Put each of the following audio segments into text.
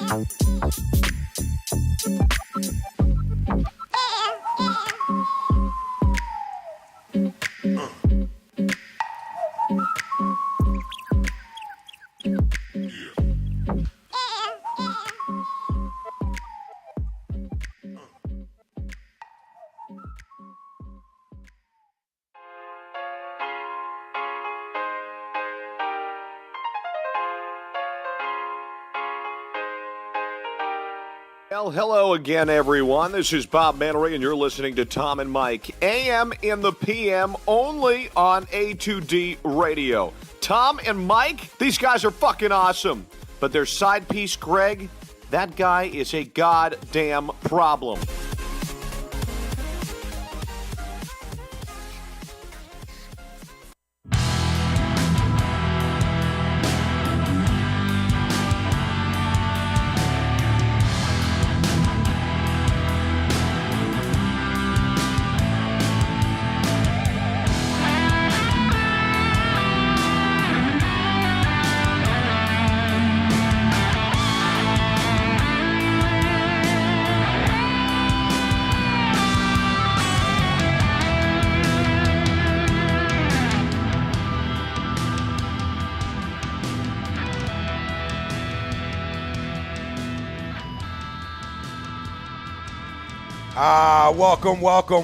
Well, hello again, everyone. This is Bob Mannery, and you're listening to Tom and Mike, AM in the PM, only on A2D Radio. Tom and Mike, these guys are fucking awesome. But their side piece, Greg, that guy is a goddamn problem.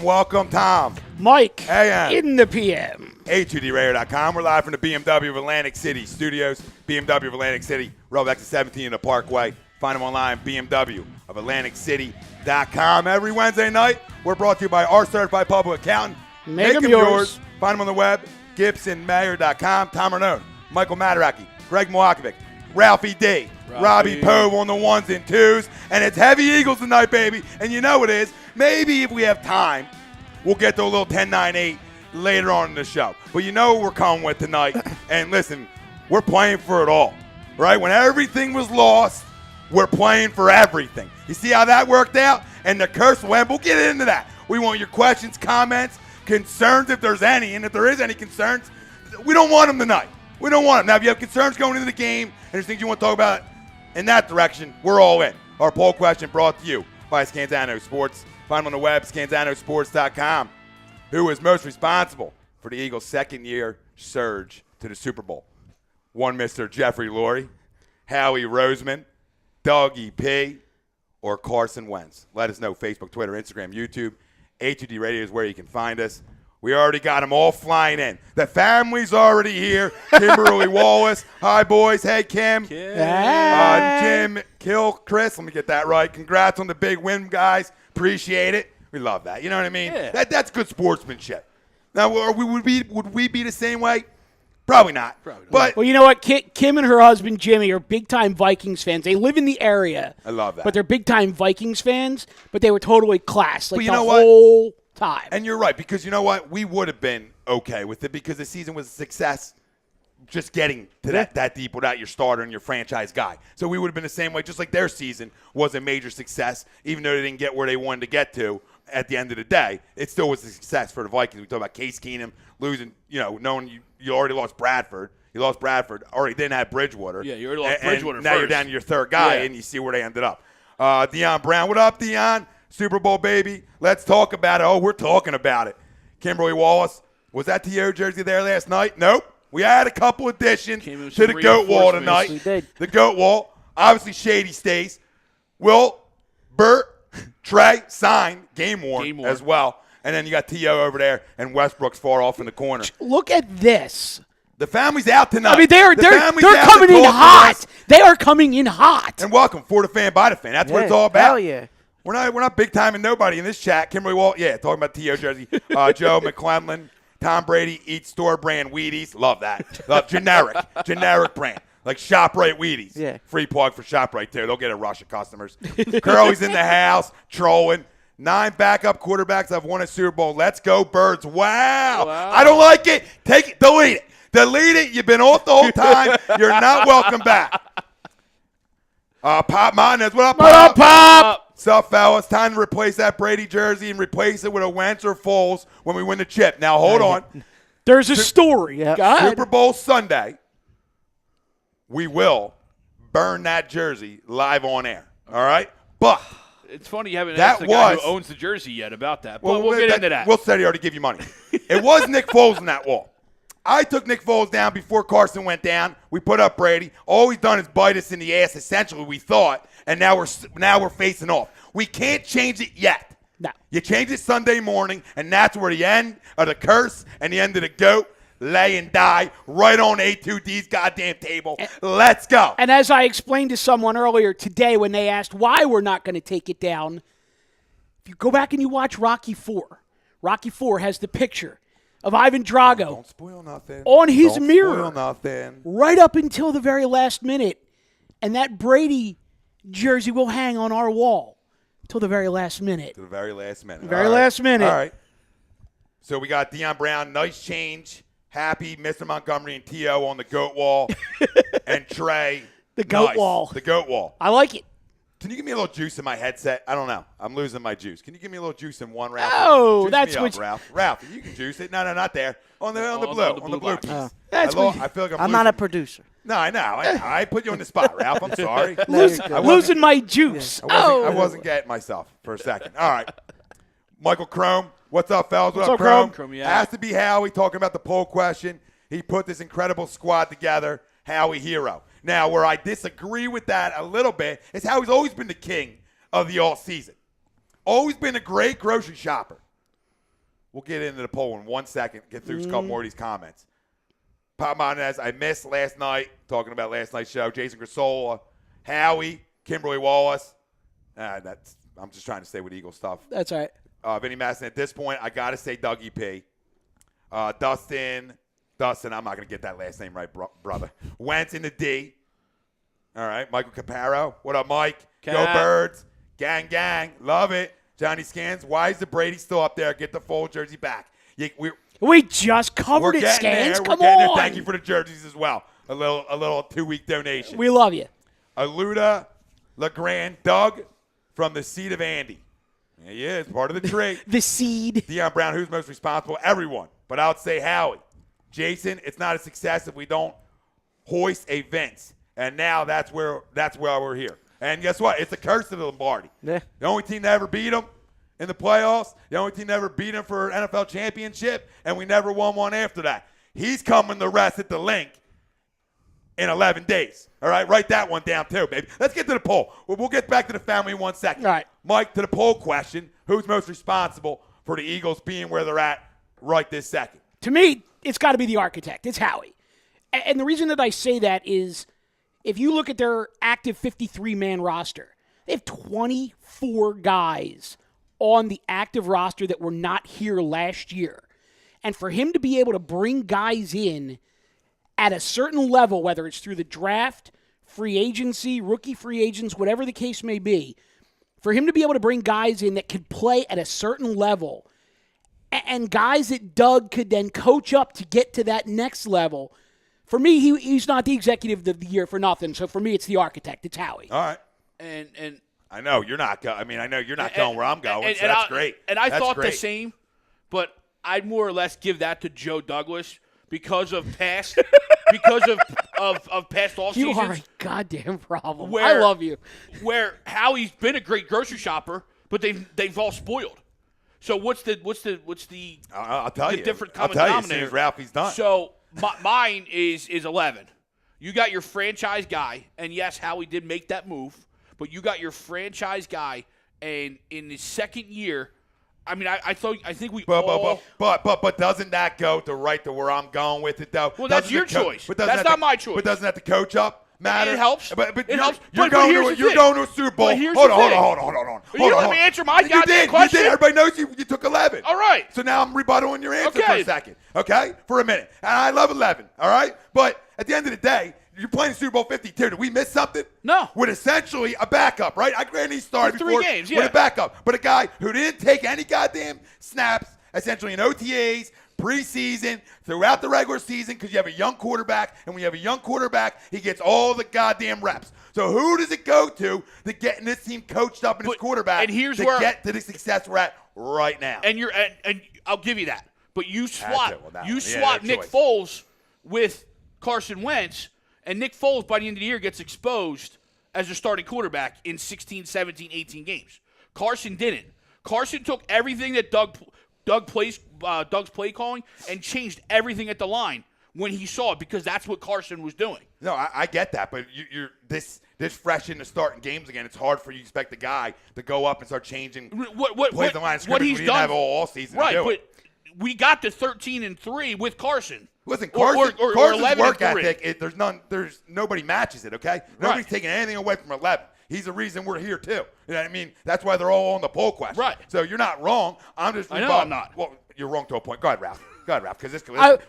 Welcome, Tom. Mike, AM. in the PM. A2DRadio.com. We're live from the BMW of Atlantic City studios. BMW of Atlantic City, road back to 17 in the Parkway. Find them online, BMW of AtlanticCity.com. Every Wednesday night, we're brought to you by our certified public accountant. Make them yours. Find them on the web, GibsonMayer.com. Tom Arnone, Michael Mataraki, Greg Moakovic, Ralphie D, Robbie Poe on the ones and twos. And it's Heavy Eagles tonight, baby. And you know it is. Maybe if we have time, we'll get to a little 10-9-8 later on in the show. But you know what we're coming with tonight. And listen, we're playing for it all, right? When everything was lost, we're playing for everything. You see how that worked out? And the curse went. We'll get into that. We want your questions, comments, concerns if there's any. And if there is any concerns, we don't want them tonight. We don't want them. Now, if you have concerns going into the game and there's things you want to talk about in that direction, we're all in. Our poll question brought to you by Scanzano Sports. Find them on the web, scanzanosports.com. Who is most responsible for the Eagles' second-year surge to the Super Bowl? One Mr. Jeffrey Lurie, Howie Roseman, Dougie P., or Carson Wentz? Let us know. Facebook, Twitter, Instagram, YouTube. A2D Radio is where you can find us. We already got them all flying in. The family's already here. Kimberly Wallace. Hi, boys. Hey, Kim. Jim, Kill, Chris. Let me get that right. Congrats on the big win, guys. Appreciate it. We love that. You know what I mean? Yeah. That's good sportsmanship. Now, would we be the same way? Probably not. But Well, you know what? Kim and her husband, Jimmy, are big-time Vikings fans. They live in the area. I love that. But they're big-time Vikings fans, but they were totally class But like you the know what? whole time. And you're right, because you know what? We would have been okay with it because the season was a success just getting to that deep without your starter and your franchise guy. So we would have been the same way, just like their season was a major success, even though they didn't get where they wanted to get to at the end of the day. It still was a success for the Vikings. We talk about Case Keenum losing, knowing you already lost Bradford. You lost Bradford, already didn't have Bridgewater. Yeah, you already lost Bridgewater Now first. you're down to your third guy, and you see where they ended up. Deion Brown, what up, Deion? Super Bowl, baby. Let's talk about it. Oh, we're talking about it. Kimberly Wallace, was that T.O. jersey there last night? Nope. We had a couple additions to the goat wall tonight. We did. The goat wall. Obviously, Shady stays. Will, Burt, Trey, sign, game worn as well. And then you got T.O. over there, and Westbrook's far off in the corner. Look at this. The family's out tonight. I mean, they're coming in hot. They are coming in hot. And welcome, for the fan, by the fan. That's what it's all about. Hell yeah. We're not big timing nobody in this chat. Kimberly Walt, talking about T.O. jersey. Joe McClellan, Tom Brady eats store brand Wheaties. Love that. Love generic brand. Like ShopRite Wheaties. Yeah. Free plug for ShopRite too. They'll get a rush of customers. Curly's in the house, trolling. 9 backup quarterbacks have won a Super Bowl. Let's go, Birds. Wow. I don't like it. Take it. Delete it. Delete it. You've been off the whole time. You're not welcome back. Pop Montes. What up, Pop? What up, Pop? What's up, fellas? Time to replace that Brady jersey and replace it with a Wentz or Foles when we win the chip. Now, hold on. There's a story. Yep. God. Super Bowl Sunday, we will burn that jersey live on air. All right? But it's funny you haven't that asked the guy who owns the jersey yet about that. But we'll get into that. Will said he already give you money. It was Nick Foles in that wall. I took Nick Foles down before Carson went down. We put up Brady. All he's done is bite us in the ass, essentially, we thought, and now we're facing off. We can't change it yet. No. You change it Sunday morning, and that's where the end of the curse and the end of the GOAT lay and die right on A2D's goddamn table. Let's go. And as I explained to someone earlier today when they asked why we're not going to take it down, if you go back and you watch Rocky IV has the picture of Ivan Drago Don't spoil nothing. on his Don't mirror spoil nothing. right up until the very last minute. And that Brady jersey will hang on our wall till the very last minute. To the very last minute. Very last minute. All right. So we got Deion Brown, nice change. Happy, Mr. Montgomery and T.O. on the GOAT wall. And Trey. The GOAT nice. wall. The GOAT wall. I like it. Can you give me a little juice in my headset? I don't know. I'm losing my juice. Can you give me a little juice in one, Ralph? Oh, Juice that's me what up, Ralph. Ralph, you can juice it. No, not there. On the blue. on the On the blue blue box. piece. That's I feel like I'm not a producer. No, I know. I put you on the spot, Ralph. I'm sorry. Losing my juice. I wasn't getting myself for a second. All right. Michael Crome. What's up, fellas? What's up, Crome? Crome, yeah. Has to be Howie talking about the poll question. He put this incredible squad together. Howie hero. Now, where I disagree with that a little bit is Howie's always been the king of the all season. Always been a great grocery shopper. We'll get into the poll in 1 second. Get through a couple more of these comments. Pop Monez, I missed last night, talking about last night's show. Jason Grisola, Howie, Kimberly Wallace. I'm just trying to stay with Eagle stuff. That's all right. Vinny Masson, at this point, I got to say Dougie P. Dustin, I'm not going to get that last name right, brother. Wentz in the D. All right, Michael Caparo. What up, Mike? Go Birds. Gang. Love it. Johnny Scans, why is the Brady still up there? Get the full jersey back. We just covered We're it, getting Scans. there. Come We're getting on. there. Thank you for the jerseys as well. A little 2-week donation. We love you. Aluda LeGrand, Doug from the seed of Andy. Yeah, he is part of the tree. The seed. Deion Brown, who's most responsible? Everyone. But I would say Howie. Jason, it's not a success if we don't hoist a Vince. And now that's where we're here. And guess what? It's a curse of the Lombardi. Yeah. The only team that ever beat them in the playoffs, the only team that ever beat them for an NFL championship, and we never won one after that. He's coming to rest at the link in 11 days. All right? Write that one down too, baby. Let's get to the poll. We'll get back to the family in 1 second. All right. Mike, to the poll question, who's most responsible for the Eagles being where they're at right this second? To me, it's got to be the architect. It's Howie. And the reason that I say that is if you look at their active 53-man roster, they have 24 guys on the active roster that were not here last year. And for him to be able to bring guys in at a certain level, whether it's through the draft, free agency, rookie free agents, whatever the case may be, for him to be able to bring guys in that could play at a certain level and guys that Doug could then coach up to get to that next level, for me, he's not the executive of the year for nothing. So for me, it's the architect. It's Howie. All right. And I know you're not. I know you're not going where I'm going. So that's great. And I That's thought great. the same, but I'd more or less give that to Joe Douglas because of past of past all You seasons. are a goddamn problem. Where- I love you. Where Howie's been a great grocery shopper, but they've all spoiled. So what's the I'll tell the you. different I'll common tell you as soon denominator? as Ralphie's done. So mine is 11. You got your franchise guy, and yes, Howie did make that move, but you got your franchise guy, and in his second year, I mean, I think we all. But doesn't that go to right to where I'm going with it though? Well, that's Doesn't your the co- choice. but doesn't That's that not the- my choice. But doesn't that the coach up matter? It helps. But It helps. You're But going here's to the you're thing. going to a Super Bowl. But here's Hold the on. thing. Hold You on. let me answer my You goddamn did. question. You did. Everybody knows you took 11. All right. So now I'm rebuttaling your answer for Okay. a second. Okay? For a minute. And I love 11. All right? But at the end of the day, you're playing Super Bowl 52. Did we miss something? No. With essentially a backup, right? I granted he started With three before games, with yeah. a backup. But a guy who didn't take any goddamn snaps, essentially in OTAs, preseason, throughout the regular season, because you have a young quarterback, and when you have a young quarterback, he gets all the goddamn reps. So who does it go to getting this team coached up in his quarterback and here's to where- get to the success we're at right now? And I'll give you that. But you swap Well, that you one. Yeah, swap no Nick choice. Foles with Carson Wentz, And Nick Foles, by the end of the year, gets exposed as a starting quarterback in 16, 17, 18 games. Carson didn't. Carson took everything that Doug's play calling and changed everything at the line when he saw it, because that's what Carson was doing. No, I get that, but you're this fresh into starting games again. It's hard for you to expect the guy to go up and start changing plays the line of scrimmage what he's when he done didn't have all season right, to do but it. we got to 13-3 with Carson. Listen, Carson's work ethic, there's nobody matches it, okay? Nobody's taking anything away from 11. He's the reason we're here, too. You know what I mean? That's why they're all on the poll question. Right. So you're not wrong. I'm just I know I'm not. Well, you're wrong to a point. Go ahead, Ralph. Because this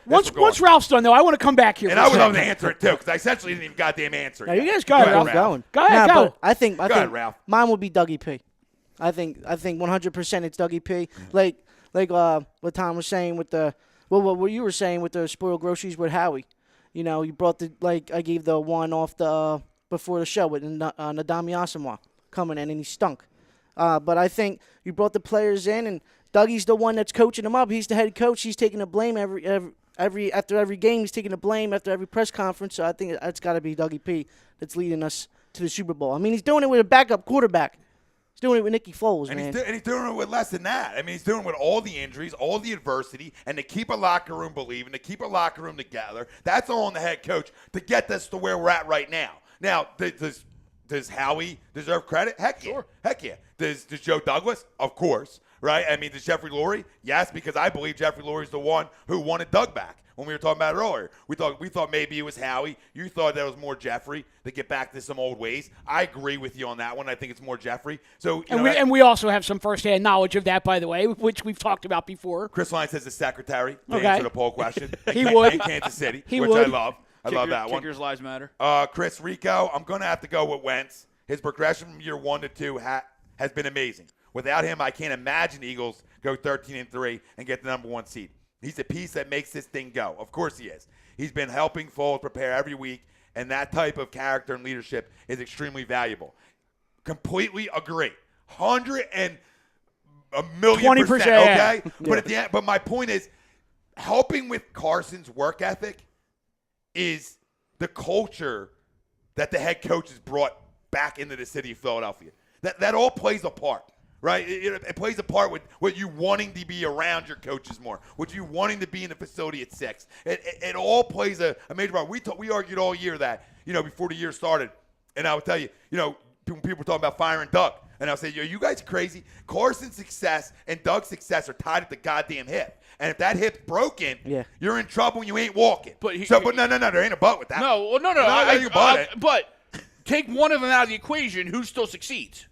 once Ralph's done, though, I want to come back here. And I would love to answer it, too, because I essentially didn't even goddamn answer it. No, you guys Go got it, ahead, Ralph. Ralph. Going. Go ahead, Nah, go. but I think ahead, Ralph. mine would be Dougie P. I think 100% it's Dougie P. Like what Tom was saying with what you were saying with the spoiled groceries with Howie. You know, you brought I gave the one off the before the show with Nadami Asamoah coming in, and he stunk. But I think you brought the players in, and Dougie's the one that's coaching them up. He's the head coach. He's taking the blame after every game. He's taking the blame after every press conference. So I think it's got to be Dougie P that's leading us to the Super Bowl. I mean, he's doing it with a backup quarterback. He's doing it with Nicky Foles, man. He's doing it with less than that. I mean, he's doing it with all the injuries, all the adversity, and to keep a locker room believing, to keep a locker room together. That's all on the head coach to get us to where we're at right now. Now, does Howie deserve credit? Heck yeah. Sure. Heck yeah. Does Joe Douglas? Of course. Right? I mean, does Jeffrey Lurie? Yes, because I believe Jeffrey Lurie's the one who wanted Doug back. When we were talking about it earlier, we thought maybe it was Howie. You thought that was more Jeffrey to get back to some old ways. I agree with you on that one. I think it's more Jeffrey. So we also have some firsthand knowledge of that, by the way, which we've talked about before. Chris Lyons says the secretary to Okay. answer the poll question. He would. In Kansas City, He which would. I love. I love that one. Kickers' lives matter. Chris Rico, I'm going to have to go with Wentz. His progression from year 1 to 2 has been amazing. Without him, I can't imagine the Eagles go 13-3 and get the number 1 seed. He's the piece that makes this thing go. Of course he is. He's been helping Foles prepare every week, and that type of character and leadership is extremely valuable. Completely agree. 100,000,000%, 20%, okay? yeah. But at the end, but my point is, helping with Carson's work ethic is the culture that the head coach has brought back into the city of Philadelphia. That all plays a part. Right? It plays a part with what you wanting to be around your coaches more, what you wanting to be in the facility at 6. It all plays a major part. We argued all year that, before the year started, and I would tell you, when people were talking about firing Doug, and I'll say, you guys crazy. Carson's success and Doug's success are tied at the goddamn hip. And if that hip's broken, you're in trouble when you ain't walking. But no, there ain't a but with that. No. But take one of them out of the equation, who still succeeds?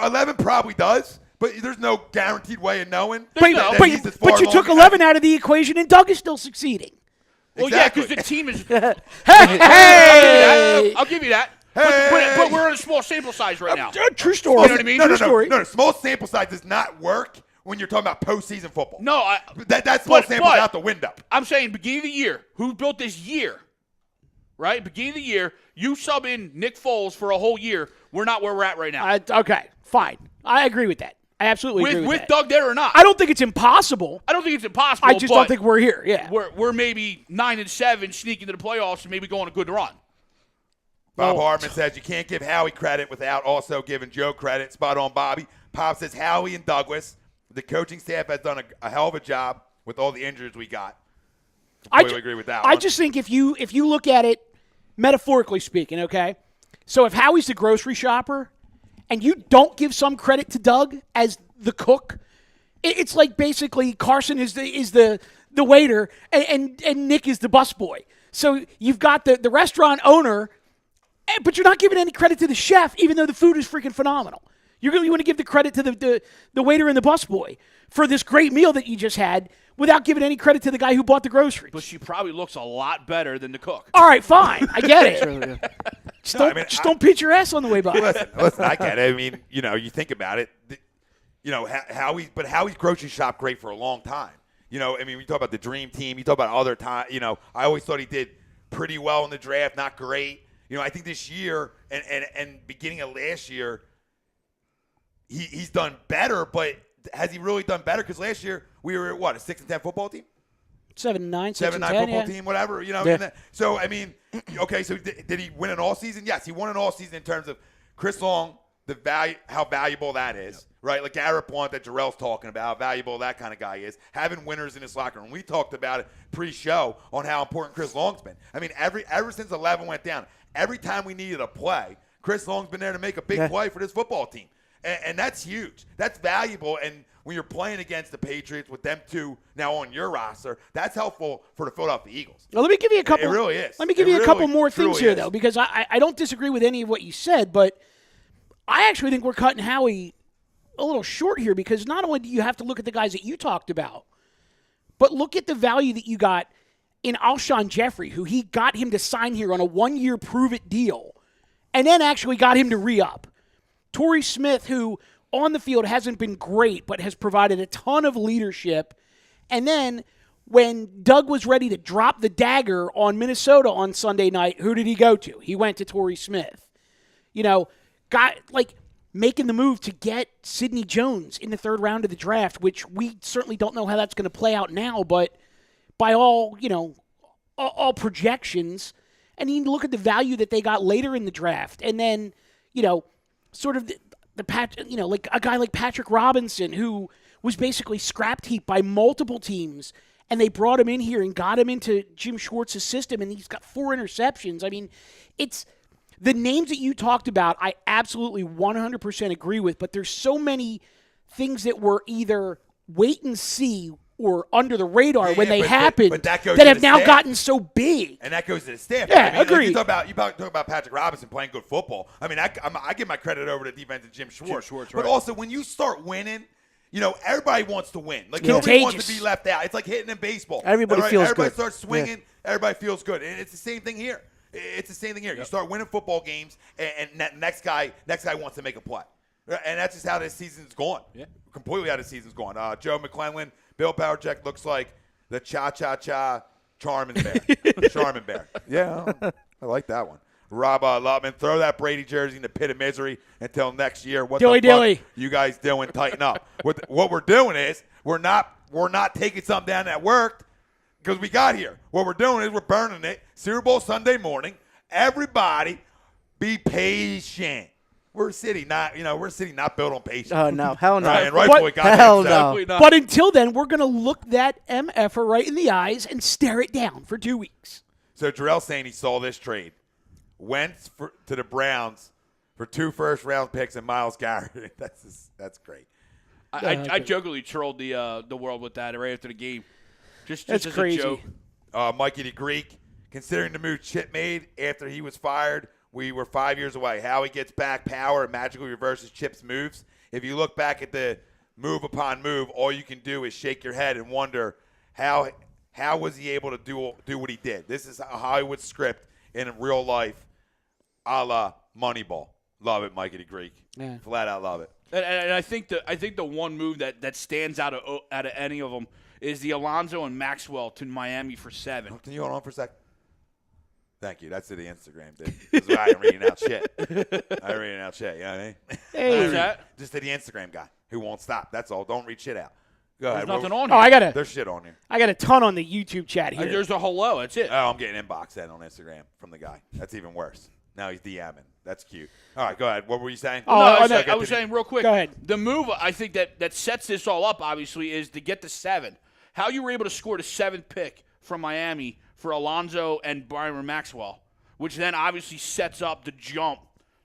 11 probably does, but there's no guaranteed way of knowing. But you took 11 out of the equation, and Doug is still succeeding. Well, exactly. yeah, because the team is. Hey! I'll give you that. Hey! But we're on a small sample size right now. True story. You know what I mean? True story. No. Small sample size does not work when you're talking about postseason football. No, that small sample's out the window. I'm saying beginning of the year, who built this year, right? Beginning of the year, you sub in Nick Foles for a whole year. We're not where we're at right now. Okay, fine. I agree with that. I absolutely agree with that. With Doug there or not. I don't think it's impossible. I don't think it's impossible. I just don't think we're here. Yeah, we're maybe 9-7, sneaking to the playoffs, and maybe going a good run. Bob Hartman says you can't give Howie credit without also giving Joe credit. Spot on, Bobby. Pop says Howie and Douglas. The coaching staff has done a hell of a job with all the injuries we got. Completely agree with that one. I just think if you look at it metaphorically speaking, okay? So if Howie's the grocery shopper and you don't give some credit to Doug as the cook, it's like basically Carson is the waiter and Nick is the busboy. So you've got the restaurant owner, but you're not giving any credit to the chef, even though the food is freaking phenomenal. You want to give the credit to the waiter and the busboy for this great meal that you just had without giving any credit to the guy who bought the groceries. But she probably looks a lot better than the cook. All right, fine. I get it. Don't pitch your ass on the way by. Listen, I get it. I mean, you think about it. Howie's grocery shop great for a long time. I mean, we talk about the dream team. You talk about other time. I always thought he did pretty well in the draft, not great. I think this year and beginning of last year, he's done better, but has he really done better? Because last year we were, a 6-10 football team? 7-9, 7-9 6-10, football yeah. team, whatever, you know. Yeah. And that, so, I mean, okay, so did he win an all-season? Yes, he won an all-season in terms of Chris Long, the value, how valuable that is, right? Like Garrett Blount that Jarrell's talking about, how valuable that kind of guy is. Having winners in his locker room. We talked about it pre-show on how important Chris Long's been. I mean, ever since 11 went down, every time we needed a play, Chris Long's been there to make a big play for this football team. And that's huge. That's valuable. And when you're playing against the Patriots with them two now on your roster, that's helpful for the Philadelphia Eagles. Well, let me give you a couple. It really is. Let me give you a couple more things here, though, because I don't disagree with any of what you said, but I actually think we're cutting Howie a little short here because not only do you have to look at the guys that you talked about, but look at the value that you got in Alshon Jeffrey, who he got him to sign here on a 1-year prove-it deal, and then actually got him to re-up. Torrey Smith, who on the field hasn't been great, but has provided a ton of leadership. And then when Doug was ready to drop the dagger on Minnesota on Sunday night, who did he go to? He went to Torrey Smith. You know, got like making the move to get Sidney Jones in the 3rd round of the draft, which we certainly don't know how that's going to play out now, but by all, you know, all projections, and you look at the value that they got later in the draft. And then, you know, sort of like a guy like Patrick Robinson, who was basically scrapped heap by multiple teams, and they brought him in here and got him into Jim Schwartz's system, and he's got 4 interceptions. I mean, it's the names that you talked about, I absolutely 100% agree with, but there's so many things that were either wait and see or under the radar when they happened that have now gotten so big. And that goes to the staff. Yeah, I mean, agreed. You talk about Patrick Robinson playing good football. I mean, I give my credit over to defensive Jim Schwartz. But also, when you start winning, you know, everybody wants to win. Like, nobody wants to be left out. It's like hitting in baseball. Everybody feels everybody good. starts swinging. Everybody feels good. And it's the same thing here. It's the same thing here. You start winning football games, and that next guy wants to make a play. And that's just how this season's gone. Yeah. Completely how the season's gone. Joe McClellan, Bill Belichick looks like the cha-cha-cha Charmin Bear. Charmin Bear. Yeah, I like that one. Rob Lutman, throw that Brady jersey in the pit of misery until next year. What the fuck you guys doing? Tighten up. What we're doing is we're not taking something down that worked because we got here. What we're doing is we're burning it. Super Bowl Sunday morning. Everybody be patient. We're a city not built on patience. Oh, no. Hell no. Right, and rightfully hell no. But until then, we're going to look that MFer right in the eyes and stare it down for 2 weeks. So Jarrell's saying he saw this trade. Wentz to the Browns for 2 first-round picks and Myles Garrett. That's great. I jokingly trolled the world with that right after the game. Just That's as crazy. a joke. Mikey the Greek, considering the move Chip made after he was fired, we were 5 years away. How he gets back power and magically reverses Chip's moves. If you look back at the move upon move, all you can do is shake your head and wonder how was he able to do what he did. This is a Hollywood script in real life, a la Moneyball. Love it, Mikey the Greek. Yeah. Flat out love it. And I think the one move that stands out of any of them is the Alonzo and Maxwell to Miami for 7. Can you hold on for a sec? Thank you. That's to the Instagram, dude. This is why I'm reading out shit. You know what I mean? Hey. What's that? Just to the Instagram guy who won't stop. That's all. Don't read shit out. Go ahead. There's nothing on Oh, here. There's shit on here. I got a ton on the YouTube chat here. There's a hello. That's it. Oh, I'm getting inbox then on Instagram from the guy. That's even worse. Now he's DMing. That's cute. All right, go ahead. What were you saying? I was saying real quick. Go ahead. The move I think that sets this all up, obviously, is to get to 7. How you were able to score the 7th pick from Miami for Alonzo and Byron Maxwell, which then obviously sets up the jump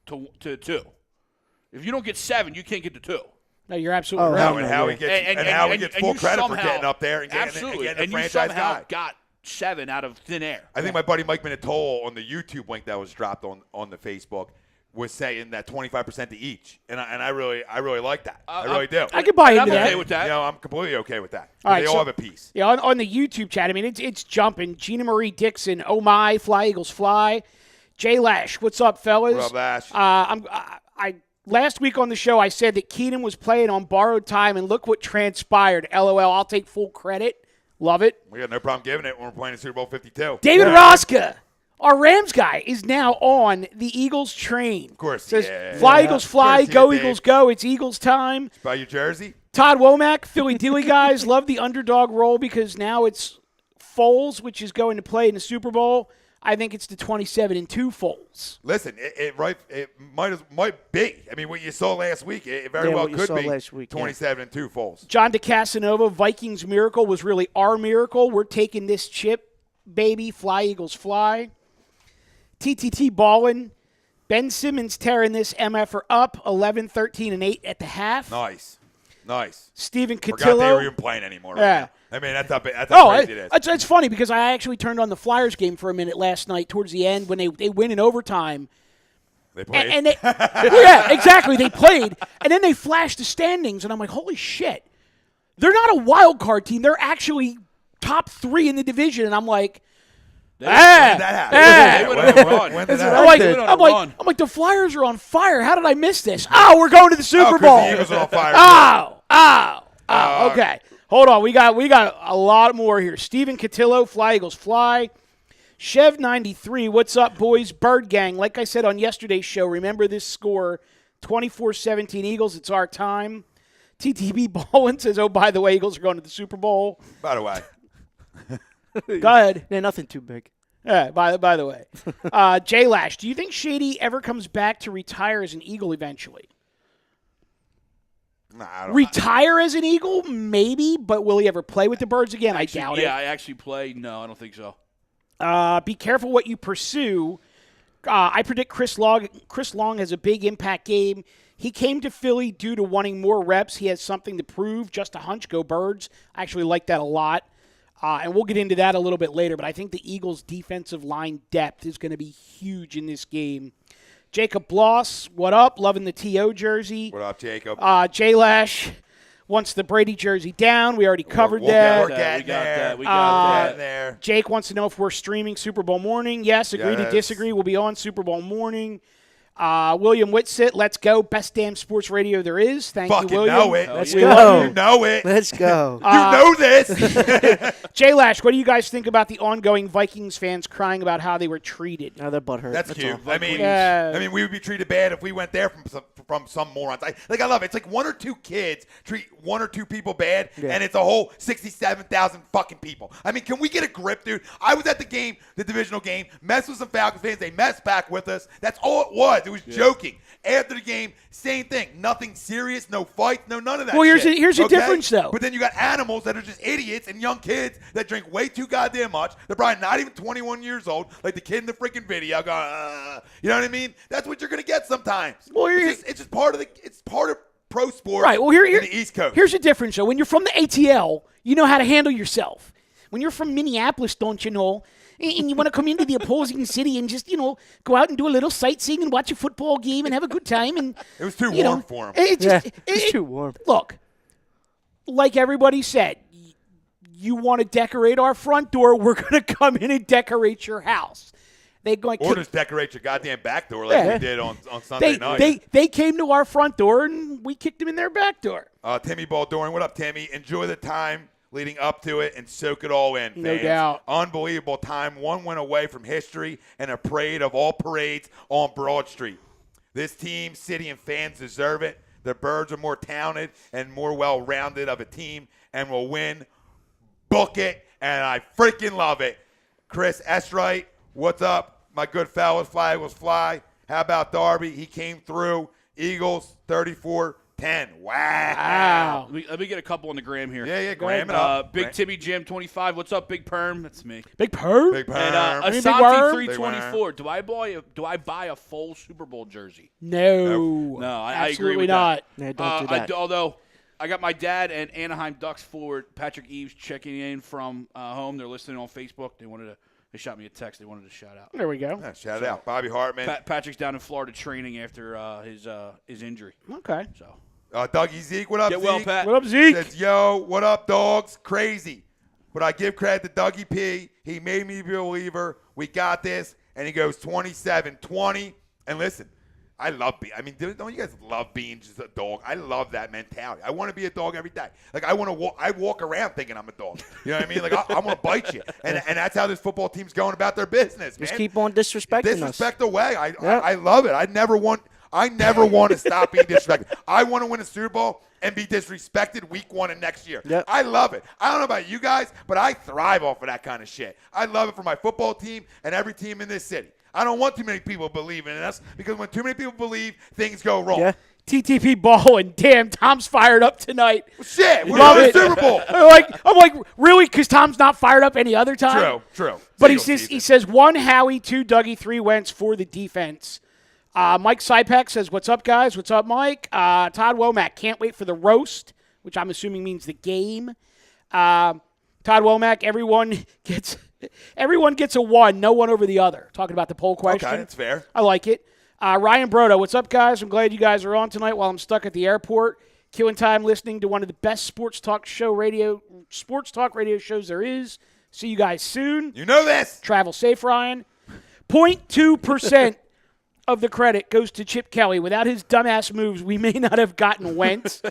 to 2. If you don't get 7, you can't get to 2. No, you're absolutely right. How he gets full credit for getting up there and getting absolutely. the And franchise you somehow guy. got 7 out of thin air. I think my buddy Mike Minatola on the YouTube link that was dropped on the Facebook was saying that 25% to each, and I really like that. I really do. I could buy into I'm that. okay with that. You know, I'm completely okay with that. All right, They all have a piece. Yeah, on the YouTube chat, I mean, it's jumping. Gina Marie Dixon, oh my, Fly Eagles Fly. Jay Lash, what's up, fellas? What up, Lash? I last week on the show, I said that Keenan was playing on borrowed time, and look what transpired. LOL, I'll take full credit. Love it. We got no problem giving it when we're playing in Super Bowl 52. David Roska, our Rams guy, is now on the Eagles train. Of course, Says, yeah. fly Eagles fly, Courtesy go of Eagles Dave. go. It's Eagles time. Buy your jersey? Todd Womack, Philly Dilly guys, love the underdog role because now it's Foles, which is going to play in the Super Bowl. I think it's the 27-2 Foles. Listen, it might be. I mean, what you saw last week, it very well could be 27-2 Foles. John DeCasanova, Vikings miracle was really our miracle. We're taking this chip, baby. Fly, Eagles, fly. TTT ballin'. Ben Simmons tearing this MFR up, 11, 13, and 8 at the half. Nice. Stephen Cotillo. Forgot they were even playing anymore right now. I mean, that's how crazy it is. It's funny because I actually turned on the Flyers game for a minute last night towards the end when they win in overtime. They played. And they, yeah, exactly. They played. And then they flashed the standings, and I'm like, holy shit. They're not a wild card team. They're actually top 3 in the division. And I'm like, When did that happen? They went on a run. When did that happen? I'm like, the Flyers are on fire. How did I miss this? Oh, we're going to the Super Bowl. The Eagles are on fire. Okay. Hold on. We got a lot more here. Stephen Cotillo, Fly Eagles Fly. Chev93, what's up, boys? Bird Gang. Like I said on yesterday's show, remember this score, 24-17 Eagles. It's our time. TTB Ballin says, oh, by the way, Eagles are going to the Super Bowl. By the way. Go ahead. Yeah, nothing too big. Yeah, by the way. Jay Lash, do you think Shady ever comes back to retire as an Eagle eventually? Nah, I don't Retire as an Eagle? Maybe, but will he ever play with the Birds again? I doubt it. Yeah, I actually play. No, I don't think so. Be careful what you pursue. I predict Chris Long has a big impact game. He came to Philly due to wanting more reps. He has something to prove. Just a hunch. Go Birds. I actually like that a lot. And we'll get into that a little bit later, but I think the Eagles' defensive line depth is going to be huge in this game. Jacob Bloss, what up? Loving the T.O. jersey. What up, Jacob? Jay Lash wants the Brady jersey down. We already covered that. We got that there. Jake wants to know if we're streaming Super Bowl morning. Yes, agree to disagree. We'll be on Super Bowl morning. William Whitsitt, let's go. Best damn sports radio there is. Thank you, William. Know it. Let's go. You know it. Let's go. You know this. Jay Lash, what do you guys think about the ongoing Vikings fans crying about how they were treated? Now they're butthurt. That's cute. all. I mean, we would be treated bad if we went there from some morons. I love it. It's like 1 or 2 kids treat 1 or 2 people bad, and it's a whole 67,000 fucking people. I mean, can we get a grip, dude? I was at the game, the divisional game, messed with some Falcons fans. They messed back with us. That's all it was. It was joking. After the game, same thing. Nothing serious, no fight, no none of that Well, here's shit. the difference, though. But then you got animals that are just idiots and young kids that drink way too goddamn much. They're probably not even 21 years old, like the kid in the freaking video going, you know what I mean? That's what you're going to get sometimes. Well, it's just part of pro sport Right. Well, in the East Coast. Here's the difference, though. When you're from the ATL, you know how to handle yourself. When you're from Minneapolis, don't you know? And you want to come into the opposing city and just, go out and do a little sightseeing and watch a football game and have a good time. And it was too warm for him. It's too warm. Look, like everybody said, you want to decorate our front door, we're going to come in and decorate your house. Or just decorate your goddamn back door like we did on Sunday night. They came to our front door and we kicked them in their back door. Timmy Baldorin, what up, Timmy? Enjoy the time leading up to it and soak it all in, fans. No doubt. Unbelievable time. One went away from history and a parade of all parades on Broad Street. This team, city, and fans deserve it. The Birds are more talented and more well-rounded of a team and will win. Book it, and I freaking love it. Chris Estrite, what's up? My good fellas, Fly Eagles Fly. How about Darby? He came through. Eagles 34-10. Wow. Let me get a couple on the gram here. Yeah, gram it up. Big Timmy Jam 25. What's up, Big Perm? That's me. Big Perm? Big Perm. And Big Asante Worm? 324. Do I buy a full Super Bowl jersey? No. I agree absolutely with not. Yeah, don't do that. Although I got my dad and Anaheim Ducks forward Patrick Eves checking in from home. They're listening on Facebook. They shot me a text. They wanted to shout out. There we go. Yeah, shout it out. Bobby Hartman. Patrick's down in Florida training after his injury. Okay. So Dougie Zeke, what up, get Zeke? well, Pat. What up, Zeke? Says, yo, what up, dogs? Crazy. But I give credit to Dougie P. He made me a believer. We got this. And he goes 27-20. And listen, I love being. I mean, don't you guys love being just a dog? I love that mentality. I want to be a dog every day. Like I want to walk. I walk around thinking I'm a dog. You know what I mean? Like I want to bite you. And that's how this football team's going about their business. Just man. keep on disrespecting us. Disrespect away. I love it. I never want. I never want to stop being disrespected. I want to win a Super Bowl and be disrespected week 1 of next year. Yep. I love it. I don't know about you guys, but I thrive off of that kind of shit. I love it for my football team and every team in this city. I don't want too many people believing in us because when too many people believe, things go wrong. Yeah. TTP ball, and damn, Tom's fired up tonight. Shit, we're Love in the it. Super Bowl. I'm like, really? Because Tom's not fired up any other time? True. But Eagles he season. says 1 Howie, 2 Dougie, 3 Wentz for the defense. Mike Sipek says, what's up, guys? What's up, Mike? Todd Womack, can't wait for the roast, which I'm assuming means the game. Todd Womack, everyone gets a 1, no one over the other. Talking about the poll question. Okay, that's fair. I like it. Ryan Brodo, what's up, guys? I'm glad you guys are on tonight while I'm stuck at the airport. Killing time listening to one of the best sports talk radio shows there is. See you guys soon. You know this. Travel safe, Ryan. 0.2% of the credit goes to Chip Kelly. Without his dumbass moves, we may not have gotten Wentz.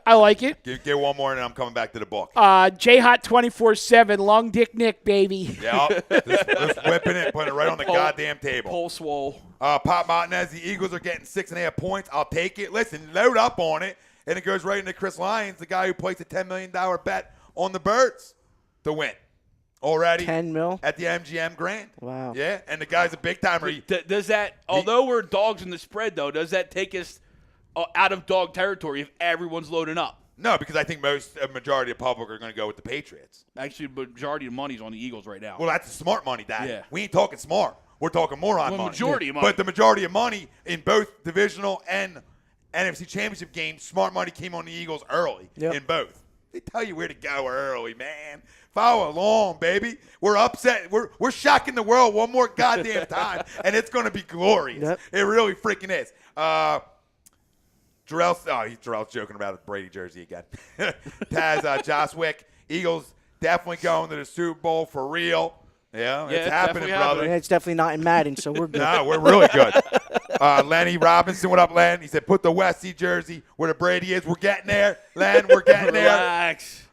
I like it. Get one more, and I'm coming back to the book. J-Hot 24/7, long dick Nick, baby. Yeah, just whipping it, putting it right on the goddamn table. Pole swole. Pop Martinez, the Eagles are getting 6.5 points. I'll take it. Listen, load up on it, and it goes right into Chris Lyons, the guy who placed a $10 million bet on the Birds to win. Already 10 mil? at the MGM Grand. Wow. Yeah, and the guy's a big timer. Does that, although we're dogs in the spread, though, does that take us out of dog territory if everyone's loading up? No, because I think a majority of public are going to go with the Patriots. Actually, the majority of money's on the Eagles right now. Well, that's smart money, Dad. Yeah. We ain't talking smart. We're talking moron money. Majority of money. But the majority of money in both divisional and NFC Championship games, smart money came on the Eagles early in both. They tell you where to go early, man. Follow along, baby. We're upset. We're shocking the world one more goddamn time, and it's going to be glorious. Yep. It really freaking is. Jarrell's joking about the Brady jersey again. Taz, Josh Wick, Eagles definitely going to the Super Bowl for real. Yeah, it's happening, brother. Yeah, it's definitely not in Madden, so we're good. No, we're really good. Lenny Robinson, what up, Len? He said, put the Westie jersey where the Brady is. We're getting there, Len. We're getting there. Relax.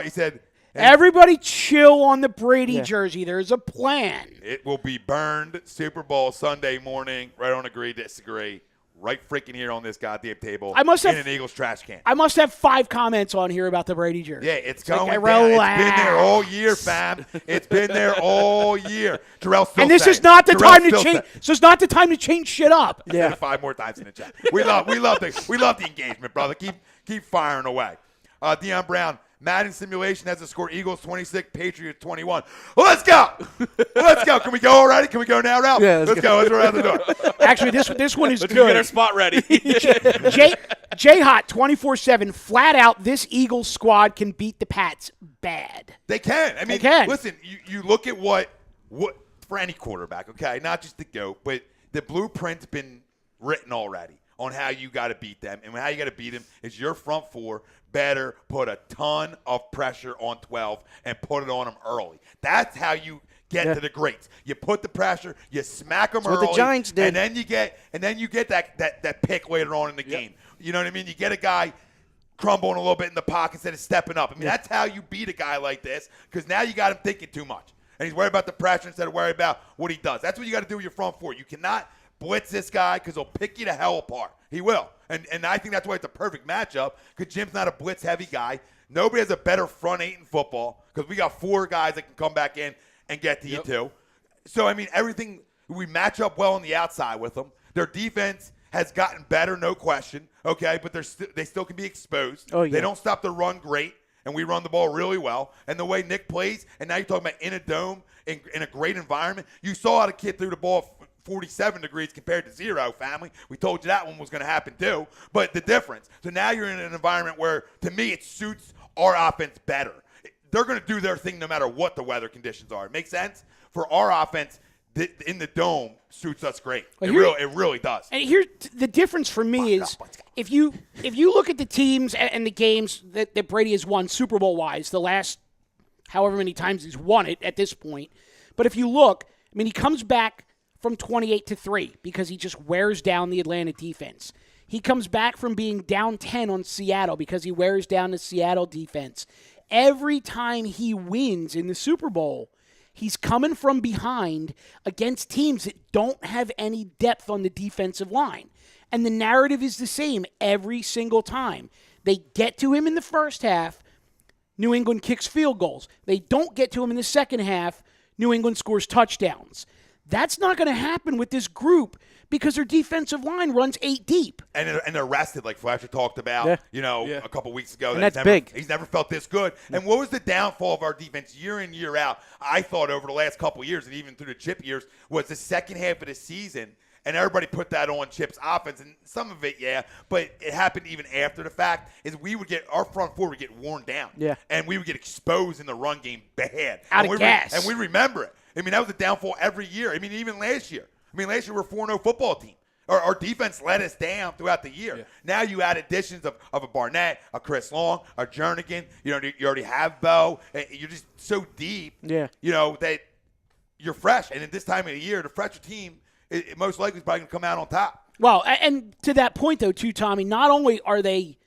He said, Everybody chill on the Brady jersey. There's a plan. it will be burned Super Bowl Sunday morning. Right on agree, disagree. Right freaking here on this goddamn table. I must have in an Eagles trash can. I must have 5 comments on here about the Brady jersey. Yeah, it's like, going down. relax. It's been there all year, fam. It's been there all year. Terrell still And this saying. is not the Terrell's time to still change. saying. So it's not the time to change shit up. Yeah, 5 more times in the chat. We love the engagement, brother. Keep firing away. Deion Brown, Madden simulation has a score Eagles 26, Patriots 21. Let's go. Let's go. Can we go already? Can we go now, Ralph? Yeah, let's go. Let's go around the door. Actually, this one is Let's get our good. spot ready. J-Hot 24/7, flat out, this Eagles squad can beat the Pats bad. They can. I mean, They can. listen, you look at what for any quarterback, okay, not just the GOAT, but the blueprint's been written already on how you got to beat them. And how you got to beat them is your front four better put a ton of pressure on 12 and put it on them early. That's how you get to the greats. You put the pressure, you smack them early. what the Giants did. And then you get that pick later on in the game. You know what I mean? You get a guy crumbling a little bit in the pocket instead of stepping up. I mean, that's how you beat a guy like this, because now you got him thinking too much. And he's worried about the pressure instead of worried about what he does. That's what you got to do with your front four. You cannot blitz this guy because he'll pick you the hell apart. He will. And I think that's why it's a perfect matchup, because Jim's not a blitz-heavy guy. Nobody has a better front 8 in football, because we got 4 guys that can come back in and get to you too. So, I mean, everything, we match up well on the outside with them. Their defense has gotten better, no question, okay, but they still can be exposed. Oh, yeah. They don't stop the run great, and we run the ball really well. And the way Nick plays, and now you're talking about in a dome, in a great environment, you saw how the kid threw the ball 47 degrees compared to 0, family. We told you that one was going to happen too. But the difference, so now you're in an environment where, to me, it suits our offense better. They're going to do their thing no matter what the weather conditions are. It makes sense? For our offense, in the dome suits us great. Well, It really does. And here's the difference for me is if you look at the teams and the games that Brady has won Super Bowl wise, the last however many times he's won it at this point. But if you look, I mean, he comes back from 28-3 because he just wears down the Atlanta defense. He comes back from being down 10 on Seattle because he wears down the Seattle defense. Every time he wins in the Super Bowl, he's coming from behind against teams that don't have any depth on the defensive line. And the narrative is the same every single time. They get to him in the first half, New England kicks field goals. They don't get to him in the second half, New England scores touchdowns. That's not going to happen with this group because their defensive line runs 8 deep. And they're rested, like Fletcher talked about, a couple weeks ago. And that's big. He's never felt this good. And what was the downfall of our defense year in, year out? I thought over the last couple of years and even through the Chip years was the second half of the season. And everybody put that on Chip's offense, and some of it, but it happened even after the fact, is our front four would get worn down. Yeah. And we would get exposed in the run game bad. Out of gas. And we remember it. I mean, that was a downfall every year. I mean, even last year. Last year we were 4-0 football team. Our defense let us down throughout the year. Yeah. Now you add additions of a Barnett, a Chris Long, a Jernigan. You already have Bo. You're just so deep, that you're fresh. And at this time of the year, the fresher team, it most likely is probably going to come out on top. Well, and to that point, though, too, Tommy, not only are they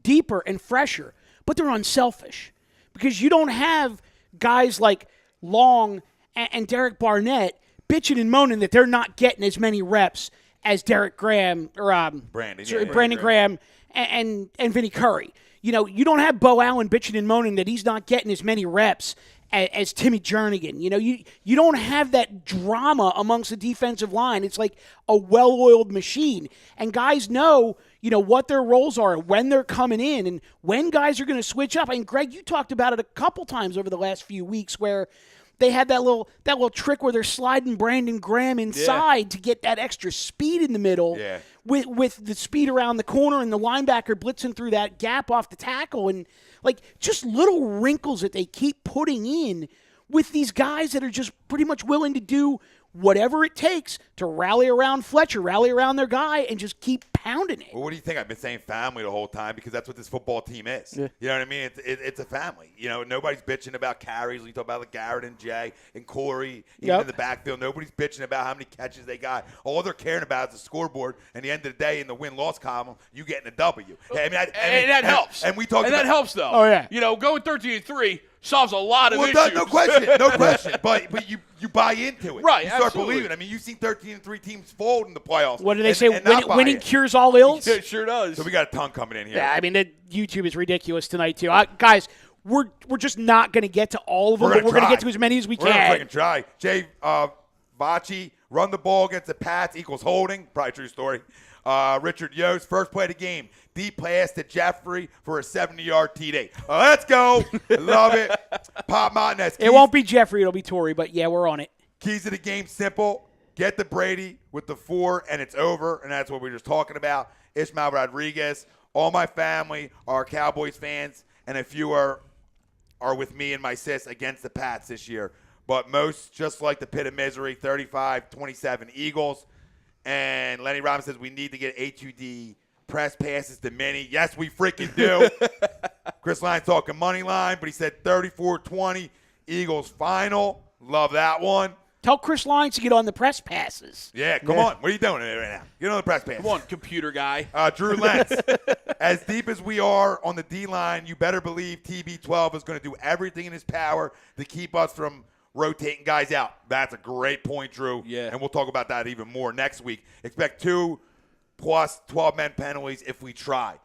deeper and fresher, but they're unselfish. Because you don't have guys like Long and Derek Barnett bitching and moaning that they're not getting as many reps as Derek Graham or Brandon Graham and Vinny Curry. You don't have Bo Allen bitching and moaning that he's not getting as many reps as Timmy Jernigan. You don't have that drama amongst the defensive line. It's like a well-oiled machine. And guys know, what their roles are, when they're coming in, and when guys are going to switch up. And, Greg, you talked about it a couple times over the last few weeks where they had that little trick where they're sliding Brandon Graham inside to get that extra speed in the middle with the speed around the corner and the linebacker blitzing through that gap off the tackle. And, just little wrinkles that they keep putting in with these guys that are just pretty much willing to do whatever it takes to rally around Fletcher, rally around their guy, and just keep pounding it. Well, what do you think? I've been saying family the whole time because that's what this football team is. Yeah. You know what I mean? It's a family. Nobody's bitching about carries. You talk about like Garrett and Jay and Corey, even in the backfield. Nobody's bitching about how many catches they got. All they're caring about is the scoreboard. And at the end of the day, in the win-loss column, you getting a W. That helps. And we talked about that helps, though. Oh, yeah. Going 13-3 solves a lot of issues. No question. But you buy into it. Right, you start absolutely. believing. I mean, you've seen 13-3 teams fold in the playoffs. What do they say? And Winning cures all ills? It sure does. So we got a ton coming in here. Yeah, I mean, the YouTube is ridiculous tonight, too. Guys, we're just not going to get to all of them, but we're going to get to as many as we can. We're going to freaking try. Jay Vachi, run the ball against the Pats equals holding. Probably true story. Richard Yost, first play of the game. Deep pass to Jeffrey for a 70-yard TD. Let's go. Love it. Pop Martinez. It won't be Jeffrey. It'll be Torrey, but, yeah, we're on it. Keys to the game, simple. Get the Brady with the 4, and it's over, and that's what we were just talking about. Ishmael Rodriguez. All my family are Cowboys fans, and a few are with me and my sis against the Pats this year. But most, just like the pit of misery, 35-27 Eagles. And Lenny Robinson says we need to get A2D press passes to many. Yes, we freaking do. Chris Lyons talking money line, but he said 34-20 Eagles final. Love that one. Tell Chris Lyons to get on the press passes. Yeah, come on. What are you doing right now? Get on the press passes. Come on, computer guy. Drew Lentz. As deep as we are on the D-line, you better believe TB12 is going to do everything in his power to keep us from rotating guys out. That's a great point, Drew. Yeah. And we'll talk about that even more next week. Expect 2 plus 12-man penalties if we try.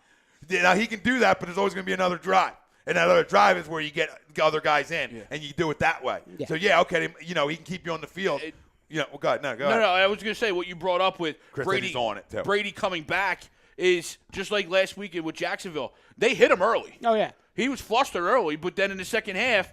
Now, he can do that, but there's always going to be another drive. And that other drive is where you get other guys in, and you do it that way. Yeah. So, yeah, okay, he can keep you on the field. Go ahead. Go ahead. No, I was going to say what you brought up with Chris Brady on it too. Brady coming back is just like last weekend with Jacksonville. They hit him early. Oh, yeah. He was flustered early, but then in the second half,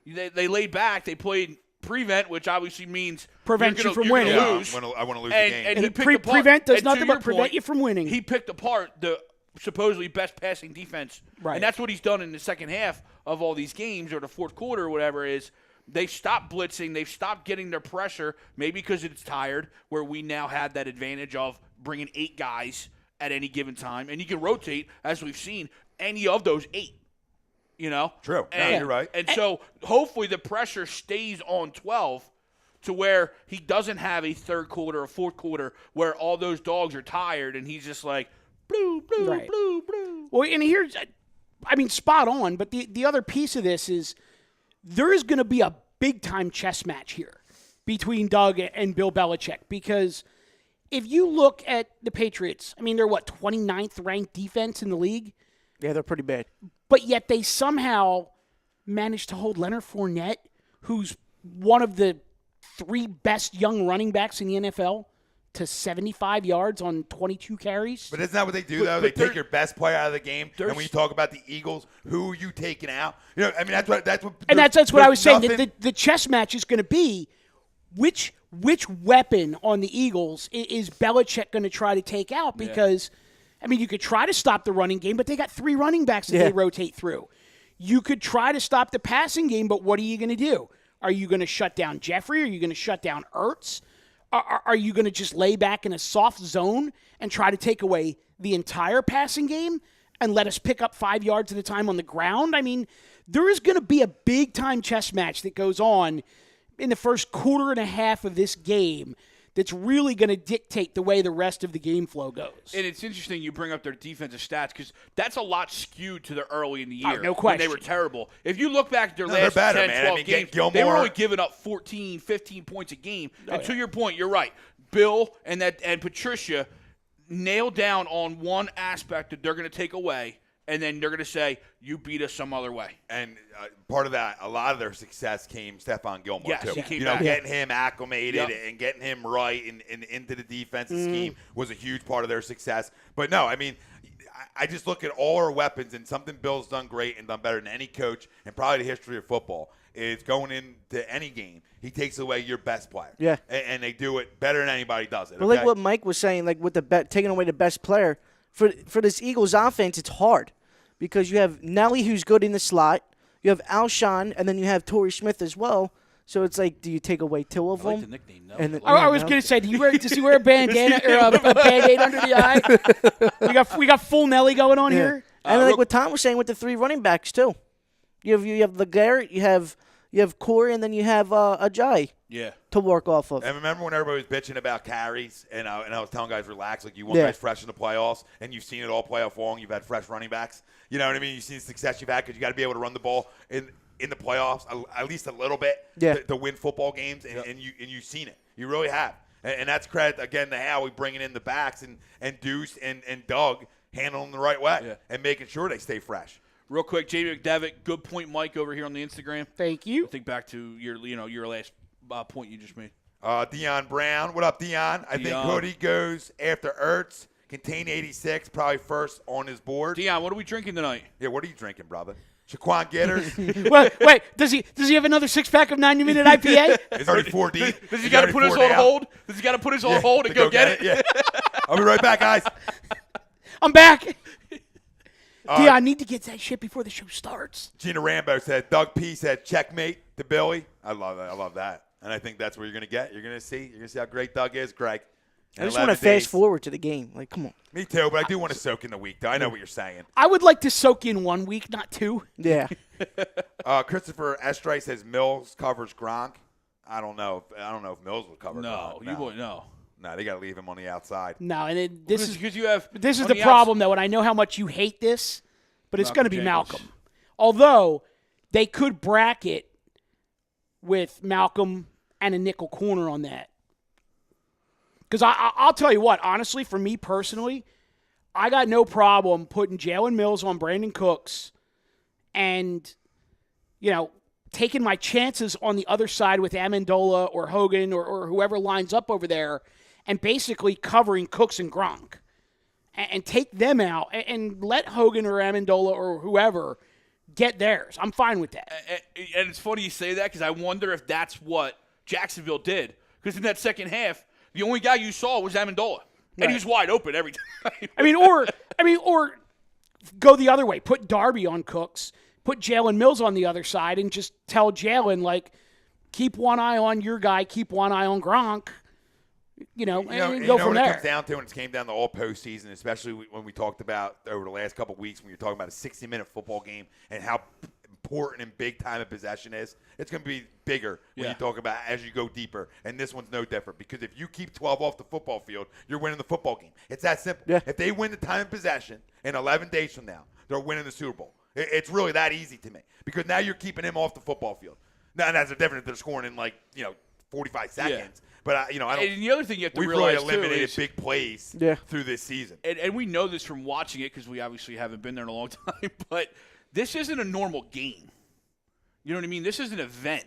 they laid back. They played prevent, which obviously means prevent you from winning. Yeah, Lose. I want to lose the game. And he picked apart, prevent does and nothing but prevent you from winning. He picked apart the supposedly best passing defense. Right. And that's what he's done in the second half of all these games, or the fourth quarter or whatever it is. They've stopped blitzing. They've stopped getting their pressure, maybe because it's tired, where we now had that advantage of bringing 8 guys at any given time. And you can rotate, as we've seen, any of those 8. True. And, you're right. And so hopefully the pressure stays on 12 to where he doesn't have a third quarter or fourth quarter where all those dogs are tired and he's just like, blue, blue, Right. blue, blue. Well, and here's, spot on, but the other piece of this is there is going to be a big-time chess match here between Doug and Bill Belichick because if you look at the Patriots, I mean, they're 29th ranked defense in the league? Yeah, they're pretty bad. But yet they somehow managed to hold Leonard Fournette, who's one of the 3 best young running backs in the NFL, to 75 yards on 22 carries. But isn't that what they do, though? They take your best player out of the game. And when you talk about the Eagles, who are you taking out? You know, I mean, that's what. And that's what I was saying. The chess match is going to be which weapon on the Eagles is Belichick going to try to take out? Because, I mean, you could try to stop the running game, but they got 3 running backs that they rotate through. You could try to stop the passing game, but what are you going to do? Are you going to shut down Jeffrey? Are you going to shut down Ertz? Are you going to just lay back in a soft zone and try to take away the entire passing game and let us pick up 5 yards at a time on the ground? I mean, there is going to be a big-time chess match that goes on in the first quarter and a half of this game that's really going to dictate the way the rest of the game flow goes. And it's interesting you bring up their defensive stats because that's a lot skewed to the early in the year. No question. When they were terrible. If you look back at their last 10, 12 games, they were only giving up 14, 15 points a game. And to your point, you're right. Bill and Patricia nailed down on one aspect that they're going to take away, and then they're going to say, you beat us some other way. And part of that, a lot of their success came Stephon Gilmore, yes, too. He came back. back. Getting him acclimated and getting him right and into the defensive scheme was a huge part of their success. But, no, I mean, I just look at all our weapons, and something Bill's done great and done better than any coach and probably the history of football is going into any game, he takes away your best player. Yeah. And they do it better than anybody does it. But like what Mike was saying, like with taking away the best player, for this Eagles offense, it's hard. Because you have Nelly, who's good in the slot. You have Alshon, and then you have Torrey Smith as well. So it's like, do you take away 2 of them? I like the nickname, And I was going to say, does he wear a bandana or a Band-Aid under the eye? We got full Nelly going on here. And like what Tom was saying with the 3 running backs too. You have LeGarrette, you have Corey, and then you have Ajayi. Yeah. To work off of. And remember when everybody was bitching about carries, and I was telling guys, relax, like you want guys fresh in the playoffs, and you've seen it all playoff long. You've had fresh running backs. You know what I mean? You've seen the success you've had because you got to be able to run the ball in the playoffs at least a little bit to win football games, and you've seen it. You really have. And that's credit, again, to Howie bringing in the backs and Deuce and Doug handling them the right way and making sure they stay fresh. Real quick, Jamie McDevitt, good point, Mike, over here on the Instagram. Thank you. I think back to your last point you just made. Dion Brown. What up, Dion? I think Hoodie goes after Ertz. Contain 86, probably first on his board. Dion, what are we drinking tonight? Yeah, what are you drinking, brother? Shaquan Gitters. Wait, does he have another 6-pack of 90-minute IPA? It's already 4 deep. Does he got to put his on hold? Does he got to put his on hold and go get it? Yeah. I'll be right back, guys. I'm back. Dion, I need to get that shit before the show starts. Gina Rambo said, Doug P said, checkmate to Billy. I love that. I love that. And I think that's what you're going to get. You're going to see how great Doug is, Greg. I just want to fast forward to the game. Like, come on. Me too, but I do want to soak in the week, though. I know what you're saying. I would like to soak in 1 week, not 2. Yeah. Christopher Estray says Mills covers Gronk. I don't know if Mills will cover Gronk. You wouldn't know. No, they got to leave him on the outside. No, and this is because you have. This is the problem, though, and I know how much you hate this, but it's going to be Malcolm. Although they could bracket with Malcolm and a nickel corner on that. Because I'll tell you what, honestly, for me personally, I got no problem putting Jalen Mills on Brandon Cooks and, taking my chances on the other side with Amendola or Hogan or whoever lines up over there and basically covering Cooks and Gronk and take them out and let Hogan or Amendola or whoever get theirs. I'm fine with that. And it's funny you say that because I wonder if that's what Jacksonville did. Because in that second half, the only guy you saw was Amendola, and he was wide open every time. Or go the other way. Put Darby on Cooks. Put Jalen Mills on the other side, and just tell Jalen keep one eye on your guy, keep one eye on Gronk. And go from there. What it comes down to, and it came down to all postseason, especially when we talked about over the last couple of weeks when you're talking about a 60-minute football game and how important and big time of possession is. It's going to be bigger when you talk about as you go deeper, and this one's no different because if you keep 12 off the football field, you're winning the football game. It's that simple. Yeah. If they win the time of possession in 11 days from now, they're winning the Super Bowl. It's really that easy to me because now you're keeping him off the football field. Now that's a difference if they're scoring in 45 seconds. But I don't. And the other thing you have to we've realize really eliminated too is, big plays through this season. And we know this from watching it because we obviously haven't been there in a long time. But this isn't a normal game. You know what I mean? This is an event.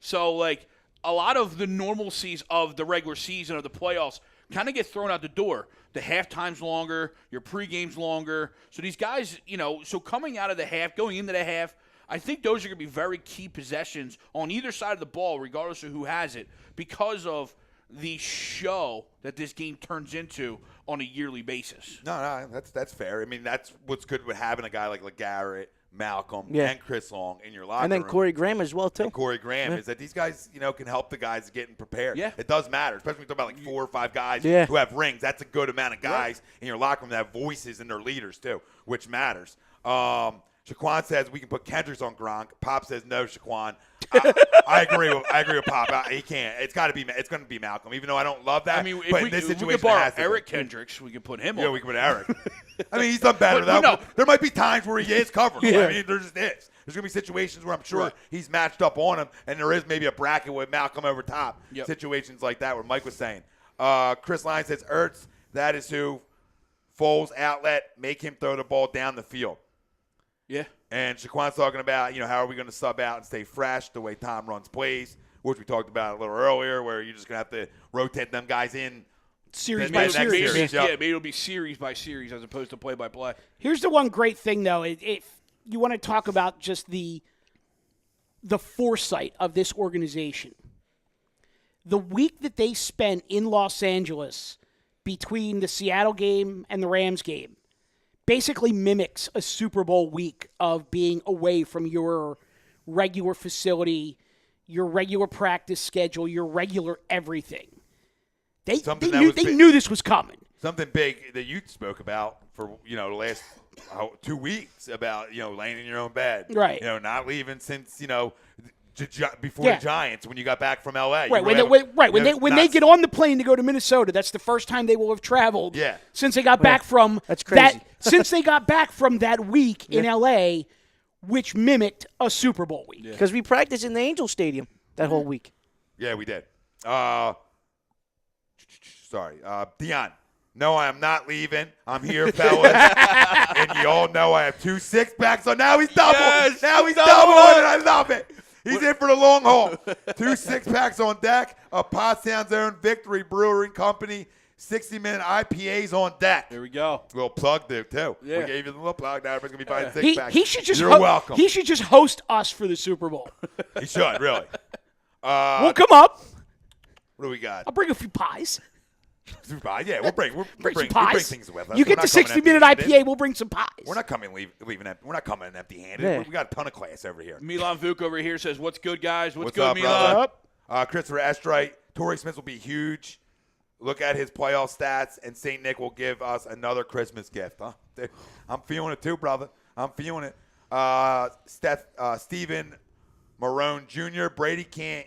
So like a lot of the normalcies of the regular season or the playoffs kind of get thrown out the door. The halftime's longer, your pregame's longer. So these guys, so coming out of the half, going into the half, I think those are going to be very key possessions on either side of the ball, regardless of who has it, because of the show that this game turns into on a yearly basis. No, that's fair. I mean, that's what's good with having a guy like LeGarrette, Malcolm, and Chris Long in your locker room. And then Corey Graham as well, too. And Corey Graham is that these guys, can help the guys getting prepared. Yeah. It does matter, especially when you talk about like 4 or 5 guys who have rings. That's a good amount of guys in your locker room that have voices and they're leaders too, which matters. Shaquan says we can put Kendricks on Gronk. Pop says no, Shaquan. I agree with Pop. He can't. It's going to be Malcolm, even though I don't love that. I mean, but if in this situation, we could borrow it has to Eric be. Kendricks, we could put him on. Yeah, we can put Eric. I mean, he's done better. But, though. There might be times where he is covered. Yeah. I mean, there just is. There's going to be situations where I'm sure he's matched up on him, and there is maybe a bracket with Malcolm over top. Yep. Situations like that where Mike was saying. Chris Lyons says, Ertz, that is who. Foles, outlet, make him throw the ball down the field. Yeah. And Shaquan's talking about, how are we going to sub out and stay fresh the way Tom runs plays, which we talked about a little earlier, where you're just going to have to rotate them guys in. Series the by next series. Yeah, maybe it'll be series by series as opposed to play by play. Here's the one great thing, though. If you want to talk about just the foresight of this organization, the week that they spent in Los Angeles between the Seattle game and the Rams game basically mimics a Super Bowl week of being away from your regular facility, your regular practice schedule, your regular everything. They knew this was coming. Something big that you spoke about for, the last 2 weeks about, laying in your own bed. Right. Not leaving since, before the Giants when you got back from L.A. Right, when they get on the plane to go to Minnesota, that's the first time they will have traveled since they got back from that's crazy. since they got back from that week in L.A., which mimicked a Super Bowl week. Because we practiced in the Angel Stadium that whole week. Yeah, we did. Sorry. Dion. No, I am not leaving. I'm here, fellas. And you all know I have 2 6-packs, so now he's double. Yes, now he's double, and I love it. He's in for the long haul. 2 6-packs on deck. A Pottstown's own Victory Brewing Company. 60-minute IPAs on deck. There we go. Little plug there, too. Yeah. We gave you the little plug. Now everybody's going to be buying 6-packs. He should just You're welcome. He should just host us for the Super Bowl. He should, really. We'll come up. What do we got? I'll bring a few pies. Yeah, we'll bring some bring pies. things with us. You We're get the not coming 60-minute empty-handed. IPA, we'll bring some pies. We're not coming we're not coming empty-handed. Yeah. We got a ton of class over here. Milan Vuk over here says, "What's good, guys? What's good, up, Milan?" brother? Christopher Estrite, Torrey Smith will be huge. Look at his playoff stats, and St. Nick will give us another Christmas gift. Huh? I'm feeling it too, brother. I'm feeling it. Stephen Marone Jr., Brady can't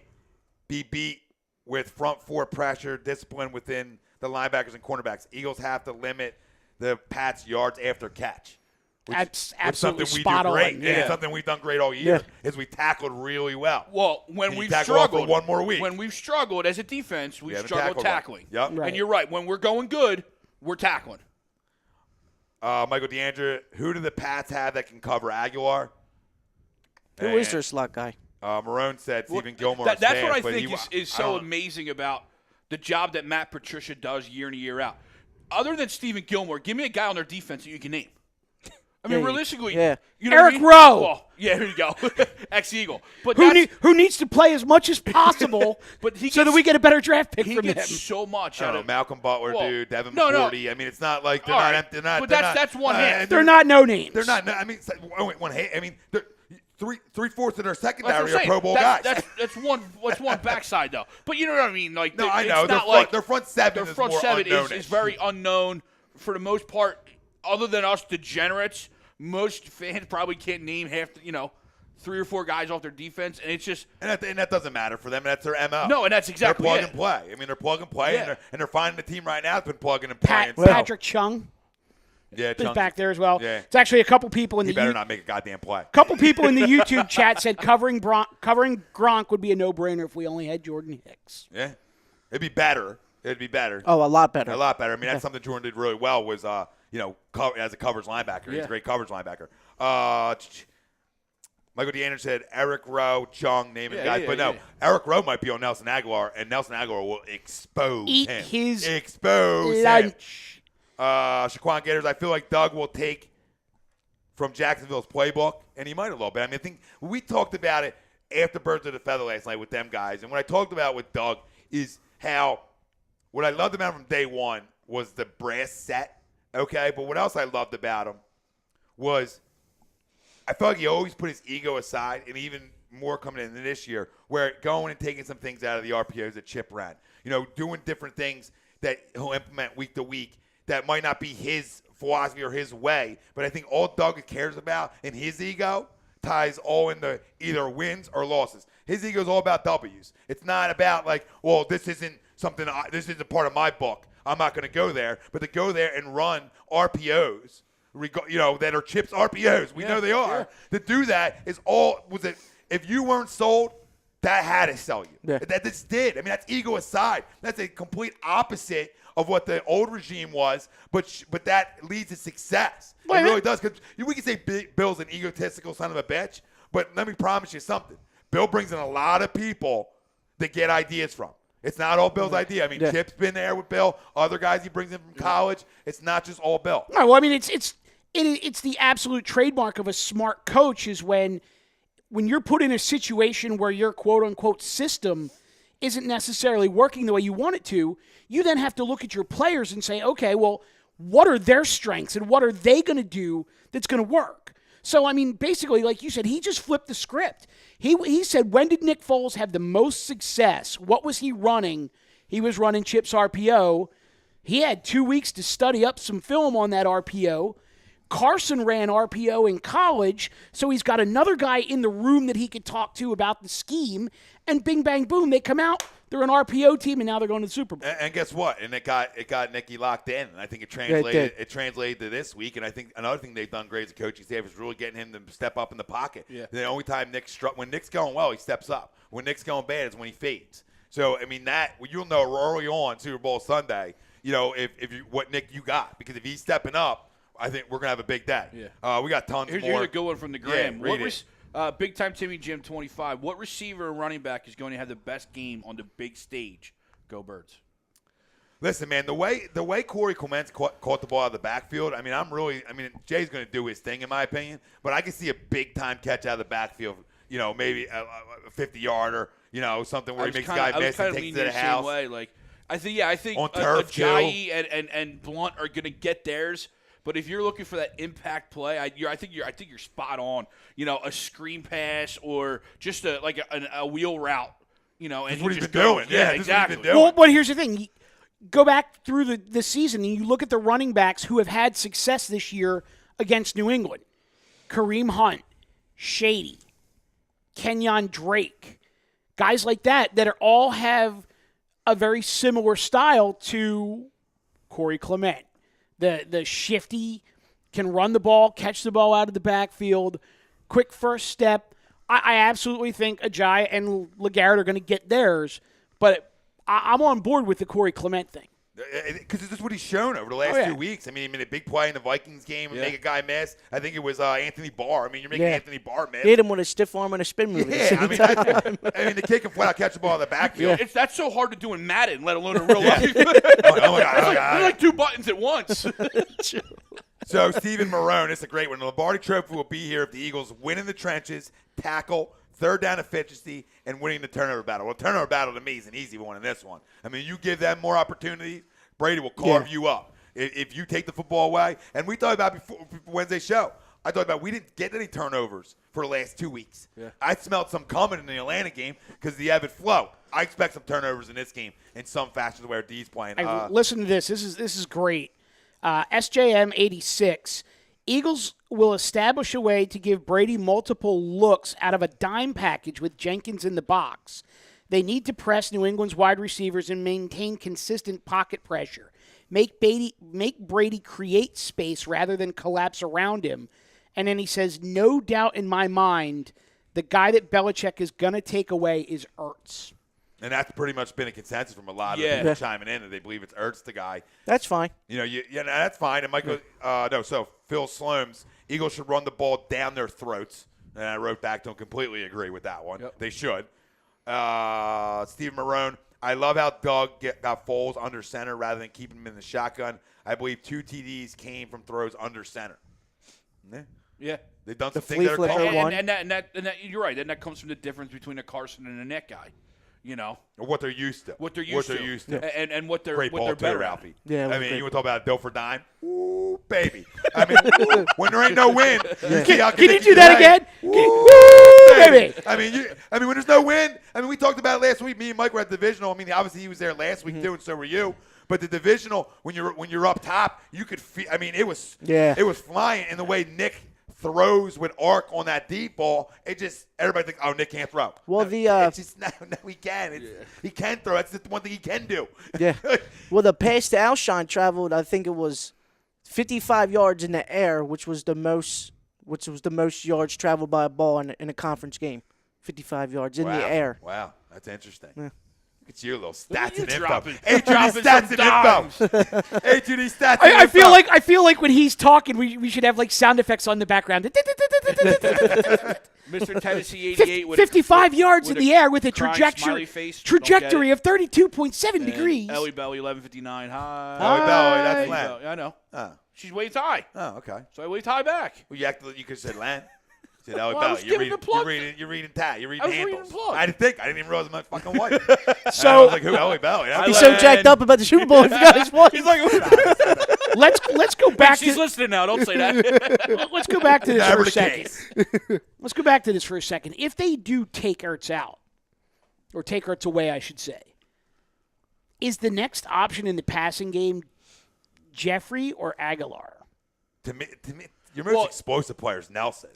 be beat with front four pressure, discipline within the linebackers and cornerbacks. Eagles have to limit the Pats' yards after catch. That's Which absolutely something we spot do great. on. Yeah. It's something we've done great all year is we tackled really well. Well, when And you we've tackle off for struggled, one more week. when we've struggled as a defense, we've haven't struggled tackled well. tackling. Yep. Right. And you're right. When we're going good, we're tackling. Michael DeAndre, who do the Pats have that can cover Aguilar? Who is their slot guy? Marone said Stephen Gilmore. That's what I but think is so don't- amazing about the job that Matt Patricia does year in and year out. Other than Stephen Gilmore, give me a guy on their defense that you can name. I mean, realistically, you know Eric what I mean? Rowe. Well, yeah, here you go. Ex-Eagle. But Who needs to play as much as possible But he so that gets- we get a better draft pick he from him? gets so much I out don't know, of Malcolm Butler, Well, dude, Devin no. McCourty. I mean, it's not like they're All not. right. They're not. But they're that's one hand. They're not no names. They're not. I mean, one hand. I mean, three-fourths of their That's what secondary I'm are saying. Pro Bowl guys. That's one backside though. But you know what I mean? Like No, I it's know. not Their front seven their is front more seven unknown-ish. is very unknown for the most part. Other than us degenerates, most fans probably can't name half. 3 or 4 guys off their defense, and it's just and that doesn't matter for them. That's their MO. no, and that's exactly they're plug it. and play. I mean, they're plug and play, Yeah. and they're finding the team right now that's been plug and playing. So- Patrick Chung. Yeah, is Chunky. back there as well. Yeah. It's actually a couple people in He the better not make a goddamn play. couple people in the YouTube chat said covering Gronk would be a no-brainer if we only had Jordan Hicks. Yeah. It'd be better. It'd be better. Oh, a lot better. A lot better. I mean, that's something Jordan did really well was, as a coverage linebacker. He's a great coverage linebacker. Michael DeAndre said Eric Rowe, Chung, naming guys. But no, Eric Rowe might be on Nelson Aguilar, and Nelson Aguilar will expose Eat him. his expose lunch. him. Shaquan Gators, I feel like Doug will take from Jacksonville's playbook, and he might a little bit. I mean, I think we talked about it after Birds of the Feather last night with them guys, and what I talked about with Doug is how what I loved about him from day one was the brass set, okay? But what else I loved about him was I felt like he always put his ego aside, and even more coming in this year, where going and taking some things out of the RPOs that Chip ran. Doing different things that he'll implement week to week that might not be his philosophy or his way, but I think all Doug cares about in his ego ties all into either wins or losses. His ego is all about W's. It's not about this isn't something, this isn't part of my book. I'm not going to go there, but to go there and run RPOs, that are Chip's RPOs. We know they are. Yeah. To do that is if you weren't sold, that had to sell you. Yeah. That this did. I mean, that's ego aside. That's a complete opposite of what the old regime was, but that leads to success. It really does. Because we can say Bill's an egotistical son of a bitch, but let me promise you something. Bill brings in a lot of people that get ideas from. It's not all Bill's idea. I mean, Chip's been there with Bill. Other guys he brings in from college. It's not just all Bill. No, well, I mean, it's the absolute trademark of a smart coach is when you're put in a situation where your quote-unquote system isn't necessarily working the way you want it to, you then have to look at your players and say, okay, well, what are their strengths and what are they going to do that's going to work? So, I mean, basically, like you said, he just flipped the script. He said, when did Nick Foles have the most success? What was he running? He was running Chip's RPO. He had 2 weeks to study up some film on that RPO. Carson ran RPO in college, so he's got another guy in the room that he could talk to about the scheme, and bing, bang, boom, they come out. They're an RPO team, and now they're going to the Super Bowl. And guess what? And it got Nicky locked in, and I think it translated to this week. And I think another thing they've done great as a coaching staff is really getting him to step up in the pocket. Yeah. The only time when Nick's going well, he steps up. When Nick's going bad is when he fades. So I mean you'll know early on Super Bowl Sunday, what Nick you got, because if he's stepping up, I think we're gonna have a big day. Yeah. We got tons more. Here's a good one from the Gram. Yeah, Big Time Timmy Jim 25. What receiver and running back is going to have the best game on the big stage? Go Birds. Listen, man, the way Corey Clements caught the ball out of the backfield, I mean, Jay's going to do his thing in my opinion, but I can see a big time catch out of the backfield, maybe a 50-yarder, something where he makes a guy miss and takes it to the house. Way. I think on turf, Ajayi and Blunt are going to get theirs. But if you're looking for that impact play, I think you're spot on. A screen pass or just a wheel route. And that's what he's been doing. doing. Yeah, exactly. This is what he's been doing. Well, but here's the thing. Go back through the season, and you look at the running backs who have had success this year against New England. Kareem Hunt, Shady, Kenyon Drake, guys like that all have a very similar style to Corey Clement. The shifty, can run the ball, catch the ball out of the backfield, quick first step. I absolutely think Ajayi and LeGarrette are going to get theirs, but I'm on board with the Corey Clement thing. Because this is what he's shown over the last 2 weeks. I mean, he made a big play in the Vikings game and make a guy miss. I think it was Anthony Barr. I mean, you're making Anthony Barr miss. Hit him with a stiff arm and a spin move. Yeah, the kick and flat out catch the ball in the backfield. That's so hard to do in Madden, let alone in real life. Oh my God. There's like two buttons at once. So, Stephen Marone, it's a great one. The Lombardi Trophy will be here if the Eagles win in the trenches, tackle, third down efficiency, and winning the turnover battle. Well, turnover battle to me is an easy one in this one. I mean, you give them more opportunities, Brady will carve you up. If you take the football away, and we talked about before Wednesday's show, I talked about we didn't get any turnovers for the last 2 weeks. Yeah. I smelled some coming in the Atlanta game because of the ebb and flow. I expect some turnovers in this game in some fashion the way D's playing. Listen to this. This is great. SJM 86. Eagles will establish a way to give Brady multiple looks out of a dime package with Jenkins in the box. They need to press New England's wide receivers and maintain consistent pocket pressure. Make Brady create space rather than collapse around him. And then he says, no doubt in my mind, the guy that Belichick is going to take away is Ertz. And that's pretty much been a consensus from a lot of people chiming in that they believe it's Ertz the guy. That's fine. That's fine. And Michael, so Phil Slomes, Eagles should run the ball down their throats. And I wrote back, don't completely agree with that one. Yep. They should. Steve Marone, I love how Doug got Foles under center rather than keeping him in the shotgun. I believe 2 TDs came from throws under center. Yeah. They've done some flea things that are flicker called. one. And that, you're right. And that comes from the difference between a Carson and a Nick guy. Or what they're used to. What they're used to. And what they're Great what ball they're too, better Ralphie. Yeah, I mean, you want to talk about a bill for dime? Ooh, baby. I mean, when there ain't no wind, Can you do that again? Baby. I mean, when there's no wind. I mean, we talked about it last week. Me and Mike were at the divisional. I mean, obviously he was there last week too, and so were you. But the divisional, when you're up top, you could feel. I mean, it was flying. And the way Nick throws with arc on that deep ball, it just everybody thinks, oh, Nick can't throw. Well, it's just no, he can. He can throw. That's the one thing he can do. Yeah. Well, the pass to Alshon traveled, I think it was 55 yards in the air, which was the most yards traveled by a ball in a conference game. 55 yards in the air. Wow, that's interesting. Yeah. It's your little stats and info. Dropping stats and info. A2D stats. I feel like when he's talking, we should have like sound effects on the background. Mr. Tennessee 88 with 55 yards in the air with a trajectory of 32.7 degrees. Ellie Belly 11:59. Hi. Ellie Belly, that's Len. I know. Oh. She's waved high. Oh, okay. So I waved high back. Well, you could have said Len. Said Ellie Well, I Belly. was giving the plug. You're reading Tat. You're reading I was handles. reading the plug. I didn't even realize my fucking wife. So I was like, who Ellie Belly? He's so jacked up about the Super Bowl, he forgot his wife. He's like, let's go back. She's listening now. Don't say that. Let's go back to this Never for a the second. case. Let's go back to this for a second. If they do take Ertz out, or take Ertz away, I should say, is the next option in the passing game Jeffrey or Aguilar? To me, your most explosive player is Nelson.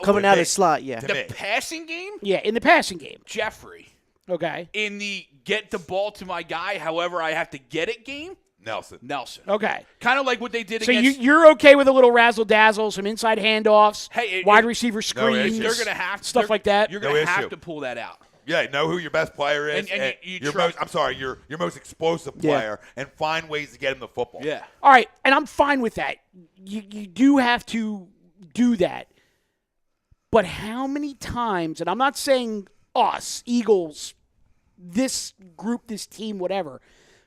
Coming out of the slot, yeah. The passing game? Yeah, in the passing game. Jeffrey. Okay. In the get the ball to my guy, however I have to get it game? Nelson. Okay. Kind of like what they did so against. So you're okay with a little razzle-dazzle, some inside handoffs, wide receiver screens, they're gonna have stuff like that? You're going to have to pull that out. Yeah, know who your best player is. And your most explosive player, and find ways to get him the football. Yeah. All right, and I'm fine with that. You do have to do that. But how many times, and I'm not saying us, Eagles, this group, this team, whatever,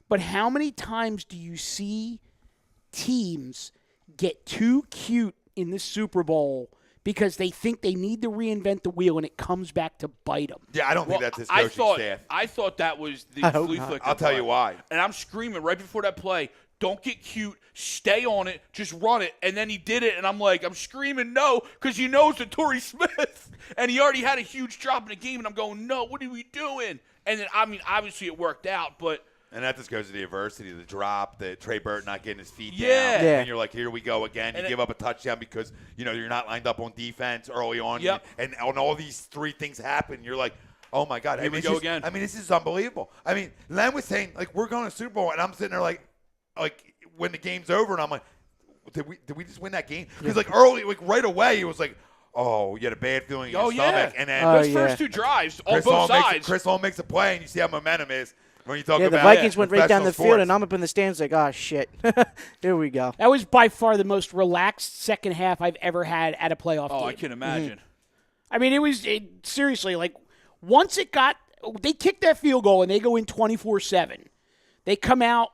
but how many times do you see teams get too cute in the Super Bowl because they think they need to reinvent the wheel and it comes back to bite them? Yeah, I don't think that's his coaching staff. I thought that was the flea flicker. I'll tell you why. And I'm screaming right before that play, don't get cute, stay on it, just run it. And then he did it, and I'm screaming no, because you know it's a Torrey Smith. And he already had a huge drop in the game, and I'm going, no, what are we doing? And then, obviously it worked out, but. And that just goes to the adversity, the drop, the Trey Burton not getting his feet down. Yeah. And you're like, here we go again. You give up a touchdown because, you're not lined up on defense early on. Yep. And all these three things happen. You're like, oh, my God. Here we go again. I mean, this is unbelievable. I mean, Len was saying, like, we're going to Super Bowl. And I'm sitting there like when the game's over, and I'm like, did we just win that game? Because early, right away, it was like, oh, you had a bad feeling in your stomach. And then those first two drives on both sides. Chris Long makes a play, and you see how momentum is. When you talk about the Vikings went right down the sports. field, and I'm up in the stands like, oh, shit. Here we go. That was by far the most relaxed second half I've ever had at a playoff game. Oh, I can imagine. I mean, seriously, like, once they kick that field goal and they go in 24-7. They come out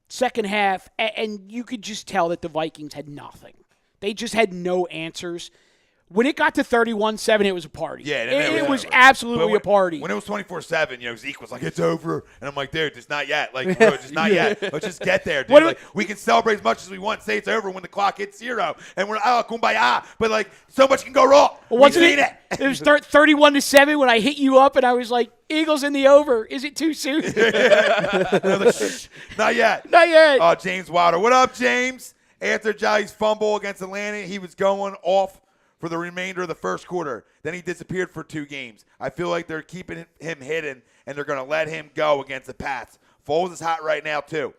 second half, and you could just tell that the Vikings had nothing. They just had no answers. When it got to 31-7, it was a party. Yeah, it was absolutely a party. When it was 24-7, Zeke was like, it's over. And I'm like, dude, it's not yet. Like, bro, just not yet. Let's just get there, dude. We can celebrate as much as we want, say it's over when the clock hits 0. And we're, kumbaya. But, so much can go wrong. Well, wasn't it? It was 31-7 when I hit you up, and I was like, Eagles in the over. Is it too soon? Not yet. Not yet. Oh, James Wilder. What up, James? After Jolly's fumble against Atlanta, he was going off for the remainder of the first quarter. Then he disappeared for 2 games. I feel like they're keeping him hidden, and they're going to let him go against the Pats. Foles is hot right now, too.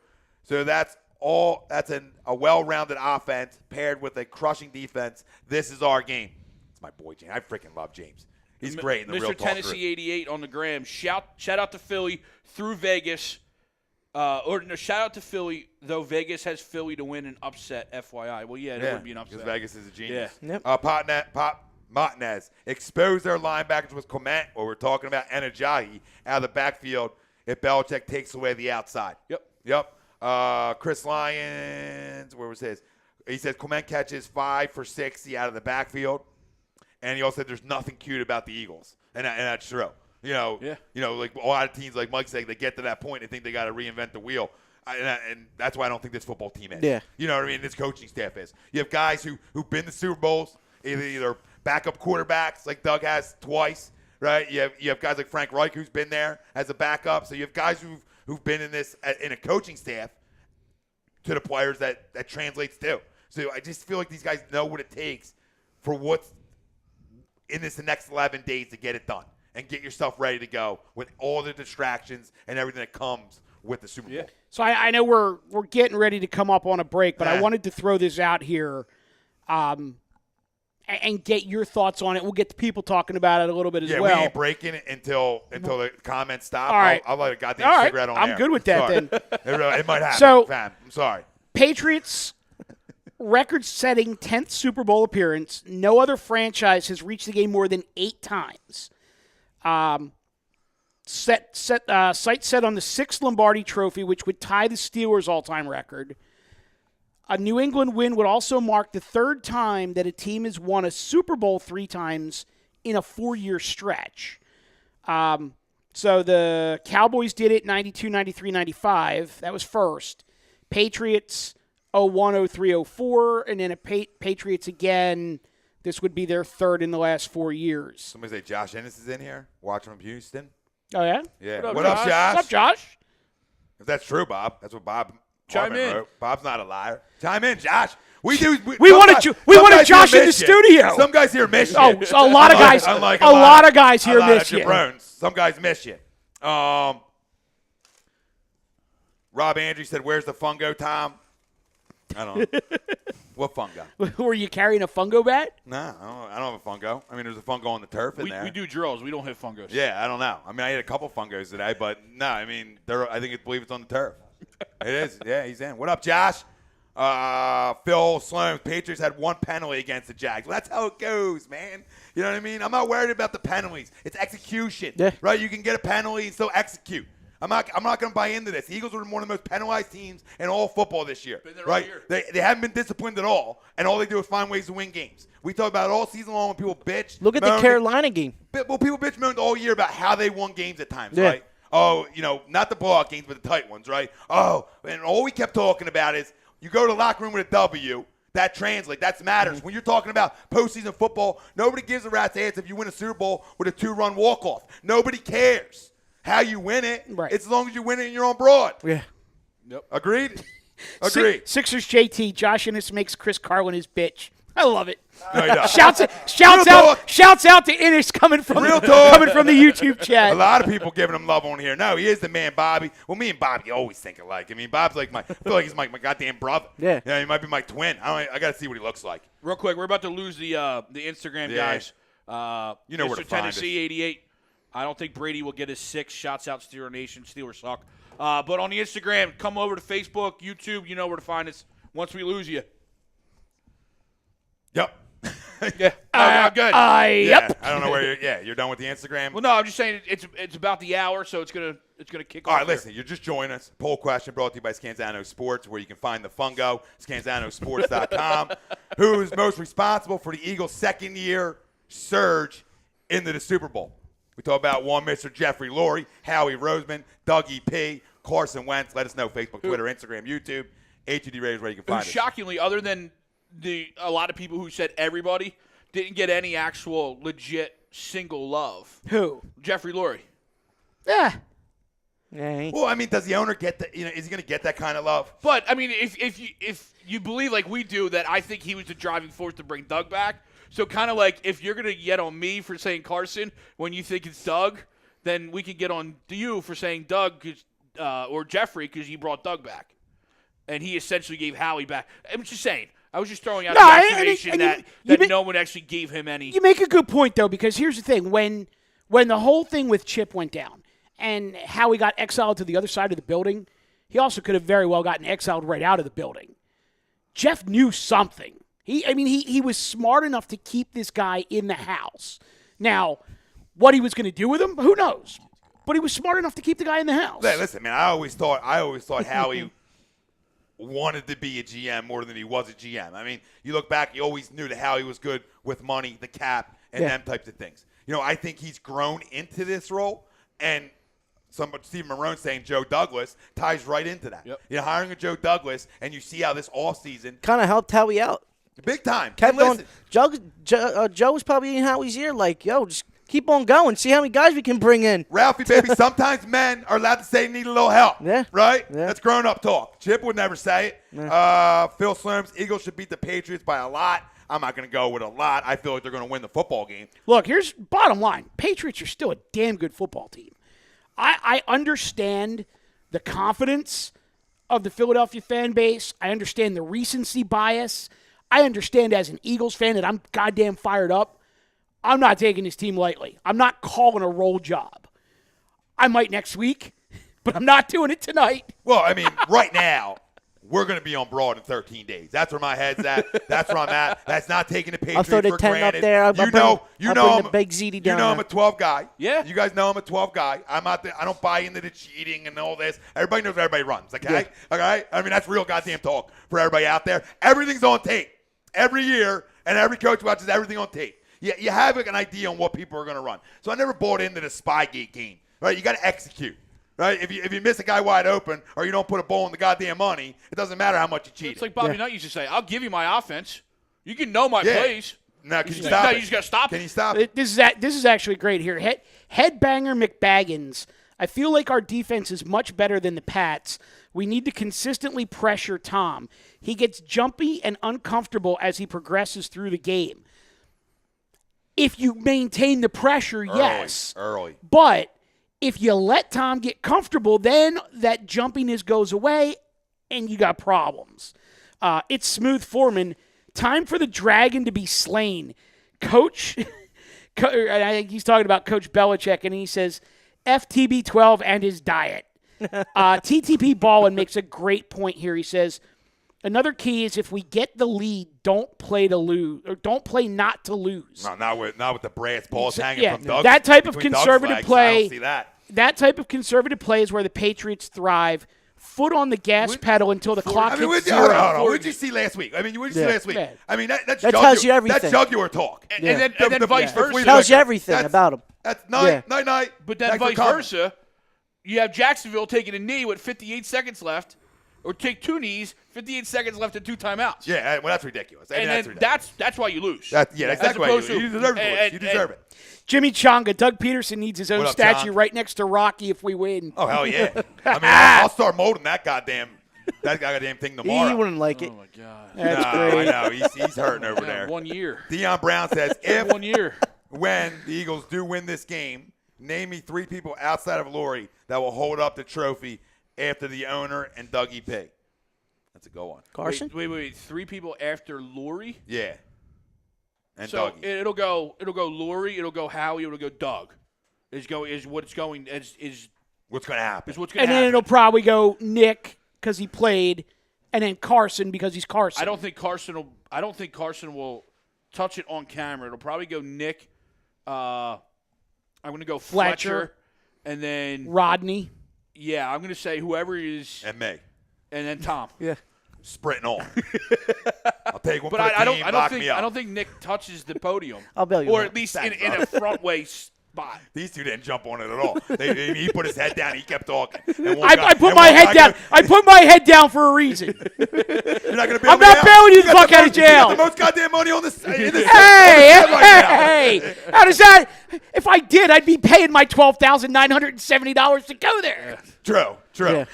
So that's a well-rounded offense paired with a crushing defense. This is our game. It's my boy James. I freaking love James. He's great in the Mr. real talk Tennessee group. 88 on the gram. Shout out to Philly through Vegas. Shout out to Philly, though Vegas has Philly to win an upset, FYI. Well, yeah, it would be an upset. Because Vegas is a genius. Yeah. Yep. Martinez exposed their linebackers with Clement, what we're talking about, and Ajayi out of the backfield if Belichick takes away the outside. Yep. Chris Lyons, where was his? He says Clement catches 5 for 60 out of the backfield. And he also said there's nothing cute about the Eagles. And that's true. Like a lot of teams, like Mike said, they get to that point and think they got to reinvent the wheel. And that's why I don't think this football team is. Yeah. You know what I mean? This coaching staff is. You have guys who've been to Super Bowls, either backup quarterbacks like Doug has twice, right? You have guys like Frank Reich who's been there as a backup. So you have guys who've been in this in a coaching staff to the players that translates to. So I just feel like these guys know what it takes for what's in the next 11 days to get it done and get yourself ready to go with all the distractions and everything that comes with the Super Bowl. So I know we're getting ready to come up on a break, but I wanted to throw this out here and get your thoughts on it. We'll get the people talking about it a little bit as well. Yeah, we ain't breaking it until the comments stop. All right. I'll let a goddamn cigarette on I'm there. good with that Sorry. then. It might happen, So- fam. I'm sorry. Patriots record-setting 10th Super Bowl appearance. No other franchise has reached the game more than 8 times. Sight set on the 6th Lombardi Trophy, which would tie the Steelers' all-time record. A New England win would also mark the 3rd time that a team has won a Super Bowl 3 times in a 4-year stretch. So the Cowboys did it 92, 93, 95. That was first. Patriots 01, 03, 04, and then Patriots again. This would be their 3rd in the last 4 years. Somebody say Josh Ennis is in here watching from Houston. Oh, yeah? Yeah. What up, Josh? What's up, Josh? If that's true, Bob, that's what Bob Chime Hartman in. wrote. Bob's not a liar. Chime in, Josh. We wanted Josh in the studio. Some guys here miss you. Oh, so a lot of guys. Unlike a lot of guys here miss you. Jabrones. Some guys miss you. Rob Andrews said, "Where's the fungo, Tom?" I don't know. What fungo? Were you carrying a fungo bat? No, I don't have a fungo. I mean, there's a fungo on the turf in there. We do drills. We don't hit fungos. Yeah, I don't know. I mean, I hit a couple fungos today, but no, I mean, I believe it's on the turf. It is. Yeah, he's in. What up, Josh? Phil Sloan, Patriots had 1 penalty against the Jags. Well, that's how it goes, man. You know what I mean? I'm not worried about the penalties. It's execution, right? You can get a penalty and still execute. I'm not going to buy into this. The Eagles were one of the most penalized teams in all football this year, right? They haven't been disciplined at all, and all they do is find ways to win games. We talk about it all season long when people bitch. Look at the Carolina game. Well, people bitch moaned all year about how they won games at times, right? Oh, not the blowout games, but the tight ones, right? Oh, and all we kept talking about is you go to the locker room with a W, that translates. That matters. When you're talking about postseason football, nobody gives a rat's ass if you win a Super Bowl with a 2-run walk-off. Nobody cares how you win it. Right. It's as long as you win it and you're on broad. Yeah. Yep. Agreed? Agreed. Sixers JT, Josh Ennis makes Chris Carlin his bitch. I love it. No, he doesn't. Shouts out to Ennis coming from the YouTube chat. A lot of people giving him love on here. No, he is the man, Bobby. Well, me and Bobby always think alike. I mean, Bob's like I feel like he's my goddamn brother. Yeah. He might be my twin. I got to see what he looks like. Real quick, we're about to lose the Instagram guys. You know where to Mr. find us. Tennessee 88. I don't think Brady will get his 6. Shouts out Steeler Nation. Steelers suck. But on the Instagram, come over to Facebook, YouTube. You know where to find us once we lose you. Yep. Yeah. Good. Yep. I don't know where you're done with the Instagram. Well, no, I'm just saying it's about the hour, so it's gonna kick off. All right, listen, you're just joining us. Poll question brought to you by Scanzano Sports, where you can find the fungo, scanzanosports.com. Who is most responsible for the Eagles' second-year surge into the Super Bowl? We talk about one Mr. Jeffrey Lurie, Howie Roseman, Dougie P., Carson Wentz. Let us know, Facebook, Twitter, Instagram, YouTube. HUD Radio is where you can find us. Shockingly, other than a lot of people who said everybody, didn't get any actual legit single love. Who? Jeffrey Lurie. Yeah. Yeah. Well, I mean, does the owner get that? Is he going to get that kind of love? But I mean, if you believe like we do that, I think he was the driving force to bring Doug back. So kind of like if you're gonna get on me for saying Carson when you think it's Doug, then we can get on you for saying Doug or Jeffrey because you brought Doug back. and he essentially gave Howie back. I'm just saying. I was just throwing out No, the and accusation that no one actually gave him any. You make a good point, though, because here's the thing. When the whole thing with Chip went down and Howie got exiled to the other side of the building, he also could have very well gotten exiled right out of the building. Jeff knew something. He was smart enough to keep this guy in the house. Now, what he was going to do with him, who knows? But he was smart enough to keep the guy in the house. Hey, listen, man, I always thought Howie wanted to be a GM more than he was a GM. I mean, you look back, you always knew that Howie was good with money, the cap, and them types of things. You know, I think he's grown into this role, and Steve Marone saying Joe Douglas ties right into that. Yep. You know, hiring a Joe Douglas, and you see how this offseason Kind of helped Howie out. big time. Kept And going. Joe was probably in Howie's ear like, yo, just keep on going. See how many guys we can bring in. Ralphie, baby, sometimes men are allowed to say they need a little help. Yeah. Right? Yeah. That's grown-up talk. Chip would never say it. Phil Slurms, Eagles should beat the Patriots by a lot. I'm not going to go with a lot. I feel like they're going to win the football game. Look, here's bottom line. Patriots are still a damn good football team. I understand the confidence of the Philadelphia fan base. I understand the recency bias. I understand as an Eagles fan that I'm goddamn fired up. I'm not taking this team lightly. I'm not calling a roll job. I might next week, but I'm not doing it tonight. Well, I mean, right now, we're going to be on Broad in 13 days. That's where my head's at. That's where I'm at. That's not taking the I'll Patriots throw the for 10 granted. up there. I'll bring the big ZD You down know I'm there. a 12 guy. Yeah. You guys know I'm a 12 guy. I'm out there. I don't buy into the cheating and all this. Everybody knows everybody runs, okay? Okay? I mean, that's real goddamn talk for everybody out there. Everything's on tape. Every year, and every coach watches everything on tape. You have an idea on what people are going to run. So I never bought into the Spygate game, right? You got to execute, right? If you miss a guy wide open or you don't put a ball in the goddamn money, it doesn't matter how much you cheated. It's like Bobby Knight used to say, I'll give you my offense. You can know my plays. Now, can you No, stop it? you just got to stop Can it. you stop it? This is actually great here. Headbanger McBaggins. I feel like our defense is much better than the Pats. We need to consistently pressure Tom. He gets jumpy and uncomfortable as he progresses through the game. If you maintain the pressure, yes. Early. But if you let Tom get comfortable, then that jumpiness goes away and you got problems. It's Smooth Foreman. Time for the dragon to be slain. Coach, I think he's talking about Coach Belichick, and he says, FTB12 and his diet. TTP Ballin makes a great point here. He says, another key is if we get the lead, don't play to lose, or don't play not to lose. No, not with the brass balls hanging Yeah, from Doug's. that type of between Doug's conservative legs. play. I don't see that. That type of conservative play is where the Patriots thrive. Foot on the gas pedal until the clock hits Hold zero. on. What did you see last week? I mean, what did you see last week? Yeah. I mean, that's That tells you everything. That's jugular talk. And then vice versa. Tells you everything about him. That's night. But then vice versa, you have Jacksonville taking a knee with 58 seconds left, or take two knees, 58 seconds left and two timeouts. Yeah, well, that's ridiculous. And that's then ridiculous. that's why you lose. That's exactly why you deserve it. You deserve it. Jimmy Chonga, Doug Peterson needs his own What up, statue John? right next to Rocky if we win. Oh, hell yeah. I mean, I'll start molding that goddamn thing tomorrow. He wouldn't like it. Oh, my God. That's I great. know. He's hurting over there. 1 year. Deion Brown says, One year. when the Eagles do win this game, name me 3 people outside of Laurie that will hold up the trophy after the owner and Dougie P. That's a good one. Carson? Wait. 3 people after Lori? Yeah. And So Dougie. it'll go Lori, it'll go Howie, it'll go Doug. Is What's going to happen? what's going to And happen. then it'll probably go Nick because he played, and then Carson because he's Carson. I don't think Carson will touch it on camera. It'll probably go Nick. I'm going to go Fletcher, and then Rodney. yeah, I'm going to say whoever is, And me. and then Tom. Yeah. Sprinting on. I'll take one But for the I team, lock me up. don't think Nick touches the podium. I'll bail you or out. at least in a front way spot. These two didn't jump on it at all. He put his head down. He kept talking. I put my head down. I put my head down for a reason. You're not going to bail I'm me not out. bailing you the got fuck out of You got jail. the most goddamn money on this. Hey! How does that? If I did, I'd be paying my $12,970 to go there. True. Yeah.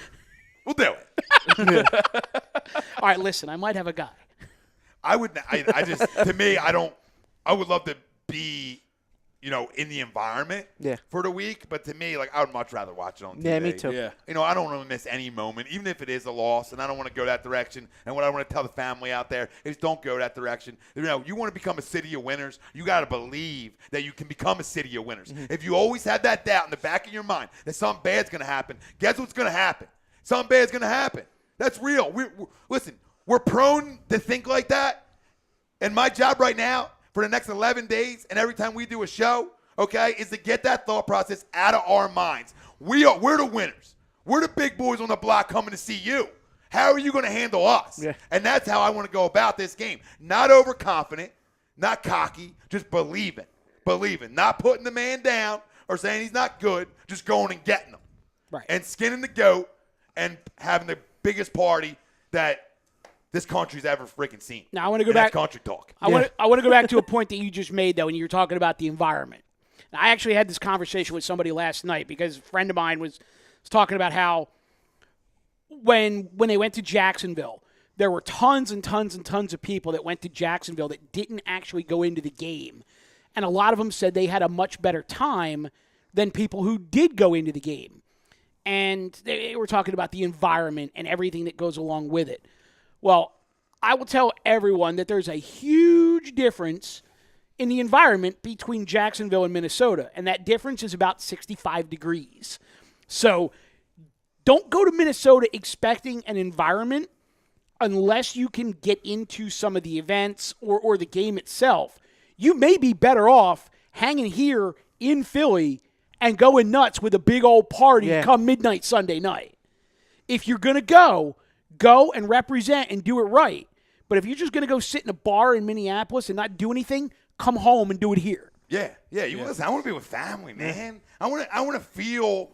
We'll do it. All right, listen. I might have a guy. I would. I just. To me, I don't. I would love to be. in the environment Yeah. for the week. But to me, like, I would much rather watch it on TV. Yeah, me too. Yeah. I don't want to miss any moment, even if it is a loss, and I don't want to go that direction. And what I want to tell the family out there is don't go that direction. You want to become a city of winners, you got to believe that you can become a city of winners. Mm-hmm. If you always have that doubt in the back of your mind that something bad's going to happen, guess what's going to happen? Something bad's going to happen. That's real. Listen, we're prone to think like that. And my job right now for the next 11 days and every time we do a show, okay, is to get that thought process out of our minds. We're the winners. We're the big boys on the block coming to see you. How are you going to handle us? Yeah. And that's how I want to go about this game. Not overconfident, not cocky, just believing. Not putting the man down or saying he's not good, just going and getting him. Right. And skinning the goat and having the biggest party that this country's ever freaking seen. Now I want to go And back. that's country talk. I want to go back to a point that you just made though, when you were talking about the environment. Now, I actually had this conversation with somebody last night because a friend of mine was talking about how when they went to Jacksonville, there were tons and tons and tons of people that went to Jacksonville that didn't actually go into the game, and a lot of them said they had a much better time than people who did go into the game. And they were talking about the environment and everything that goes along with it. Well, I will tell everyone that there's a huge difference in the environment between Jacksonville and Minnesota, and that difference is about 65 degrees. So don't go to Minnesota expecting an environment unless you can get into some of the events or the game itself. You may be better off hanging here in Philly and going nuts with a big old party come midnight Sunday night. If you're going to go and represent and do it right. But if you're just going to go sit in a bar in Minneapolis and not do anything, come home and do it here. Yeah. Listen, I want to be with family, man. I want to feel,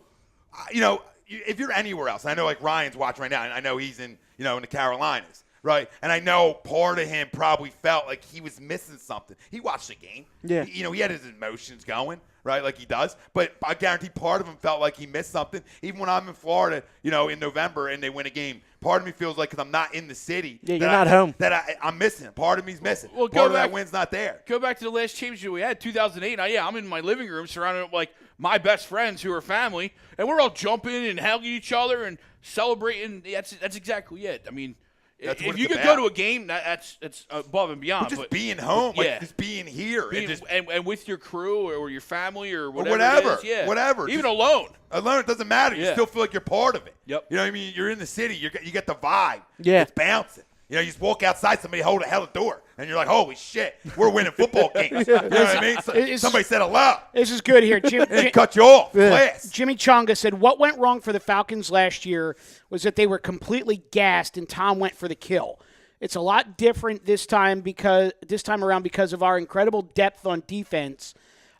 if you're anywhere else, I know like Ryan's watching right now, and I know he's in the Carolinas, right? And I know part of him probably felt like he was missing something. He watched the game. Yeah. He had his emotions going, right, like he does. But I guarantee part of him felt like he missed something. Even when I'm in Florida, in November and they win a game, part of me feels like because I'm not in the city. Yeah, you're not home. That I'm missing. Part of me's missing. Well, part of that win's not there. Go back to the last championship we had, 2008. Now, I'm in my living room surrounded with, like, my best friends who are family, and we're all jumping and hugging each other and celebrating. That's exactly it. I mean, if you could go to a game, that's above and beyond. But just being home, just being here. And with your crew or your family or whatever. It is, whatever. Even alone. Alone, it doesn't matter. You still feel like you're part of it. Yep. You know what I mean? You're in the city. You get the vibe. Yeah. It's bouncing. You just walk outside, somebody hold a hell of a door, and you're like, holy shit, we're winning football games. You know what I mean? Somebody said hello. This is good here. And cut you off. Class. Jimmy Chonga said, what went wrong for the Falcons last year was that they were completely gassed and Tom went for the kill. It's a lot different this time around because of our incredible depth on defense.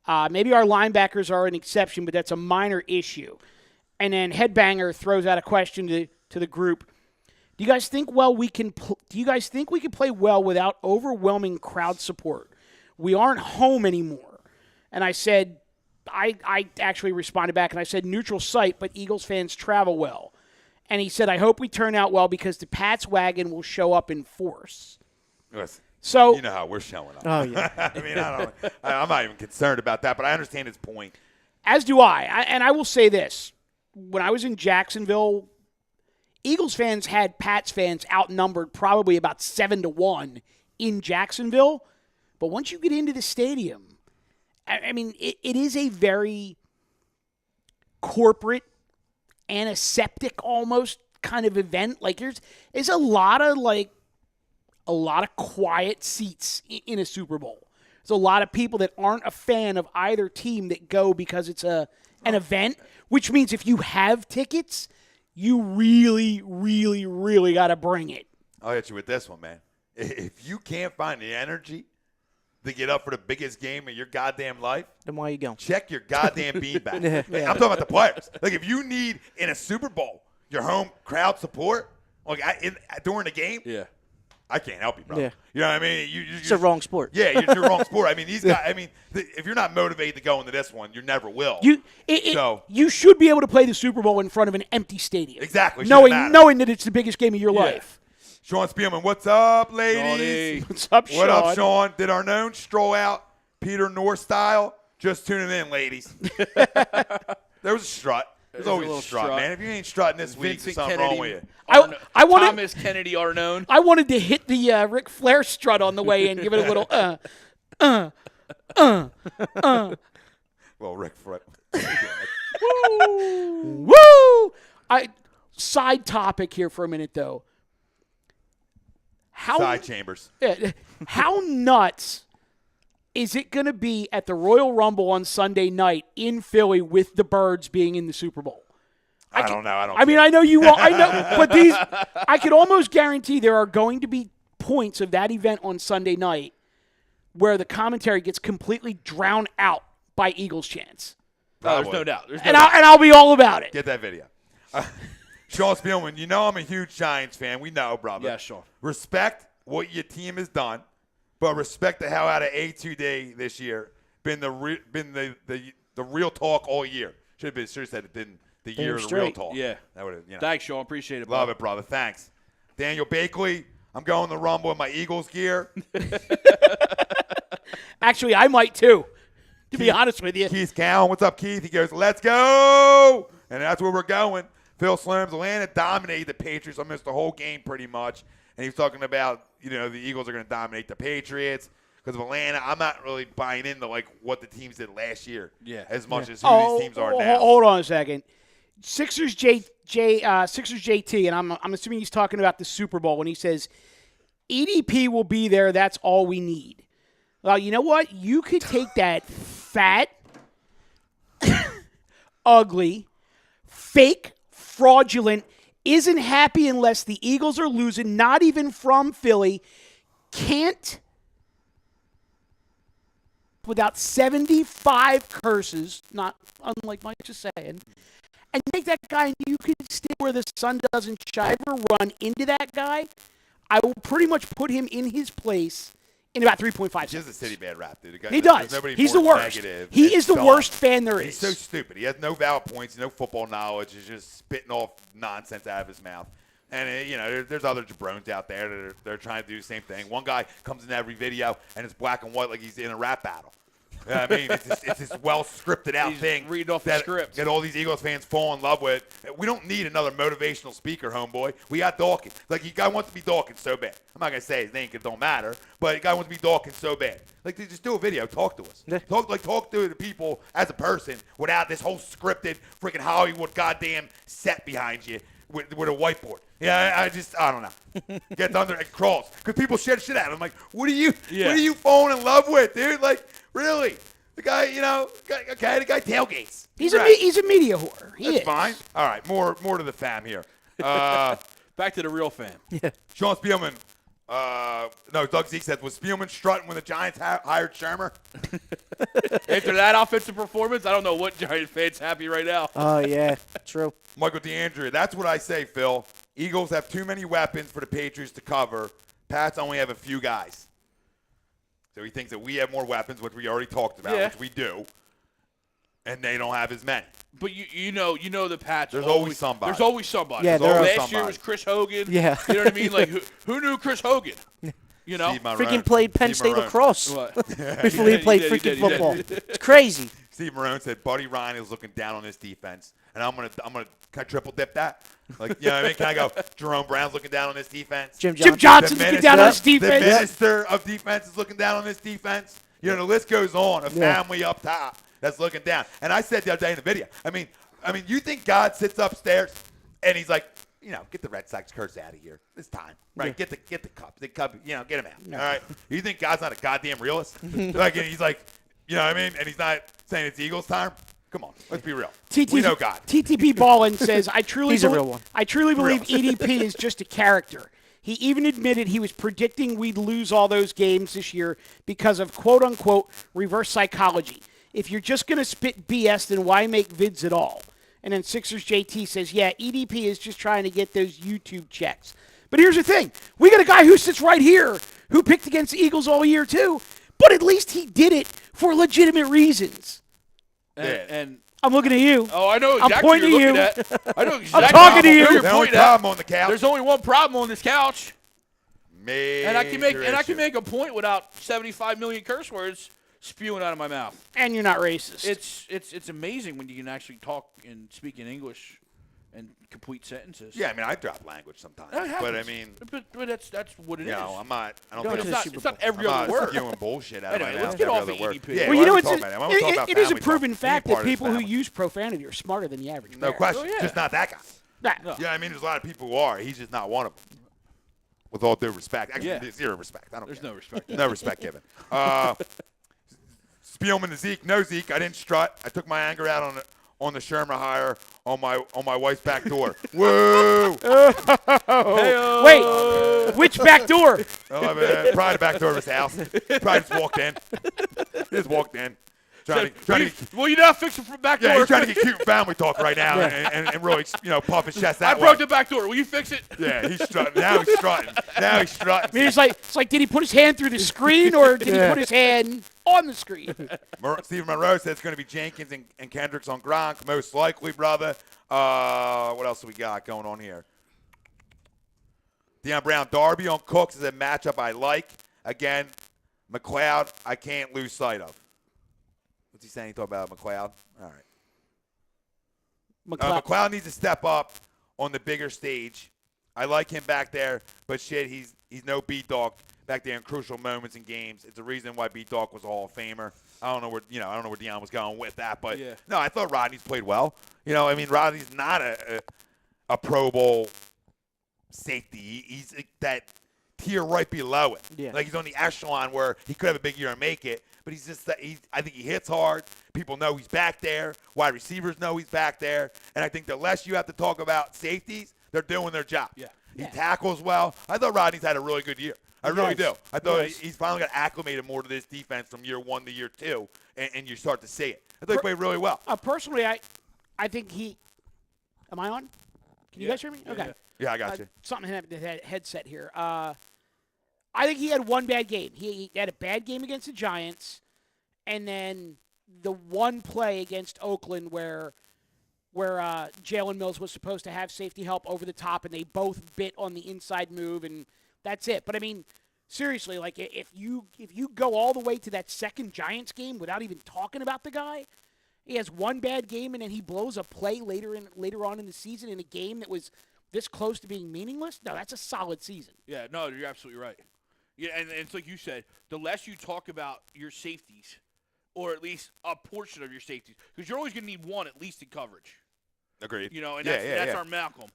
Maybe our linebackers are an exception, but that's a minor issue. And then Headbanger throws out a question to the group. Do you guys think we can play well without overwhelming crowd support? We aren't home anymore. And I said, I actually responded back and I said neutral site, but Eagles fans travel well. And he said, I hope we turn out well because the Pats wagon will show up in force. Listen, so you know how we're showing up. Oh, yeah. I mean, I'm not even concerned about that, but I understand his point. As do I. And I will say this. When I was in Jacksonville, Eagles fans had Pats fans outnumbered probably about 7-1 in Jacksonville. But once you get into the stadium, I mean, it is a very corporate, antiseptic almost kind of event. Like there's a lot of quiet seats in a Super Bowl. There's a lot of people that aren't a fan of either team that go because it's an event, which means if you have tickets, you really, really, really got to bring it. I'll hit you with this one, man. If you can't find the energy to get up for the biggest game of your goddamn life, Then why are you going? check your goddamn beanbag. Yeah. I'm talking about the players. Like, if you need, in a Super Bowl, your home crowd support, during the game, I can't help you, bro. Yeah. You know what I mean? It's the wrong sport. Yeah, you're wrong sport. I mean, these guys, if you're not motivated to go into this one, you never will. You should be able to play the Super Bowl in front of an empty stadium. Exactly. Knowing that it's the biggest game of your life. Sean Spielman, what's up, ladies? What's up, Sean? What up, Sean? Did our known stroll out Peter North style? Just tuning in, ladies. There was a strut. There's always a a little strut, strut. man. If you ain't strutting this week, there's Vincent something Kennedy, wrong with you. I wanted- Thomas Kennedy Arnone. I wanted to hit the Ric Flair strut on the way in, give it a little Well, Rick Flair. woo. Side topic here for a minute though. Side chambers. How nuts is it going to be at the Royal Rumble on Sunday night in Philly with the Birds being in the Super Bowl? I don't know. I mean, I know you won't. I know, but I could almost guarantee there are going to be points of that event on Sunday night where the commentary gets completely drowned out by Eagles chants. No, there's no doubt. And I'll be all about it. Get that video. Sean Spielman, you know I'm a huge Giants fan. We know, brother. Yeah, Sean. Respect what your team has done, but respect the hell out of A2D this year. Been the real talk all year. Should have said it been the year of the real talk. Yeah. That would have, Thanks, Sean. Appreciate it. Love bro. it, brother. Thanks. Daniel Bakley, I'm going to the Rumble in my Eagles gear. Actually, I might too, to be honest with you. Keith Cowan, what's up, Keith? He goes, let's go. And that's where we're going. Phil Slims, Atlanta dominated the Patriots. I missed the whole game pretty much. And he was talking about, the Eagles are going to dominate the Patriots because of Atlanta. I'm not really buying into, what the teams did last year as much as who these teams are now. Hold on a second. Sixers JT, and I'm assuming he's talking about the Super Bowl when he says EDP will be there. That's all we need. Well, you know what? You could take that fat, ugly, fake, fraudulent, isn't happy unless the Eagles are losing, not even from Philly, can't, without 75 curses, not unlike Mike just saying, and take that guy and you can stay where the sun doesn't shine or run into that guy, I will pretty much put him in his place in about 3.5 seconds. He has a city bad rap, dude. He does. He's the worst. He is the worst fan there is. He's so stupid. He has no valid points, no football knowledge. He's just spitting off nonsense out of his mouth. And, there's other jabrones out there that they're trying to do the same thing. One guy comes in every video, and it's black and white like he's in a rap battle. I mean, it's this well-scripted out thing. Reading off the script. That all these Eagles fans fall in love with. We don't need another motivational speaker, homeboy. We got Dawkins. The guy wants to be Dawkins so bad. I'm not going to say his name because it don't matter, but the guy wants to be Dawkins so bad. Just do a video. Talk to us. Yeah. Talk to the people as a person without this whole scripted freaking Hollywood goddamn set behind you with a whiteboard. Yeah, I don't know. Gets under and crawls. Because people shit at him. I'm like, what are you falling in love with, dude? Really? The guy, the guy tailgates. He's a media whore. That's fine. All right, more to the fam here. Back to the real fam. Yeah. Sean Spielman. Doug Zeke said, was Spielman strutting when the Giants hired Shermer? After that offensive performance, I don't know what Giant fan's happy right now. Oh, yeah. True. Michael DeAndrea, that's what I say, Phil. Eagles have too many weapons for the Patriots to cover. Pats only have a few guys. So he thinks that we have more weapons, which we already talked about, which we do, and they don't have as many. But you know the Pats. There's always somebody. There's always somebody. Yeah, there are Last year was Chris Hogan. Yeah. You know what I mean? Like who knew Chris Hogan? You know, Steve Marone. Freaking played Penn Steve State Marone. lacrosse What? before he played freaking football. It's crazy. Steve Marone said Buddy Ryan is looking down on this defense, and I'm gonna can I triple dip that? You know what I mean? Can I go? Jerome Brown's looking down on this defense. Jim Johnson looking down on his defense. The minister of defense is looking down on this defense. The list goes on. A family up top that's looking down. And I said the other day in the video. I mean, you think God sits upstairs and he's like, get the Red Sox curse out of here. It's time, right? Yeah. Get the cup, get him out. No. All right. You think God's not a goddamn realist? He's like, you know what I mean? And he's not saying it's Eagles time. Come on, let's be real. We know God. TTP Ballin says, I truly He's a real one. I truly believe EDP is just a character. He even admitted he was predicting we'd lose all those games this year because of quote-unquote reverse psychology. If you're just going to spit BS, then why make vids at all? And then Sixers JT says, yeah, EDP is just trying to get those YouTube checks. But here's the thing. We got a guy who sits right here who picked against the Eagles all year too, but at least he did it for legitimate reasons. And I'm looking at you. oh, I know exactly I'm pointing what you're to looking you. at. I know exactly. I'm talking to you. what you're The only pointing at. problem on the couch. There's only one problem on this couch, Major and I can issue. make a point without 75 million curse words. spewing out of my mouth. And you're not racist. It's amazing when you can actually talk and speak in English and complete sentences. Yeah, I mean, I drop language sometimes, That happens. but I mean, but that's what it is. I'm not. I don't Going think to the I'm Super It's not Bowl. every other not word. spewing bullshit out of Anyway, my let's mouth. get every off other the word. EDP. Yeah, well, you know, we're it's talking about it. We're talking it is a about proven family fact talk. that Any people part who of his family. use profanity are smarter than the average No bear. question, Oh, yeah. just not that guy. Yeah. Yeah, I mean, there's a lot of people who are. He's just not one of them. With all due respect, actually, Yeah. zero respect. I don't. There's care. no respect. No respect given. Spielman to Zeke. No Zeke. I didn't strut. I took my anger out on the Shermer hire on my wife's back door. Woo! Wait, which back door? Probably the back door of his house. Probably just walked in. Just walked in. Trying to Well, you know how to fix it from back door. yeah, he's trying to get cute family talk right now and really, puff his chest I that broke way. the back door. Will you fix it? Yeah, he's strutting. Now he's strutting. Now he's I mean, strutting. it's like, did he put his hand through the screen or did he put his hand on the screen? Stephen Monroe says it's going to be Jenkins and Kendricks on Gronk, most likely, brother. What else do we got going on here? Deion Brown, Darby on Cooks is a matchup I like. Again, McLeod, I can't lose sight of. What's he saying? He talked about McLeod? All right. McLeod needs to step up on the bigger stage. I like him back there, but shit, he's no B-Dog back there in crucial moments in games. It's a reason why B-Dog was a Hall of Famer. I don't know where Deion was going with that, but Yeah. no, I thought Rodney's played well. I mean, Rodney's not a Pro Bowl safety. He's that tier right below it. Yeah. Like he's on the echelon where he could have a big year and make it, but he's just I think he hits hard. People know he's back there. Wide receivers know he's back there. And I think the less you have to talk about safeties, they're doing their job. Yeah. He tackles well. I thought Rodney's had a really good year. I really do. I thought Yes. he's finally got acclimated more to this defense from year 1 to year 2, and you start to see it. I thought he played really well. Personally, I think he. Am I on? Can you guys hear me? Okay. Yeah, I got you. Something happened to the headset here. I think he had one bad game. He had a bad game against the Giants, and then the one play against Oakland where Jalen Mills was supposed to have safety help over the top, and they both bit on the inside move, and that's it. But I mean, seriously, like if you go all the way to that second Giants game without even talking about the guy, he has one bad game, and then he blows a play later on in the season in a game that was this close to being meaningless. No, that's a solid season. Yeah, no, you're absolutely right. Yeah, and it's like you said, the less you talk about your safeties, or at least a portion of your safeties, because you're always going to need one at least in coverage. Agreed. And that's our Malcolm.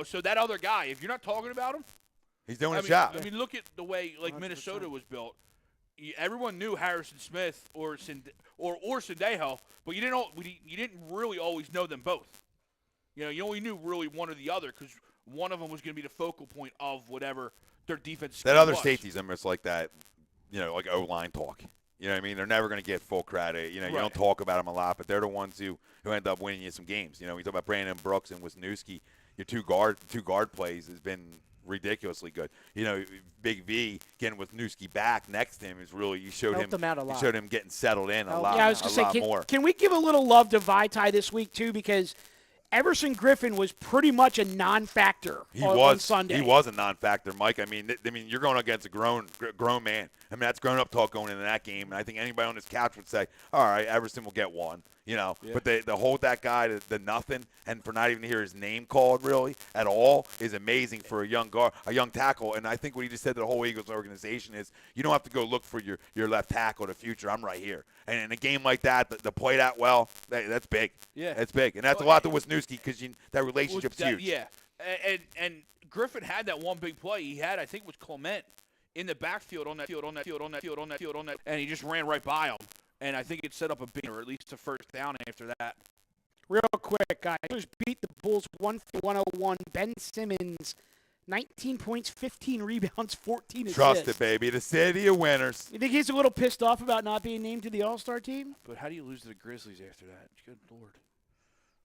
So that other guy, if you're not talking about him, He's doing his mean, job. I mean, look at the way 100%. Minnesota was built. Everyone knew Harrison Smith or Sendejo, but you didn't really always know them both. You only knew really one or the other because one of them was going to be the focal point of whatever their defense. That other was. safety's almost like that, like O-line talk. You know what I mean? They're never going to get full credit. You Right. don't talk about them a lot, but they're the ones who end up winning you some games. We talk about Brandon Brooks and Wisniewski. Your two guard plays has been ridiculously good. Big V getting Wisniewski back next to him is really you showed Helped him out a lot. You showed him getting settled in a lot. Yeah, I was going to say, more. can we give a little love to Vaitai this week too? Because Everson Griffin was pretty much a non-factor on Sunday. He was a non-factor, Mike. I mean, you're going against a grown man. I mean, that's grown-up talk going into that game, and I think anybody on this couch would say, all right, Everson will get one. Yeah. But they hold that guy to nothing, and for not even to hear his name called really at all is amazing for a young tackle. And I think what he just said to the whole Eagles organization is, you don't have to go look for your left tackle in the future. I'm right here. And in a game like that, to play that well, that's big. Yeah. That's big, and that's a lot to Wisniewski because that relationship's huge. Yeah, and Griffin had that one big play. He had, I think, was Clement in the backfield on that field, and he just ran right by him. And I think it set up a big, or at least a first down after that. Real quick, guys. Just beat the Bulls 101. Ben Simmons, 19 points, 15 rebounds, 14 assists. Trust it, baby. The city of winners. You think he's a little pissed off about not being named to the All-Star team? But how do you lose to the Grizzlies after that? Good Lord.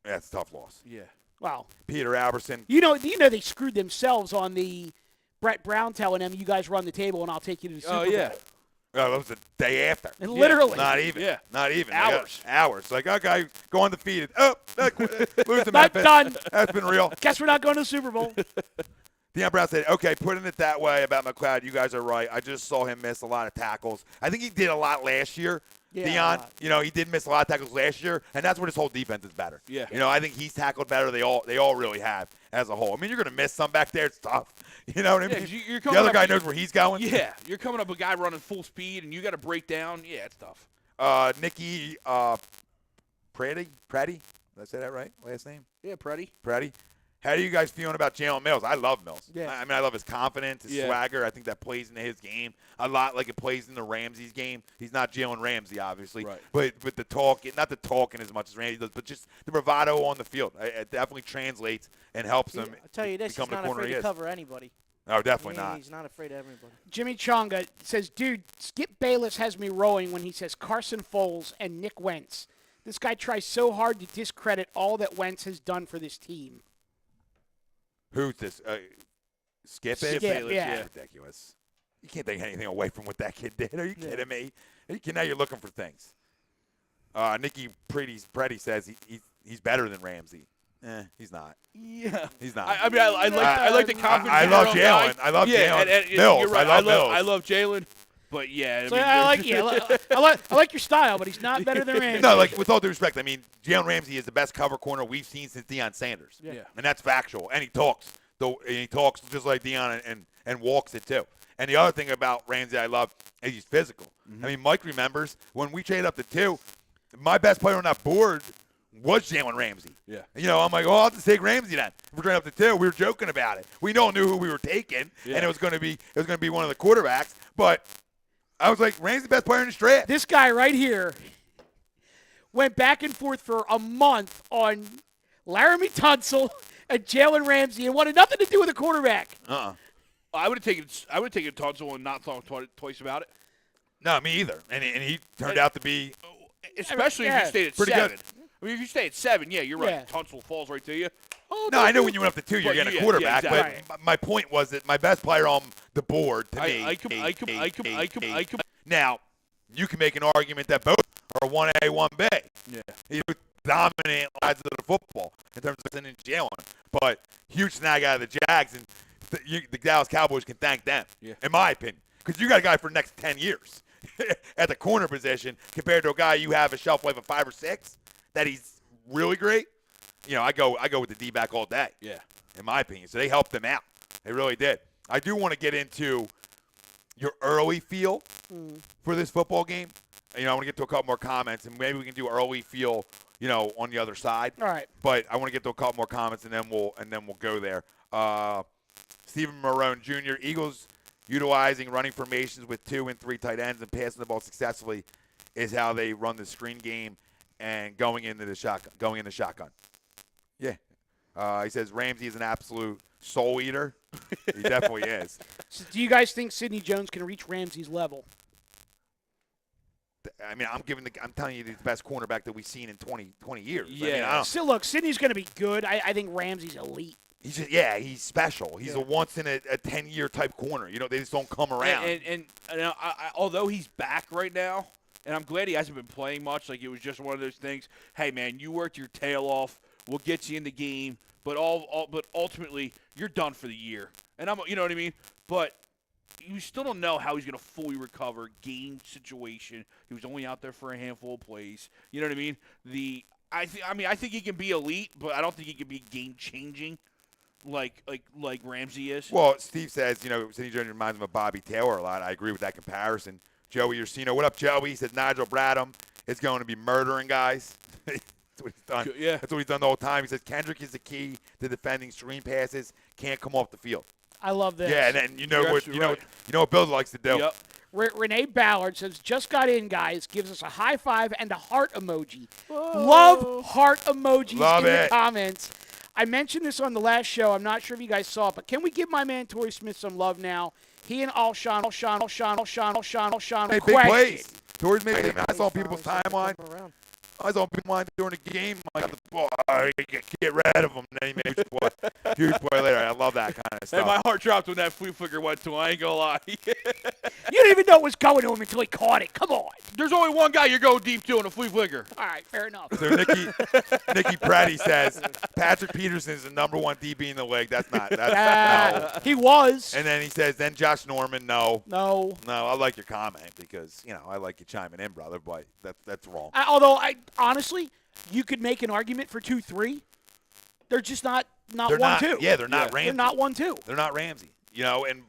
Yeah, it's a tough loss. Yeah. Wow. Peter Albertson. You know they screwed themselves on the Brett Brown telling them, you guys run the table and I'll take you to the Super Bowl. Oh, yeah. Oh, that was the day after. And literally. Not even. Yeah. Not even. Hours. Hours. Like, okay, go undefeated. Oh, lose to Not Memphis. done. That's been real. Guess we're not going to the Super Bowl. Deion Brown said, okay, putting it that way about McLeod, you guys are right. I just saw him miss a lot of tackles. I think he did a lot last year. Yeah, Deion, he did miss a lot of tackles last year, and that's where his whole defense is better. Yeah. I think he's tackled better. They all really have as a whole. I mean, you're going to miss some back there. It's tough. You know what I mean? 'cause you're the coming other up- guy knows where he's going. Yeah, you're coming up a guy running full speed, and you got to break down. Yeah, it's tough. Nikki Pratty? Did I say that right? Last name? Yeah, Preddy. Pratty. How are you guys feeling about Jalen Mills? I love Mills. Yeah. I mean, I love his confidence, his swagger. I think that plays into his game a lot like it plays into Ramsey's game. He's not Jalen Ramsey, obviously. Right. But the talk, not the talking as much as Ramsey does, but just the bravado on the field. It definitely translates and helps him I'll tell you this, he's become the not corner afraid he to is. cover anybody. No, definitely not. He's not afraid of everybody. Jimmy Chonga says, dude, Skip Bayless has me rowing when he says Carson Foles and Nick Wentz. This guy tries so hard to discredit all that Wentz has done for this team. Who's this? Skip it? Skip, yeah. Ridiculous. You can't take anything away from what that kid did. Are you kidding me? Now you're looking for things. Nikki Pretty says he's better than Ramsey. He's not. Yeah, He's not. I mean, I like the confidence. I in love your own guy. Jalen. I love Yeah, Jalen. and Mills. you're right. I love Mills. I love Jalen, but yeah. So mean, I like you. I like your style, but he's not better than Ramsey. No, like with all due respect, I mean Jalen Ramsey is the best cover corner we've seen since Deion Sanders. Yeah. And that's factual. And he talks just like Deion and walks it too. And the other thing about Ramsey I love is he's physical. Mm-hmm. I mean, Mike remembers when we traded up to 2, my best player on that board was Jalen Ramsey. Yeah. I'm like, I'll have to take Ramsey then. If we're trading up to 2, we were joking about it. We all knew who we were taking, and it was going to be one of the quarterbacks. But I was like, Ramsey's the best player in the draft. This guy right here went back and forth for a month on Laramie Tunsil and Jalen Ramsey and wanted nothing to do with a quarterback. I would have taken Tunsil and not thought twice about it. No, me either. And he turned out to be Especially if you stayed at pretty 7. good. I mean, if you stay at 7, yeah, you're right. Yeah. Tunsil falls right to you. Oh, No, I know when you went up to 2, you're But getting yeah, a quarterback. yeah, exactly. But my point was that my best player on the board to me. I come. Now, you can make an argument that both are 1A, 1B. Yeah. He was dominant sides of the football in terms of sending Jalen. But huge snag out of the Jags, and the Dallas Cowboys can thank them, in my opinion. Because you got a guy for the next 10 years at the corner position compared to a guy you have a shelf life of 5 or 6 that he's really great. I go with the D-back all day. Yeah. In my opinion. So they helped them out. They really did. I do want to get into your early feel for this football game. I want to get to a couple more comments, and maybe we can do early feel, on the other side. All right. But I want to get to a couple more comments, and then we'll go there. Stephen Marone Jr. Eagles utilizing running formations with 2 and 3 tight ends and passing the ball successfully is how they run the screen game and going into the shotgun. Yeah. He says Ramsey is an absolute soul eater. He definitely is. So do you guys think Sidney Jones can reach Ramsey's level? I mean, I'm telling you, he's the best cornerback that we've seen in 20 years. Yeah. I mean, I don't, Still, look, Sidney's going to be good. I think Ramsey's elite. he's special. He's a once in a 10-year type corner. They just don't come around. And although he's back right now, and I'm glad he hasn't been playing much, like it was just one of those things. Hey, man, you worked your tail off. We'll get you in the game, but ultimately you're done for the year. And you know what I mean? But you still don't know how he's going to fully recover. Game situation. He was only out there for a handful of plays. You know what I mean? I think he can be elite, but I don't think he can be game changing like Ramsey is. Well, Steve says, Sidney Jones reminds him of Bobby Taylor a lot. I agree with that comparison. Joey Ursino, what up, Joey? He said Nigel Bradham is going to be murdering guys. That's what he's done. Yeah. That's what he's done the whole time. He says Kendrick is the key to defending screen passes. Can't come off the field. I love this. Yeah, and then you know You're what absolutely right. what Bill likes to do. Yep. Renee Ballard says, just got in, guys. Gives us a high five and a heart emoji. Love heart emojis Love in the it. comments. I mentioned this on the last show. I'm not sure if you guys saw it, but can we give my man Torrey Smith some love now? He and Alshon Hey, big plays. Torrey's making. I saw people's timeline. I saw people during the game. I got the boy, get rid of him. Then he made huge boy later. I love that kind of stuff. Hey, my heart dropped when that flea flicker went to him. I ain't gonna lie. You didn't even know it was going to him until he caught it. Come on. There's only one guy you're going deep to in a flea flicker. All right, fair enough. So Nikki Preddy says Patrick Peterson is the number 1 DB in the league. That's not. That's no. He was. And then he says, then Josh Norman. No. No. I like your comment because I like you chiming in, brother. But that's wrong. Although honestly, you could make an argument for 2-3. They're just not They're 1-2. Yeah, they're not Ramsey. They're not 1-2. They're not Ramsey. And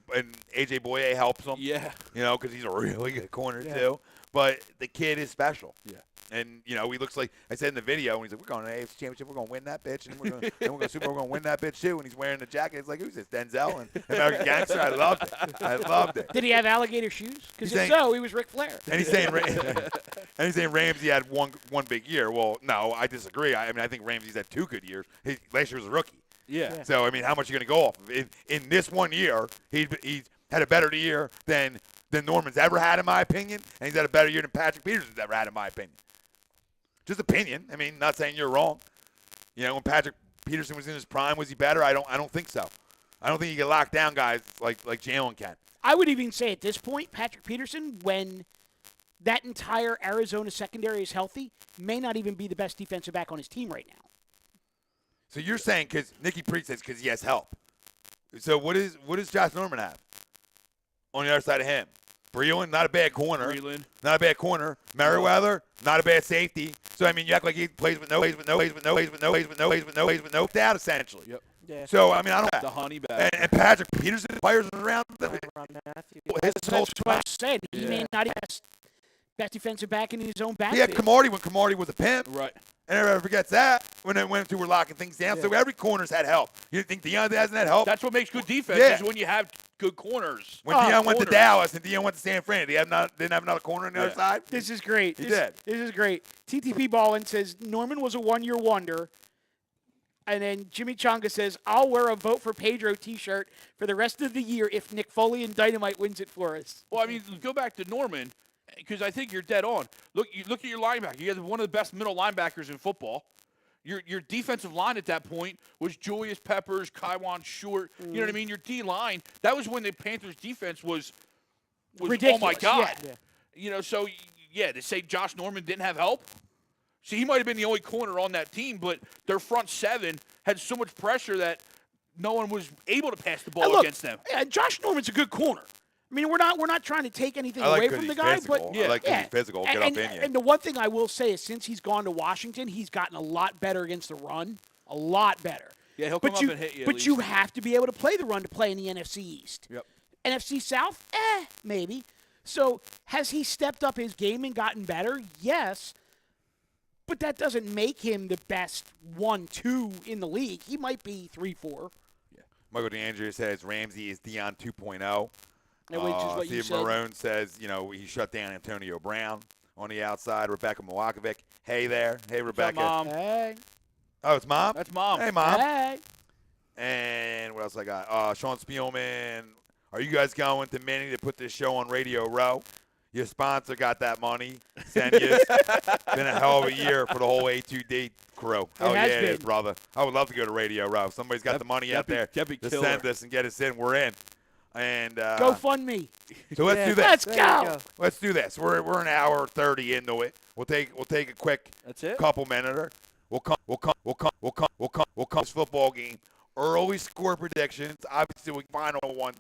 AJ Boye helps them. Yeah. Because he's a really good corner too. But the kid is special. Yeah. And he looks like I said in the video, and he's like, "We're going to the AFC Championship. We're going to win that bitch, and we're going to Super Bowl. We're going to win that bitch too." And he's wearing the jacket. It's like, who's this? Denzel and American Gangster. I loved it. Did he have alligator shoes? Because if saying- so, he was Ric Flair. And he's saying Ramsey had one big year. Well, no, I disagree. I think Ramsey's had 2 good years. Last year was a rookie. Yeah. So how much are you going to go off of? In this 1 year, he's had a better year than Norman's ever had, in my opinion, and he's had a better year than Patrick Peterson's ever had, in my opinion. Just opinion. Not saying you're wrong. When Patrick Peterson was in his prime, was he better? I don't think so. I don't think you can lock down guys like Jalen can. I would even say at this point, Patrick Peterson, when that entire Arizona secondary is healthy, may not even be the best defensive back on his team right now. So you're saying because Nikki Preach says because he has help. So what does Josh Norman have on the other side of him? Breland, not a bad corner. Not a bad corner. Merriweather, not a bad safety. So you act like he plays with no doubt, essentially. Yep. Yeah. So I don't. The honey bag. And Patrick Peterson, players around them. His whole That's what I said. He may not be best defensive back in his own he had backfield. Camardi when Camardi was a pimp. Right. And everybody forgets that when they went to were locking things down. So every corner's had help. You think Deion hasn't had help? That's what makes good defense is when you have good corners. When Deion went to Dallas and Deion went to San Fran, didn't have another corner on the other side? This is great. He did. This is great. TTP Ballin says Norman was a 1-year wonder. And then Jimmy Chonga says, I'll wear a vote for Pedro T-shirt for the rest of the year if Nick Foley and Dynamite wins it for us. Well, go back to Norman because I think you're dead on. Look at your linebacker. You have one of the best middle linebackers in football. Your defensive line at that point was Julius Peppers, Kaiwan Short. You know what I mean? Your D-line, that was when the Panthers' defense was ridiculous. Oh, my God. Yeah. To say Josh Norman didn't have help? See, he might have been the only corner on that team, but their front seven had so much pressure that no one was able to pass the ball against them. Yeah, Josh Norman's a good corner. We're not trying to take anything away from the guy, physical. but I like he's physical. Get up in you. And the one thing I will say is since he's gone to Washington, he's gotten a lot better against the run. A lot better. Yeah, he'll come up and hit you. But you have to be able to play the run to play in the NFC East. Yep. NFC South? Maybe. So has he stepped up his game and gotten better? Yes. But that doesn't make him the best 1-2 in the league. He might be 3-4. Yeah. Michael DeAndrea says Ramsey is Deion 2.0. Which is what you Steve said. Marone says, he shut down Antonio Brown on the outside. Rebecca Milwakovic. Hey there. Hey, Rebecca. Mom? Hey. Oh, it's Mom? That's Mom. Hey, Mom. Hey. And what else I got? Sean Spielman. Are you guys going to Minnie to put this show on Radio Row? Your sponsor got that money. Send you. Been a hell of a year for the whole A2D crew. Hell yeah, it is, brother. I would love to go to Radio Row. If somebody's got the money out there to send us and get us in, we're in. And Go fund me. So let's do this. Let's go. Let's do this. We're an hour 30 into it. We'll take a quick couple minute. We'll come this football game. Early score predictions. Obviously, we final ones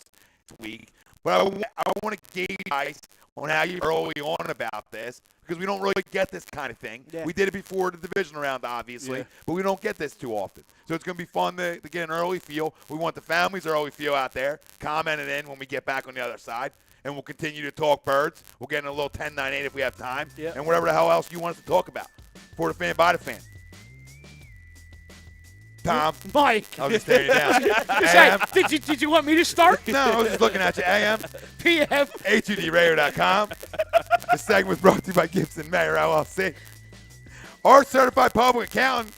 this week. But I want to gauge you guys on how you're early on about this because we don't really get this kind of thing. Yeah. We did it before the division round, obviously, but we don't get this too often. So it's going to be fun to get an early feel. We want the families' early feel out there. Comment it in when we get back on the other side. And we'll continue to talk birds. We'll get in a little 10-9-8 if we have time. Yep. And whatever the hell else you want us to talk about. For the fan, by the fan. Tom. Mike. I was just staring you down. Say, did you want me to start? No, I was just looking at you. AM. PM. A2DRadio.com. This segment was brought to you by Gibson Mayer LLC. Our certified public accountant.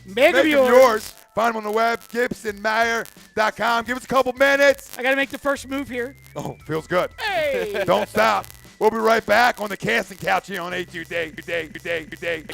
Make Make them them yours. yours. Find them on the web, GibsonMayer.com. Give us a couple minutes. I got to make the first move here. Oh, feels good. Hey. Don't stop. We'll be right back on the casting couch here on A2D. Good day.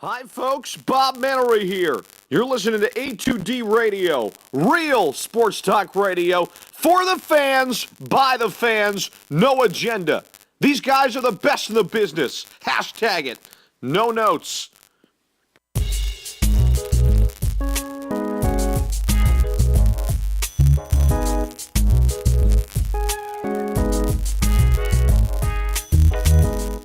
Hi, folks. Bob Mannery here. You're listening to A2D Radio, real sports talk radio for the fans, by the fans, no agenda. These guys are the best in the business. Hashtag it. No notes.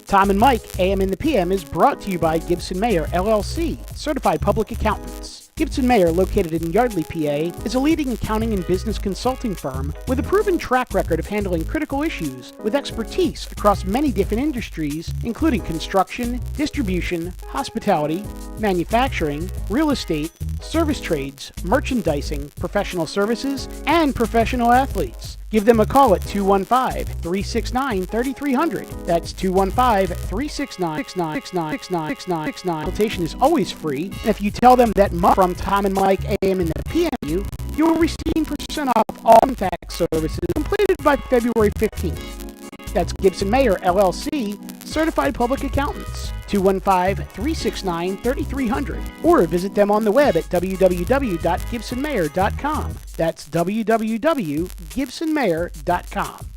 Tom and Mike, AM in the PM, is brought to you by Gibson Mayer, LLC, certified public accountants. Gibson Mayer, located in Yardley, PA, is a leading accounting and business consulting firm with a proven track record of handling critical issues with expertise across many different industries, including construction, distribution, hospitality, manufacturing, real estate, service trades, merchandising, professional services, and professional athletes. Give them a call at 215-369-3300. That's 215-369-6969. Consultation is always free. And if you tell them that Mike from Tom and Mike AM in the PM, you will receive 10% off all tax services completed by February 15th. That's Gibson Mayer, LLC, certified public accountants. 215-369-3300. Or visit them on the web at www.gibsonmayer.com. That's www.gibsonmayer.com.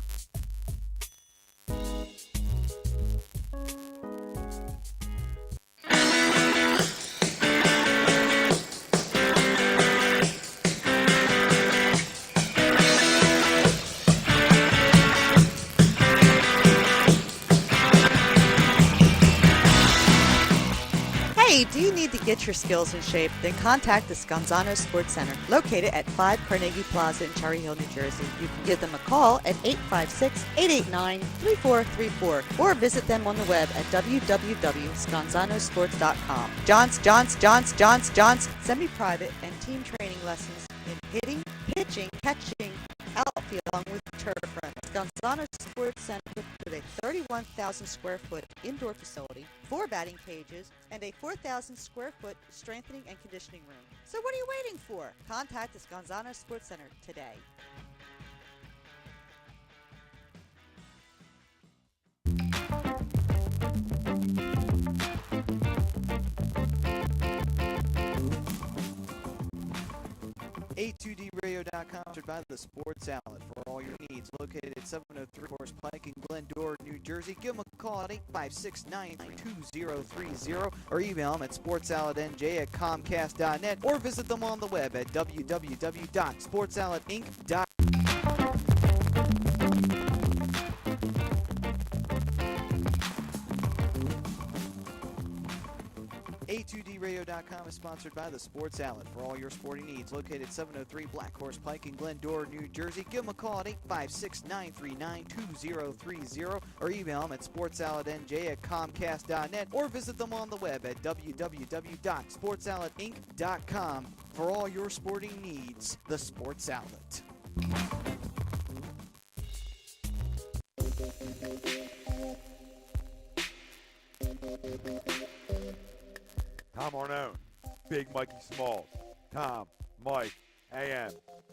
Hey, do you need to get your skills in shape? Then contact the Scanzano Sports Center, located at 5 Carnegie Plaza in Cherry Hill, New Jersey. You can give them a call at 856-889-3434 or visit them on the web at www.scanzanosports.com. Johns, semi-private and team training lessons in hitting, pitching, catching, outfield, along with turf run. Scanzano Sports Center with a 31,000 square foot indoor facility, 4 batting cages, and a 4,000 square foot strengthening and conditioning room. So what are you waiting for? Contact the Scanzano Sports Center today. A2DRadio.com, sponsored by the Sports Outlet for all your needs. Located at 703 Horse Pike in Glendora, New Jersey. Give them a call at 856-992-2030 or email them at sportsoutletnj@comcast.net or visit them on the web at www.sportsoutletinc.com. A2DRadio.com is sponsored by the Sports Outlet for all your sporting needs. Located at 703 Black Horse Pike in Glendora, New Jersey. Give them a call at 856-939-2030 or email them at sportsoutletnj@comcast.net or visit them on the web at www.sportsoutletinc.com for all your sporting needs. The Sports Outlet. Tom Arnone, Big Mikey Smalls, Tom, Mike, AM,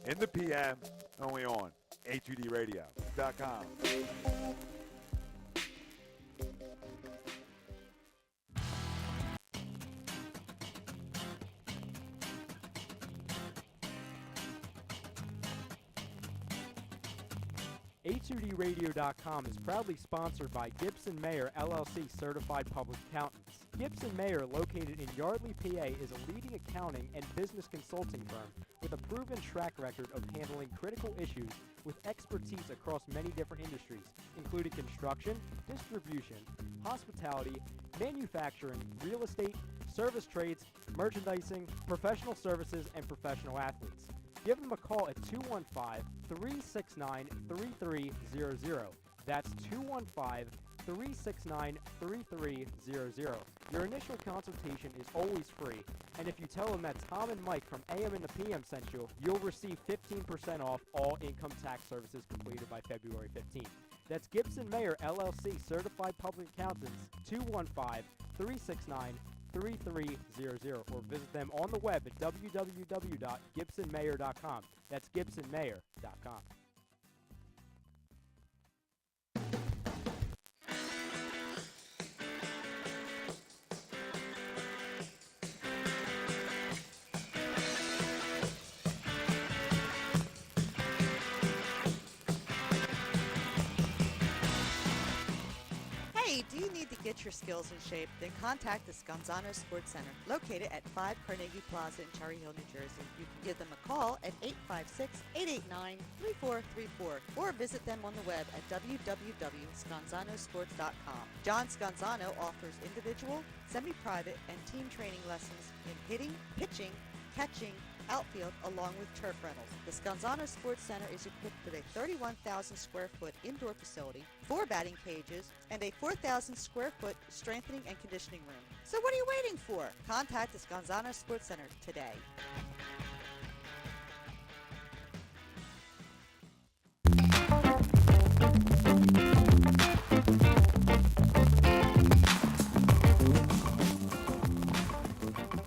in the PM, only on A2DRadio.com. A2DRadio.com is proudly sponsored by Gibson Mayer, LLC, certified public accountants. Gibson Mayer, located in Yardley, PA, is a leading accounting and business consulting firm with a proven track record of handling critical issues with expertise across many different industries, including construction, distribution, hospitality, manufacturing, real estate, service trades, merchandising, professional services, and professional athletes. Give them a call at 215-369-3300. That's 215-369-3300. Your initial consultation is always free, and if you tell them that Tom and Mike from AM and the PM sent you, you'll receive 15% off all income tax services completed by February 15th. That's Gibson Mayer, LLC, certified public accountants, 215-369-3300, or visit them on the web at www.gibsonmayer.com. That's gibsonmayer.com. get your skills in shape, then contact the Scanzano Sports Center, located at 5 Carnegie Plaza in Cherry Hill, New Jersey. You can give them a call at 856-889-3434 or visit them on the web at www.scanzanosports.com. John Scanzano offers individual, semi-private, and team training lessons in hitting, pitching, catching, outfield, along with turf rentals. The Scanzano Sports Center is equipped with a 31,000 square foot indoor facility, 4 batting cages, and a 4,000 square foot strengthening and conditioning room. So what are you waiting for? Contact the Scanzano Sports Center today.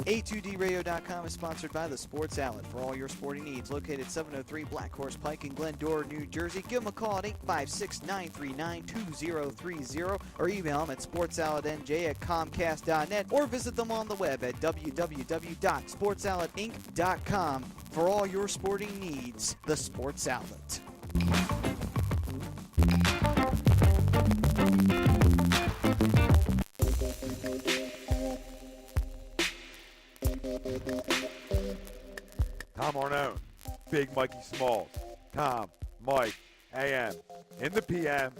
A2DRadio.com is sponsored by the Sports Outlet for all your sporting needs. Located 703 Black Horse Pike in Glendora, New Jersey. Give them a call at 856-939-2030 or email them at sportsoutletnj@comcast.net or visit them on the web at www.sportsoutletinc.com for all your sporting needs. The Sports Outlet. Tom Arnone, Big Mikey Smalls, Tom, Mike, AM, in the PM.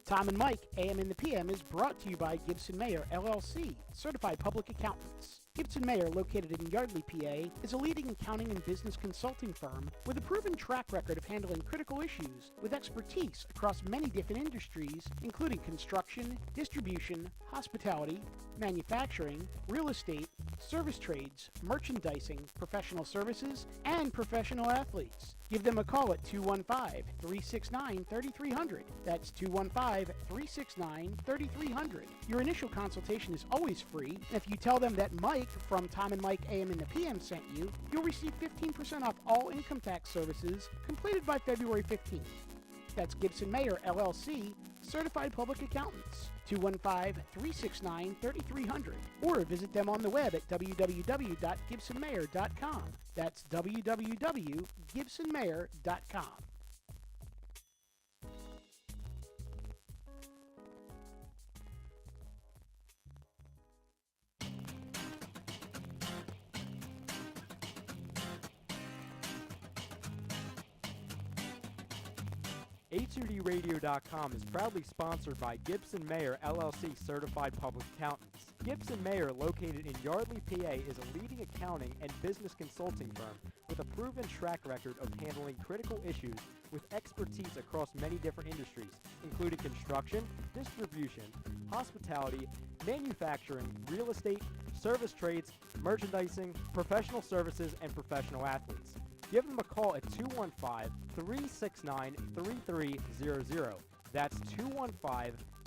Tom and Mike, AM in the PM, is brought to you by Gibson Mayer, LLC, Certified Public Accountants. Gibson Mayer, located in Yardley, PA, is a leading accounting and business consulting firm with a proven track record of handling critical issues with expertise across many different industries, including construction, distribution, hospitality, manufacturing, real estate, service trades, merchandising, professional services, and professional athletes. Give them a call at 215-369-3300. That's 215-369-3300. Your initial consultation is always free, and if you tell them that Mike from Tom and Mike AM in the PM sent you, you'll receive 15% off all income tax services completed by February 15th. That's Gibson Mayer, LLC, Certified Public Accountants. 215-369-3300. Or visit them on the web at www.gibsonmayer.com. That's www.gibsonmayer.com. A2DRadio.com is proudly sponsored by Gibson Mayer, LLC Certified Public Accountants. Gibson Mayer, located in Yardley, PA, is a leading accounting and business consulting firm with a proven track record of handling critical issues with expertise across many different industries, including construction, distribution, hospitality, manufacturing, real estate, service trades, merchandising, professional services, and professional athletes. Give them a call at 215-369-3300. That's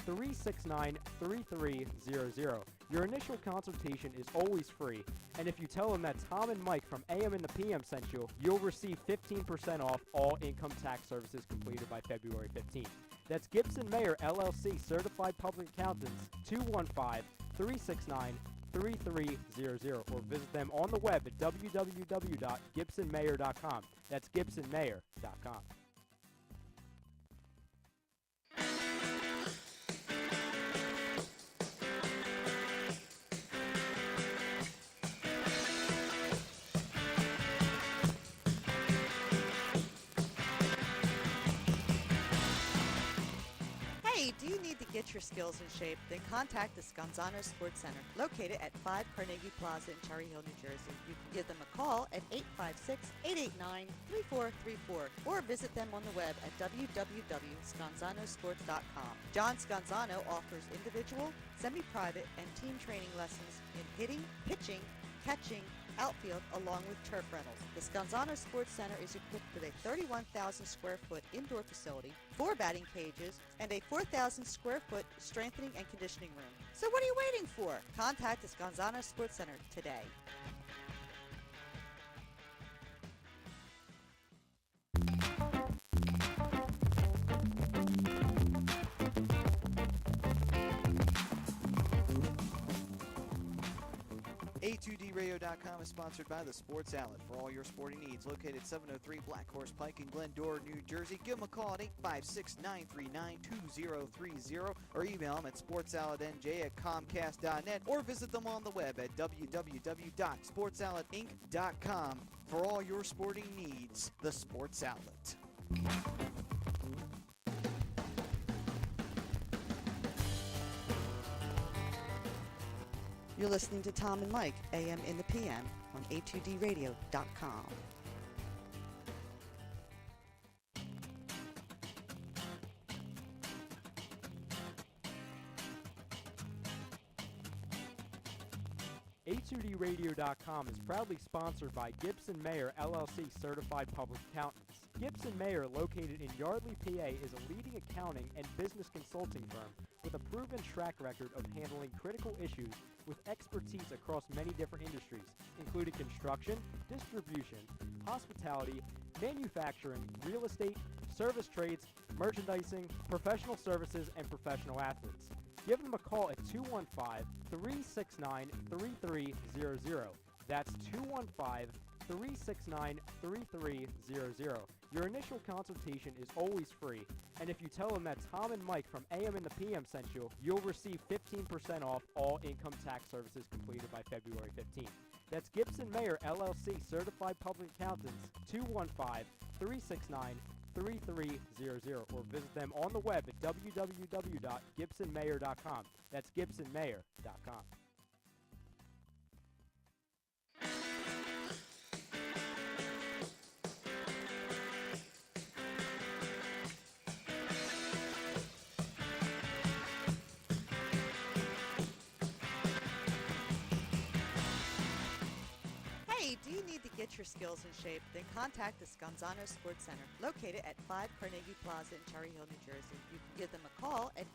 215-369-3300. Your initial consultation is always free, and if you tell them that Tom and Mike from AM and the PM sent you, you'll receive 15% off all income tax services completed by February 15th. That's Gibson Mayer, LLC, Certified Public Accountants, 215-369-3300, or visit them on the web at www.gibsonmayer.com. That's gibsonmayer.com. Hey, do you need to get your skills in shape? Then contact the Scanzano Sports Center, located at 5 Carnegie Plaza in Cherry Hill, New Jersey. You can give them a call at 856-889-3434 or visit them on the web at www.scanzanosports.com. John Scanzano offers individual, semi-private, and team training lessons in hitting, pitching, catching, outfield, along with turf rentals. The Scanzano Sports Center is equipped with a 31,000 square foot indoor facility, 4 batting cages, and a 4,000 square foot strengthening and conditioning room. So what are you waiting for? Contact the Scanzano Sports Center today. A2DRadio.com is sponsored by the Sports Outlet for all your sporting needs. Located 703 Black Horse Pike in Glendora, New Jersey. Give them a call at 856-939-2030 or email them at sportsoutletnj@comcast.net or visit them on the web at www.sportsoutletinc.com for all your sporting needs. The Sports Outlet. You're listening to Tom and Mike, AM in the PM, on A2DRadio.com. A2DRadio.com is proudly sponsored by Gibson Mayer LLC Certified Public Accountants. Gibson Mayer, located in Yardley, PA, is a leading accounting and business consulting firm with a proven track record of handling critical issues with expertise across many different industries, including construction, distribution, hospitality, manufacturing, real estate, service trades, merchandising, professional services, and professional athletes. Give them a call at 215-369-3300. That's 215-369-3300. Your initial consultation is always free, and if you tell them that Tom and Mike from AM and the PM sent you, you'll receive 15% off all income tax services completed by February 15th. That's Gibson Mayer LLC Certified Public Accountants, 215-369-3300, or visit them on the web at www.gibsonmayer.com. That's gibsonmayer.com. Hey, do you need to get your skills in shape? Then contact the Scanzano Sports Center, located at 5 Carnegie Plaza in Cherry Hill, New Jersey. You can give them a call at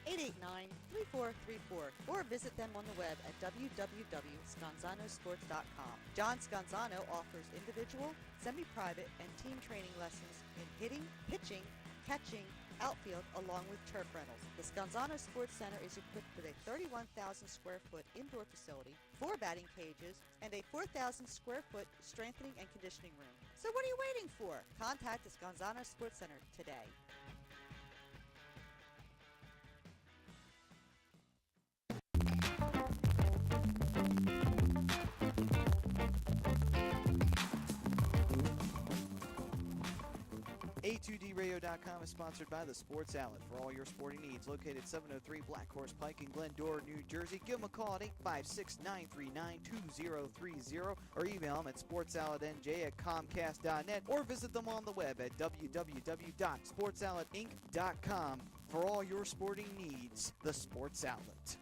856-889-3434 or visit them on the web at www.scanzanosports.com. John Scanzano offers individual, semi-private, and team training lessons in hitting, pitching, catching, outfield, along with turf rentals. The Scanzano Sports Center is equipped with a 31,000 square foot indoor facility, 4 batting cages, and a 4,000 square foot strengthening and conditioning room. So what are you waiting for? Contact the Scanzano Sports Center today. A2DRadio.com is sponsored by the Sports Outlet for all your sporting needs. Located 703 Black Horse Pike in Glendora, New Jersey. Give them a call at 856-939-2030 or email them at sportsoutletnj@comcast.net or visit them on the web at www.sportsoutletinc.com for all your sporting needs. The Sports Outlet.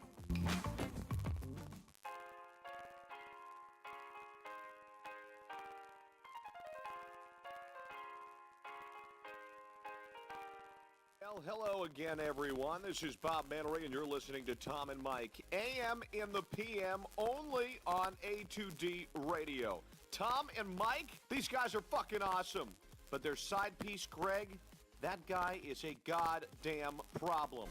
Well, hello again, everyone. This is Bob Mannery, and you're listening to Tom and Mike, AM in the PM, only on A2D Radio. Tom and Mike, these guys are fucking awesome. But their side piece, Greg, that guy is a goddamn problem.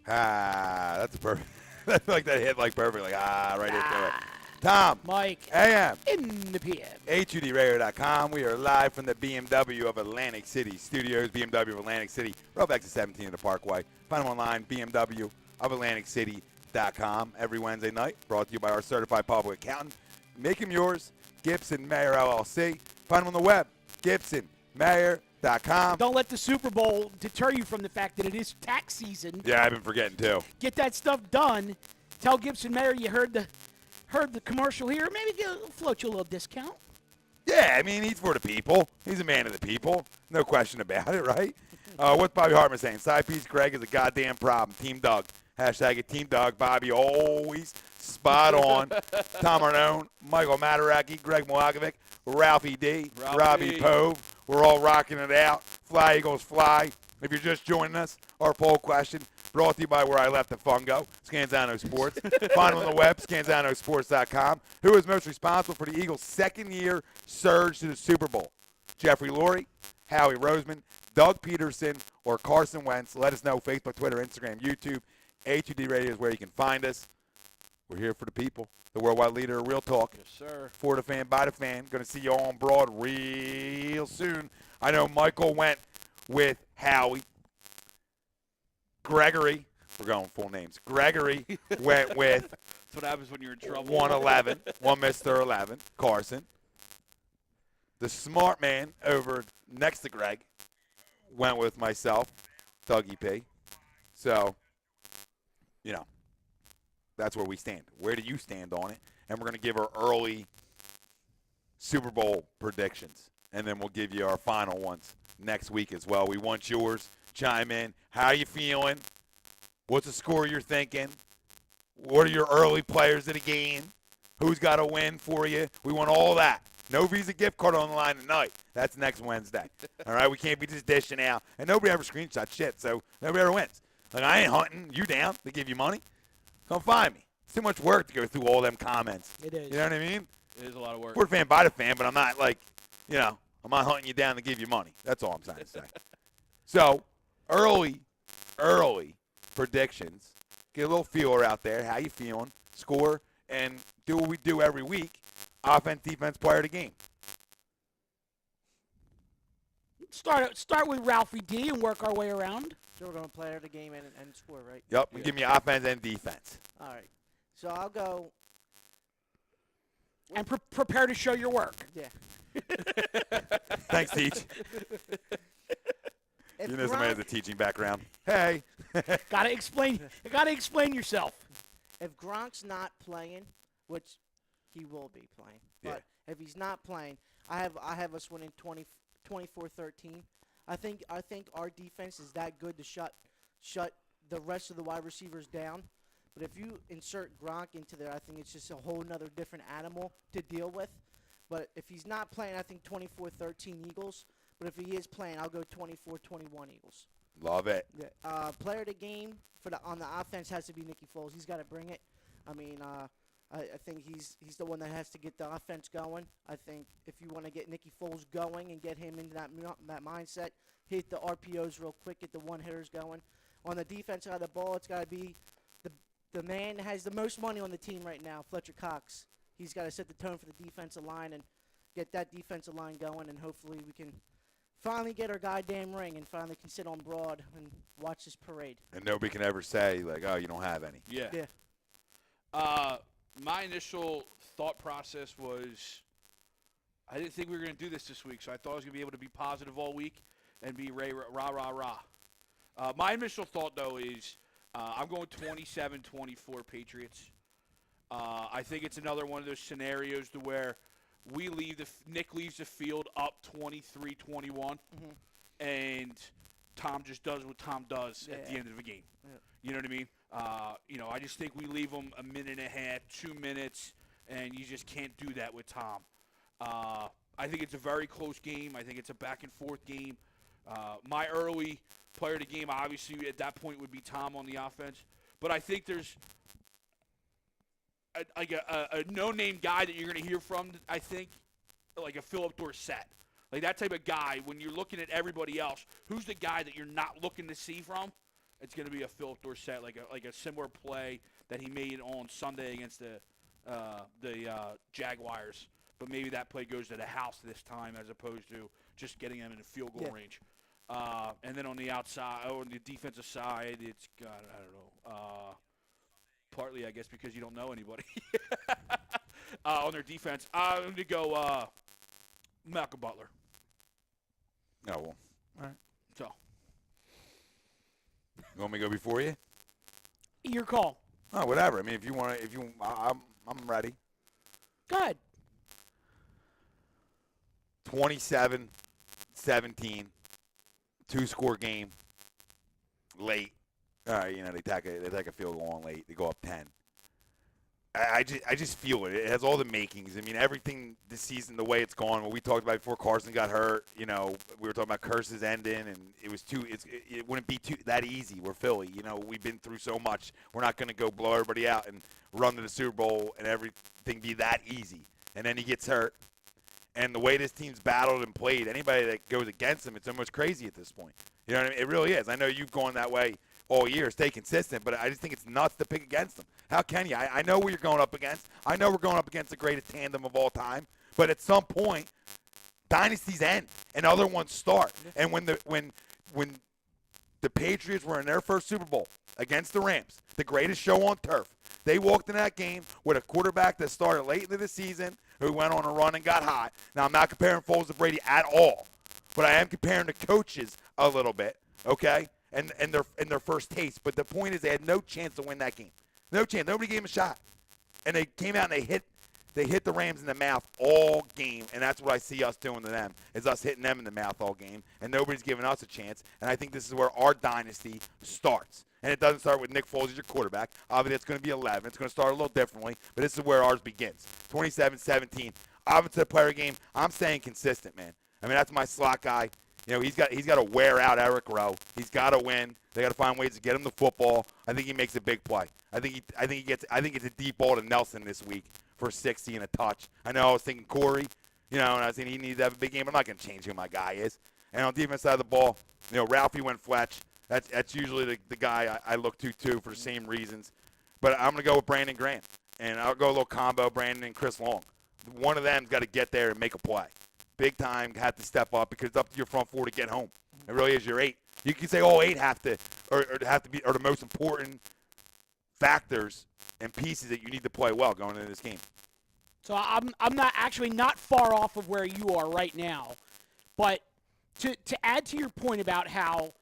That's perfect. That's like that hit, like perfect, like right into it. Tom, Mike, AM, in the PM. A2DRadio.com. We are live from the BMW of Atlantic City Studios. BMW of Atlantic City, right back to 17 of the Parkway. Find them online, BMW of AtlanticCity.com. Every Wednesday night, brought to you by our certified public accountant. Make them yours, Gibson Mayer LLC. Find them on the web, GibsonMayer.com. Don't let the Super Bowl deter you from the fact that it is tax season. Yeah, I've been forgetting too. Get that stuff done. Tell Gibson Mayer you heard the commercial here. Maybe they'll float you a little discount. Yeah, I mean, he's for the people. He's a man of the people. No question about it, right? What's Bobby Hartman saying? Side piece Greg is a goddamn problem. Team Doug. Hashtag it Team Doug. Bobby always spot on. Tom Arnone, Michael Mataraki, Greg Moakovic, Ralphie D, Robbie Pove. We're all rocking it out. Fly Eagles fly. If you're just joining us, our poll question brought to you by Where I Left the Fungo, Scanzano Sports. Find them on the web, scanzanosports.com. Who is most responsible for the Eagles' second-year surge to the Super Bowl? Jeffrey Lurie, Howie Roseman, Doug Peterson, or Carson Wentz? Let us know. Facebook, Twitter, Instagram, YouTube. A2D Radio is where you can find us. We're here for the people. The worldwide leader of Real Talk. Yes, sir. For the fan, by the fan. Going to see you all on Broad real soon. I know Michael went with Howie. Gregory, we're going full names. Gregory went with That's what happens when you're in trouble. 111, one Mr. 11, Carson. The smart man over next to Greg went with myself, Dougie P. So, you know, that's where we stand. Where do you stand on it? And we're going to give our early Super Bowl predictions. And then we'll give you our final ones next week as well. We want yours. Chime in. How you feeling? What's the score you're thinking? What are your early players of the game? Who's got to win for you? We want all that. No Visa gift card on the line tonight. That's next Wednesday. All right? We can't be just dishing out. And nobody ever screenshots shit, so nobody ever wins. Like, I ain't hunting. You down to give you money? Come find me. It's too much work to go through all them comments. It is. You know what I mean? It is a lot of work. We're a fan by the fan, but I'm not like, you know, I'm not hunting you down to give you money. That's all I'm trying to say. So, early predictions. Get a little feeler out there. How you feeling? Score, and do what we do every week. Offense, defense, player of the game. Start with Ralphie D and work our way around. So we're going to player of the game and score, right? Yep, and give me offense and defense. All right. So I'll go. And prepare to show your work. Yeah. Thanks, Teach. If You know somebody has a teaching background. Hey. Gotta explain yourself. If Gronk's not playing, which he will be playing, but if he's not playing, I have us winning 24-13. I think our defense is that good to shut the rest of the wide receivers down. But if you insert Gronk into there, I think it's just a whole nother different animal to deal with. But if he's not playing, I think 24-13 Eagles. But if he is playing, I'll go 24-21 Eagles. Love it. Yeah. Player of the game on the offense has to be Nicky Foles. He's got to bring it. I mean, I think he's the one that has to get the offense going. I think if you want to get Nicky Foles going and get him into that mindset, hit the RPOs real quick, get the one-hitters going. On the defense side of the ball, it's got to be the man that has the most money on the team right now, Fletcher Cox. He's got to set the tone for the defensive line and get that defensive line going, and hopefully we can finally get our goddamn ring and finally can sit on Broad and watch this parade. And nobody can ever say, like, oh, you don't have any. Yeah. My initial thought process was I didn't think we were going to do this week, so I thought I was going to be able to be positive all week and be rah. My initial thought, though, is I'm going 27-24 Patriots. I think it's another one of those scenarios to where Nick leaves the field up 23-21, and Tom just does what Tom does at the end of the game. Yeah. You know what I mean? I just think we leave them a minute and a half, 2 minutes, and you just can't do that with Tom. I think it's a very close game. I think it's a back-and-forth game. My early player of the game, obviously, at that point would be Tom on the offense. But I think there's a no-name guy that you're going to hear from, I think, like a Philip Dorsett. Like that type of guy, when you're looking at everybody else, who's the guy that you're not looking to see from? It's going to be a Philip Dorsett, like a similar play that he made on Sunday against the Jaguars. But maybe that play goes to the house this time as opposed to just getting them in a field goal range. And then on the outside, or on the defensive side, it's got, I don't know, partly, I guess, because you don't know anybody on their defense. I'm going to go Malcolm Butler. Oh, well. All right. So. You want me to go before you? Your call. Oh, whatever. I mean, I'm ready. Good. 27-17 2-score game late. They take a field goal on late. They go up 10. I just feel it. It has all the makings. I mean, everything this season, the way it's gone. What we talked about before Carson got hurt. We were talking about curses ending, and it was it wouldn't be that easy. We're Philly. We've been through so much. We're not going to go blow everybody out and run to the Super Bowl and everything be that easy. And then he gets hurt. And the way this team's battled and played, anybody that goes against him, it's almost crazy at this point. You know what I mean? It really is. I know you've gone that way all year, stay consistent, but I just think it's nuts to pick against them. How can you? I know what you're going up against. I know we're going up against the greatest tandem of all time, but at some point, dynasties end and other ones start. And when the Patriots were in their first Super Bowl against the Rams, the greatest show on turf, they walked in that game with a quarterback that started late into the season who went on a run and got hot. Now, I'm not comparing Foles to Brady at all, but I am comparing the coaches a little bit, okay? And their first taste. But the point is they had no chance to win that game. No chance. Nobody gave them a shot. And they came out and they hit the Rams in the mouth all game, and that's what I see us doing to them, is us hitting them in the mouth all game, and nobody's giving us a chance. And I think this is where our dynasty starts. And it doesn't start with Nick Foles as your quarterback. Obviously, it's going to be 11. It's going to start a little differently, but this is where ours begins. 27-17. Offensive player game, I'm staying consistent, man. I mean, that's my slot guy. He's got to wear out Eric Rowe. He's got to win. They got to find ways to get him the football. I think he makes a big play. I think it's a deep ball to Nelson this week for 60 and a touch. I know I was thinking Corey, and I was thinking he needs to have a big game, but I'm not going to change who my guy is. And on the defense side of the ball, Ralphie went Fletch. That's usually the guy I look to too for the same reasons. But I'm going to go with Brandon Graham, and I'll go a little combo Brandon and Chris Long. One of them's got to get there and make a play. Big time, have to step up because it's up to your front four to get home. It really is your 8. You can say all 8 have to be the most important factors and pieces that you need to play well going into this game. So I'm not far off of where you are right now, but to add to your point about how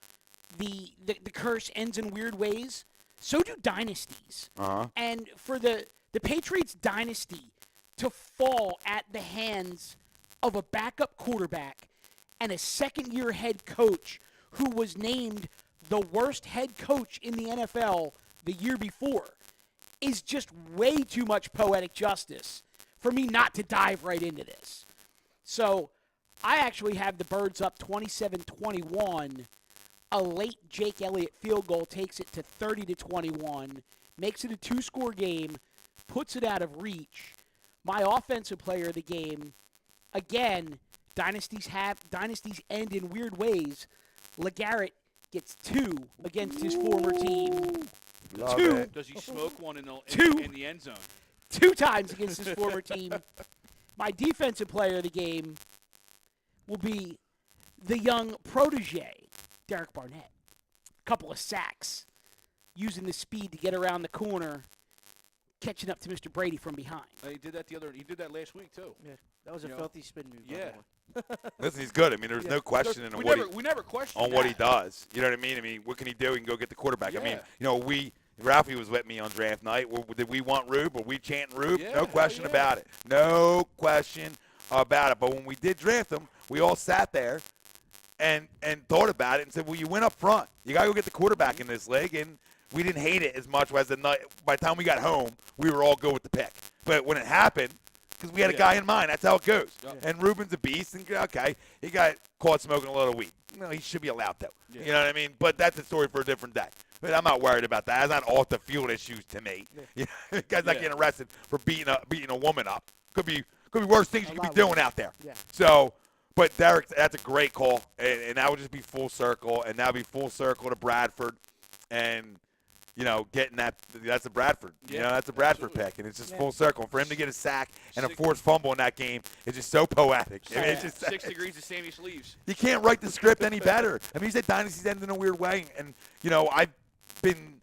the curse ends in weird ways, so do dynasties. Uh-huh. And for the Patriots dynasty to fall at the hands of a backup quarterback and a second-year head coach who was named the worst head coach in the NFL the year before is just way too much poetic justice for me not to dive right into this. So I actually have the Birds up 27-21. A late Jake Elliott field goal takes it to 30-21, makes it a 2-score game, puts it out of reach. My offensive player of the game, again, dynasties end in weird ways. LeGarrette gets 2 against his former team. Love 2. it. Does he smoke one in Two. the end zone? 2 times against his former team. My defensive player of the game will be the young protege, Derek Barnett. A couple of sacks, using the speed to get around the corner, catching up to Mr. Brady from behind. He did that last week too. Yeah, that was a filthy spin move. Yeah. Listen, he's good. I mean, there's no question We never questioned on what he that. does. You know what I mean? I mean, what can he do? He can go get the quarterback. Yeah. I mean, Ralphie was with me on draft night. Did we want Rube? Were we chanting Rube? Yeah, No question yeah. about it. No question about it. But when we did draft him, we all sat there and thought about it and said, well, you went up front. You got to go get the quarterback in this league. And we didn't hate it as much as the night. By the time we got home, we were all good with the pick. But when it happened, because we had a guy in mind, that's how it goes. Yeah. And Ruben's a beast. And, okay, he got caught smoking a little weed. No, he should be allowed to. Yeah. You know what I mean? But that's a story for a different day. But I'm not worried about that. That's not off the field issues to me. Yeah. The guy's not getting arrested for beating a woman up. Could be worse things you could be doing out there. Yeah. So, but Derek, that's a great call, and that would just be full circle, and that would be full circle to Bradford, and getting that's a Bradford. Yeah, That's a Bradford absolutely. pick, and it's just full circle. And for him to get a sack and a forced fumble in that game is just so poetic. I mean, it's just 6 degrees of Sammy Sleeves. you can't write the script any better. I mean, you said dynasties end in a weird way, and I've been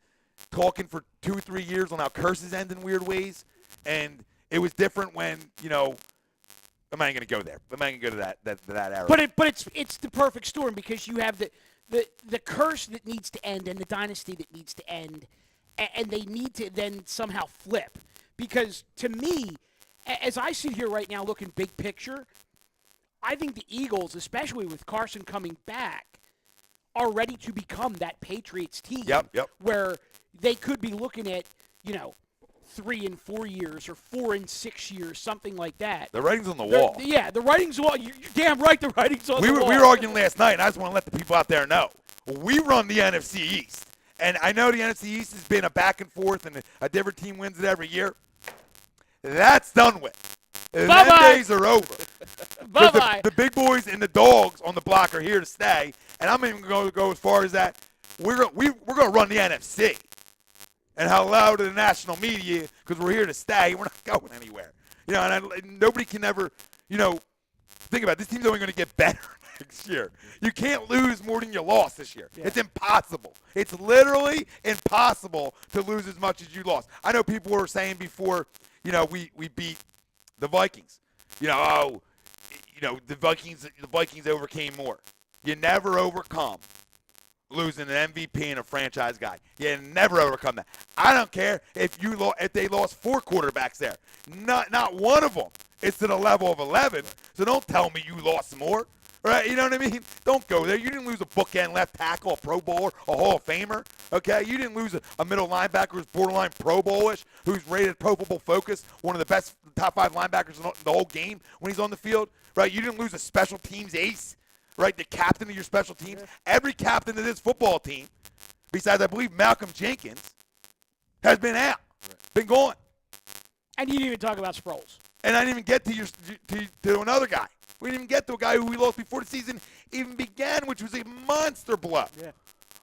talking for 2 or 3 years on how curses end in weird ways, and it was different when I'm not going to go there. I'm not going to go to that era. But it's the perfect storm because you have the curse that needs to end and the dynasty that needs to end, and they need to then somehow flip. Because to me, as I sit here right now looking big picture, I think the Eagles, especially with Carson coming back, are ready to become that Patriots team. Yep. Where they could be looking at, 3 and 4 years or 4 and 6 years, something like that. The writing's on the wall. Yeah, the writing's on the wall. You're damn right the writing's on the wall. We were arguing last night, and I just want to let the people out there know. We run the NFC East. And I know the NFC East has been a back and forth, and a different team wins it every year. That's done with. Them days are over. Bye-bye. The big boys and the dogs on the block are here to stay, and I'm even going to go as far as that. We're going to run the NFC. And hello to the national media, because we're here to stay. We're not going anywhere. And nobody can ever, think about it. This team's only going to get better next year. You can't lose more than you lost this year. Yeah. It's impossible. It's literally impossible to lose as much as you lost. I know people were saying before, we beat the Vikings. The Vikings overcame more. You never overcome losing an MVP and a franchise guy. You never overcome that. I don't care if they lost 4 quarterbacks there. Not one of them is to the level of 11. So don't tell me you lost more. Right? You know what I mean? Don't go there. You didn't lose a bookend left tackle, a Pro Bowler, a Hall of Famer. Okay? You didn't lose a middle linebacker who's borderline Pro Bowl-ish, who's rated Pro Football Focus, one of the best top 5 linebackers in the whole game when he's on the field. Right? You didn't lose a special teams ace. Right, the captain of your special teams. Every captain of this football team, besides I believe Malcolm Jenkins, has been out, been gone. And you didn't even talk about Sproles. And I didn't even get to another guy. We didn't even get to a guy who we lost before the season even began, which was a monster blow. Yeah.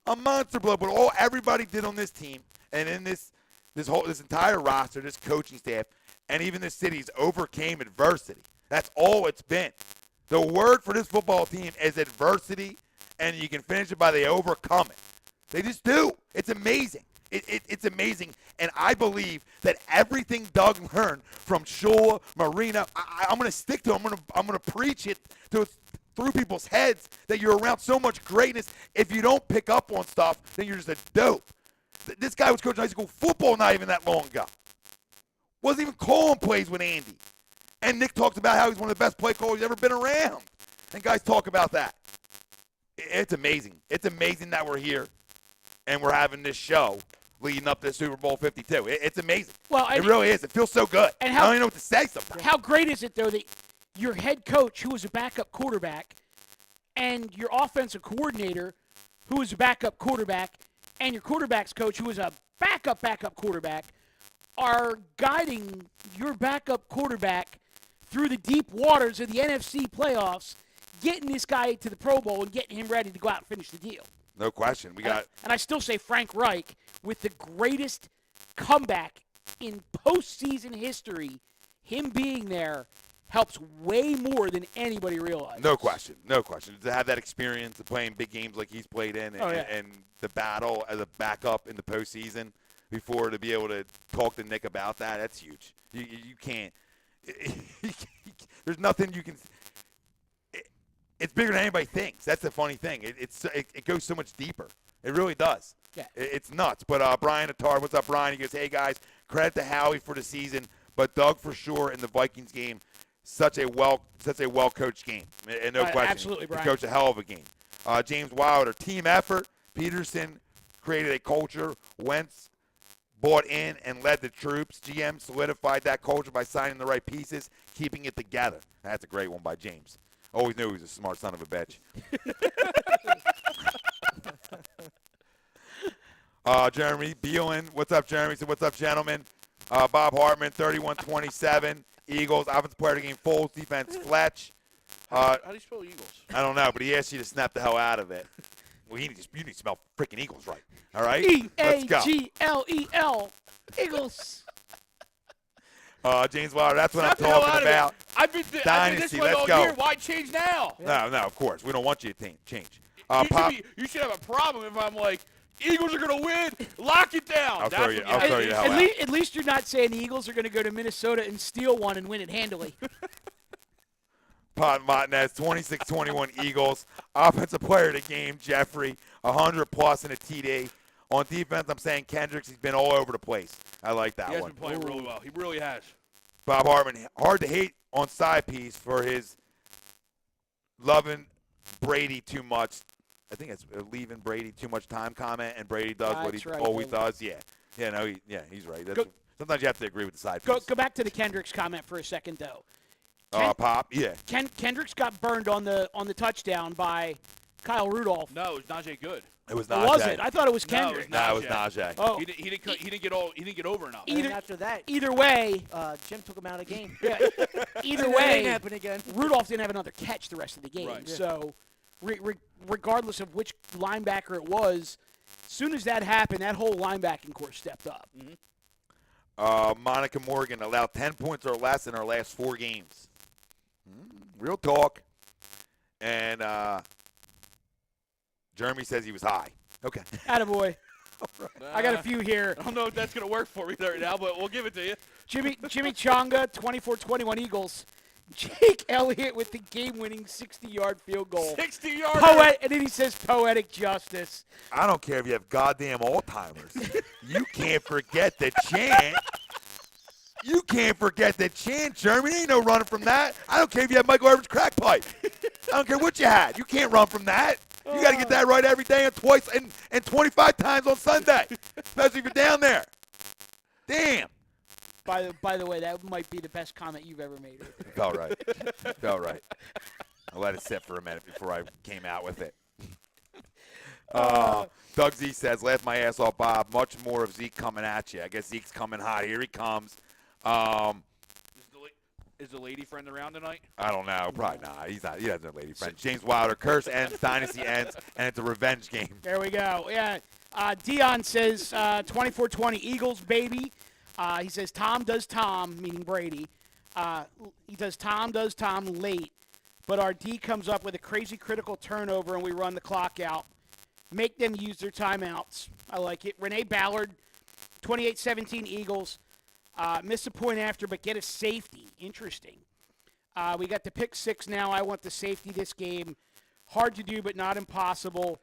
A monster blow. But everybody did on this team and in this entire roster, this coaching staff, and even the cities overcame adversity. That's all it's been. The word for this football team is adversity, and you can finish it by they overcome it. They just do. It's amazing. It's amazing, and I believe that everything Doug learned from Shula, Marino, I'm going to stick to. I'm going to preach it through people's heads that you're around so much greatness. If you don't pick up on stuff, then you're just a dope. This guy was coaching high school football not even that long ago. Wasn't even calling plays with Andy. And Nick talks about how he's one of the best play callers he's ever been around. And guys talk about that. It's amazing. It's amazing that we're here and we're having this show leading up to Super Bowl 52. It's amazing. Well, it really is. It feels so good. And I don't even know what to say sometimes. How great is it, though, that your head coach, who was a backup quarterback, and your offensive coordinator, who was a backup quarterback, and your quarterback's coach, who was a backup quarterback, are guiding your backup quarterback through the deep waters of the NFC playoffs, getting this guy to the Pro Bowl and getting him ready to go out and finish the deal. No question. And I still say Frank Reich, with the greatest comeback in postseason history, him being there helps way more than anybody realizes. No question. To have that experience of playing big games like he's played in and the battle as a backup in the postseason before to be able to talk to Nick about that, that's huge. You can't. There's nothing you can. It's bigger than anybody thinks. That's the funny thing. It goes so much deeper. It really does. Yeah. It's nuts. But Brian Attar, what's up, Brian? He goes, hey guys, credit to Howie for the season, but Doug for sure in the Vikings game. Such a well coached game, and no question. Absolutely, Brian. He coached a hell of a game. James Wilder, team effort. Peterson created a culture. Wentz bought in and led the troops. GM solidified that culture by signing the right pieces, keeping it together. That's a great one by James. Always knew he was a smart son of a bitch. Jeremy Beelan, what's up, Jeremy? So what's up, gentlemen? Bob Hartman, 31-27. Eagles, offensive player of the game, Foles, defense, Fletch. How do you spell Eagles? I don't know, but he asked you to snap the hell out of it. Well, you need to spell freaking Eagles right. All right? E-A-G-L-E-L. Eagles. James Wilder, that's what I'm talking about. I've been Dynasty, this way let's all go. year. Why change now? No, of course. We don't want you to change. You should have a problem if I'm like, Eagles are going to win. Lock it down. I'll throw you the hell out. At least you're not saying the Eagles are going to go to Minnesota and steal one and win it handily. Pot Montanez, 26-21 Eagles. Offensive player of the game, Jeffrey, 100+ in a TD. On defense, I'm saying Kendricks. He's been all over the place. I like that one. He has been playing really well. He really has. Bob Hartman, hard to hate on side piece for his loving Brady too much. I think it's leaving Brady too much time comment, and Brady does what he That's right, always Brady. does. Yeah. Yeah, no, he's right. Go- Sometimes you have to agree with the side. Go back to the Kendricks comment for a second, though. Pop, yeah. Kendricks got burned on the touchdown by Kyle Rudolph. No, it was Najee good. It was Or Najee. was it? I thought it was No, it Kendricks. was No, it was Najee. Oh, He didn't get over enough. And then after that, either way, Jim took him out of the game. yeah, either And it ain't way, happen again. Rudolph didn't have another catch the rest of the game. Right. So, regardless of which linebacker it was, as soon as that happened, that whole linebacking core stepped up. Monica Morgan allowed 10 points or less in her last 4 games. Real talk. And Jeremy says he was high. Okay. Attaboy. I got a few here. I don't know if that's going to work for me right now, but we'll give it to you. Jimmy Chonga, 24-21 Eagles. Jake Elliott with the game-winning 60-yard field goal. 60-yard. And then he says poetic justice. I don't care if you have goddamn Alzheimer's. You can't forget the chant. You can't forget the chant, Jeremy. Ain't no running from that. I don't care if you have Michael Irvin's crack pipe. I don't care what you had. You can't run from that. You got to get that right every day and twice and 25 times on Sunday, especially if you're down there. Damn. By the way, that might be the best comment you've ever made. Felt right. Felt right. I let it sit for a minute before I came out with it. Doug Z says, laugh my ass off, Bob. Much more of Zeke coming at you. I guess Zeke's coming hot. Here he comes. Is the lady friend around tonight? I don't know. Probably not. He's not. He has no lady friend. James Wilder. Curse ends. Dynasty ends. And it's a revenge game. There we go. Yeah. Dion says 24-20 Eagles, baby. He says Tom does Tom, meaning Brady. He does Tom late. But our D comes up with a crazy critical turnover, and we run the clock out. Make them use their timeouts. I like it. Renee Ballard, 28-17 Eagles. Miss a point after, but get a safety. Interesting. We got the pick 6 now. I want the safety this game. Hard to do, but not impossible.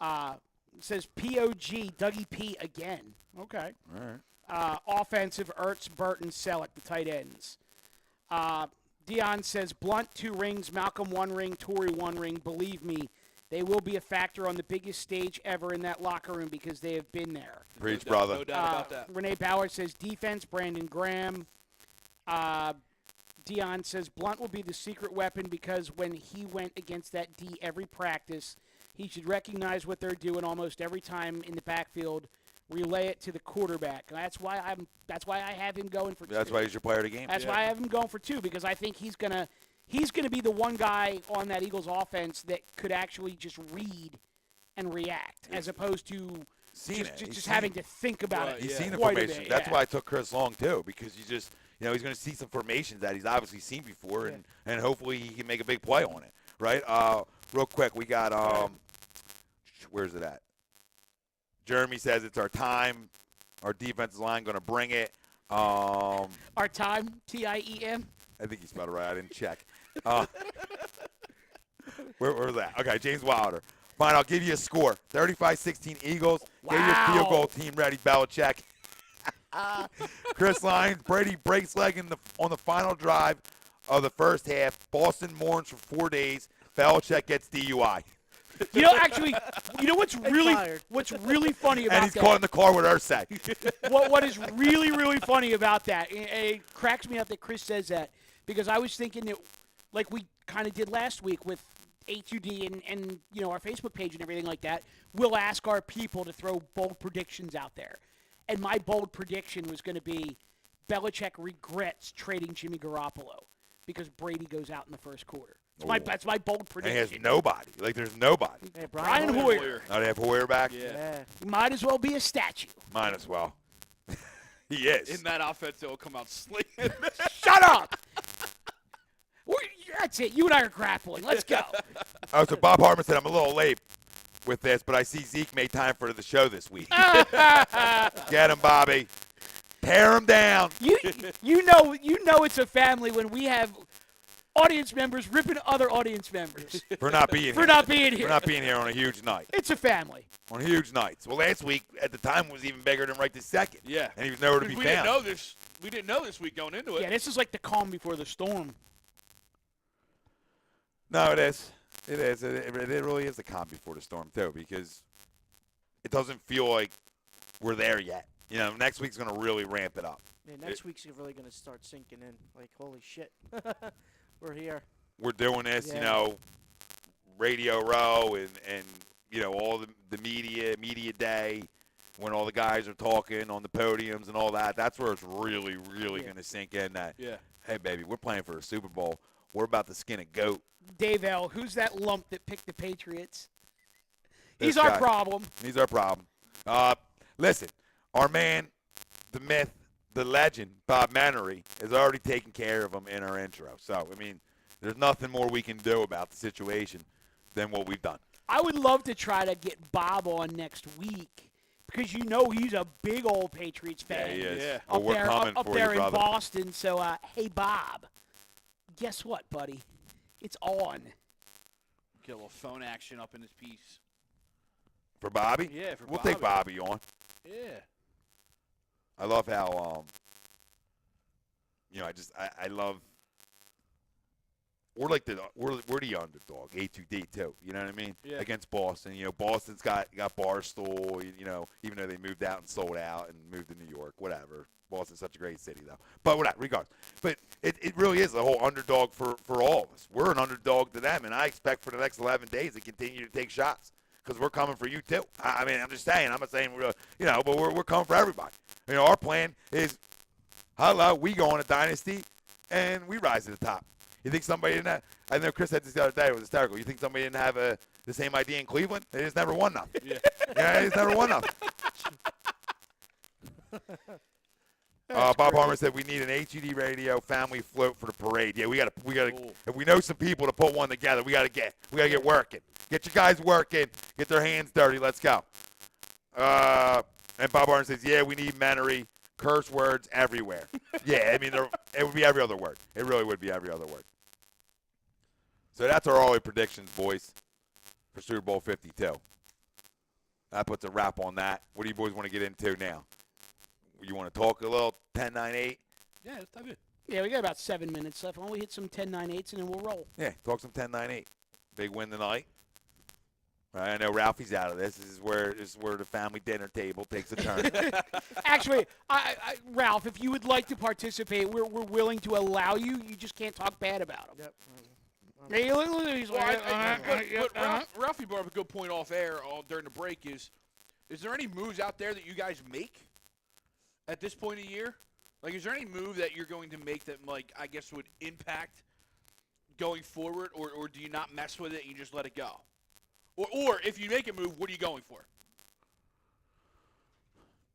It says POG, Dougie P again. Okay. All right. Offensive, Ertz, Burton, Selleck, the tight ends. Dion says Blunt 2 rings, Malcolm 1 ring, Torrey 1 ring. Believe me, they will be a factor on the biggest stage ever in that locker room because they have been there. Preach, brother. No doubt about that. Renee Ballard says defense, Brandon Graham. Dion says Blunt will be the secret weapon because when he went against that D every practice, he should recognize what they're doing almost every time in the backfield, relay it to the quarterback. That's why I have him going for 2. That's why he's your player of the game. That's why I have him going for 2 because I think he's gonna be the one guy on that Eagles offense that could actually just read and react as opposed to just having to think about it. He's seen the quite a formation. bit, That's yeah. why I took Chris Long too, because he's just he's going to see some formations that he's obviously seen before, and hopefully he can make a big play on it. Right? Real quick, we got where's it at? Jeremy says it's our time. Our defensive line going to bring it. Our time, TIEM. I think he spelled it right. I didn't check. Where was that? Okay, James Wilder. Fine, I'll give you a score. 35-16 Eagles. Get your field goal team ready, Belichick. Chris Lyons, Brady breaks leg on the final drive of the first half. Boston mourns for 4 days. Belichick gets DUI. Actually, what's really funny about that? And he's caught in the car with Ursay. What is really, really funny about that, it cracks me up that Chris says that, because I was thinking that, like we kind of did last week with A2D and our Facebook page and everything like that, we'll ask our people to throw bold predictions out there. And my bold prediction was going to be Belichick regrets trading Jimmy Garoppolo because Brady goes out in the first quarter. That's my bold prediction. And he has nobody. Like, there's nobody. Hey, Brian Hoyer. Oh, they have Hoyer back? Yeah. Might as well be a statue. Might as well. He is. In that offense, it will come out slinging. Shut up! That's it. You and I are grappling. Let's go. Oh, so Bob Hartman said, I'm a little late with this, but I see Zeke made time for the show this week. Get him, Bobby. Tear him down. You know it's a family when we have audience members ripping other audience members For not being here. for not being here. For not being here on a huge night. It's a family. On huge nights. Well, last week, at the time, was even bigger than right this second. Yeah. And he was nowhere to be we found. didn't know this week going into it. Yeah, this is like the calm before the storm. No, it is. It is. It really is a calm before the storm, too, because it doesn't feel like we're there yet. You know, next week's going to really ramp it up. Yeah, next week's really going to start sinking in. Like, holy shit. We're here. We're doing this, Yeah. you know, Radio Row and you know, all the media day, when all the guys are talking on the podiums and all that. That's where it's really, really going to sink in that, hey, baby, we're playing for a Super Bowl. We're about to skin a goat. Dave L., who's that lump that picked the Patriots? This He's our guy. problem. He's our problem. Listen, our man, the myth, the legend, Bob Menery, has already taken care of him in our intro. So, I mean, there's nothing more we can do about the situation than what we've done. I would love to try to get Bob on next week because you know he's a big old Patriots fan. Yeah, he is. Yeah. Well, Up we're there, coming up for there you, in brother. Boston. So, hey, Bob, guess what, buddy? It's on. Get a little phone action up in this piece. For Bobby? Yeah, for We'll Bobby. take Bobby on. Yeah. I love how, you know, I love. We're like we're the underdog, A2D too. You know what I mean? Yeah. Against Boston, you know, Boston's got Barstool. You know, even though they moved out and sold out and moved to New York, whatever. Boston's such a great city though. But whatever, regardless. But it really is a whole underdog for all of us. We're an underdog to them, and I expect for the next 11 days to continue to take shots because we're coming for you too. I mean, I'm just saying. I'm not saying but we're coming for everybody. You know, our plan is, hello, we go on a dynasty, and we rise to the top. You think somebody didn't have, I know Chris said this the other day, it was hysterical. You think somebody didn't have the same idea in Cleveland? They just never won nothing. Yeah. Yeah, they just never won nothing. Bob Harmer said we need an HUD radio family float for the parade. Yeah, we got Ooh. if we know some people to put one together, we got to get working. Get your guys working. Get their hands dirty. Let's go. And Bob Harmer says, yeah, we need Menery. Curse words everywhere. Yeah, I mean, it would be every other word. It really would be every other word. So that's our early predictions, boys, for Super Bowl 52. That puts a wrap on that. What do you boys want to get into now? You want to talk a little 10-9-8? Yeah, let's dive in. Yeah, we got about 7 minutes left. Why don't we hit some 10-9-8s and then we'll roll? Yeah, talk some 10-9-8. Big win tonight. All right, I know Ralphie's out of this. This is where the family dinner table takes a turn. Actually, Ralph, if you would like to participate, we're willing to allow you. You just can't talk bad about him. Yep. Hey, look, he's Well, like, but Ralphie brought up a good point off air during the break is there any moves out there that you guys make at this point of the year? Like, is there any move that you're going to make that, like, I guess would impact going forward, or do you not mess with it and you just let it go? Or if you make a move, what are you going for?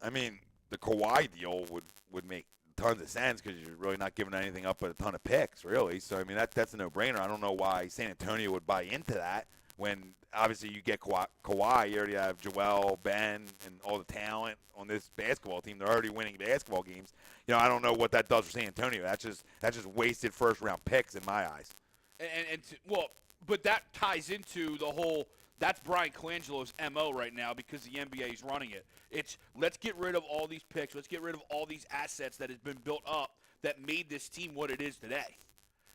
I mean, the Kawhi deal would make tons of sense because you're really not giving anything up but a ton of picks, really. So, I mean, that's a no-brainer. I don't know why San Antonio would buy into that when obviously you get Kawhi. You already have Joel, Ben, and all the talent on this basketball team. They're already winning basketball games. You know, I don't know what that does for San Antonio. That's just wasted first-round picks in my eyes. But that ties into the whole – that's Brian Colangelo's MO right now because the NBA is running it. It's let's get rid of all these picks. Let's get rid of all these assets that has been built up that made this team what it is today.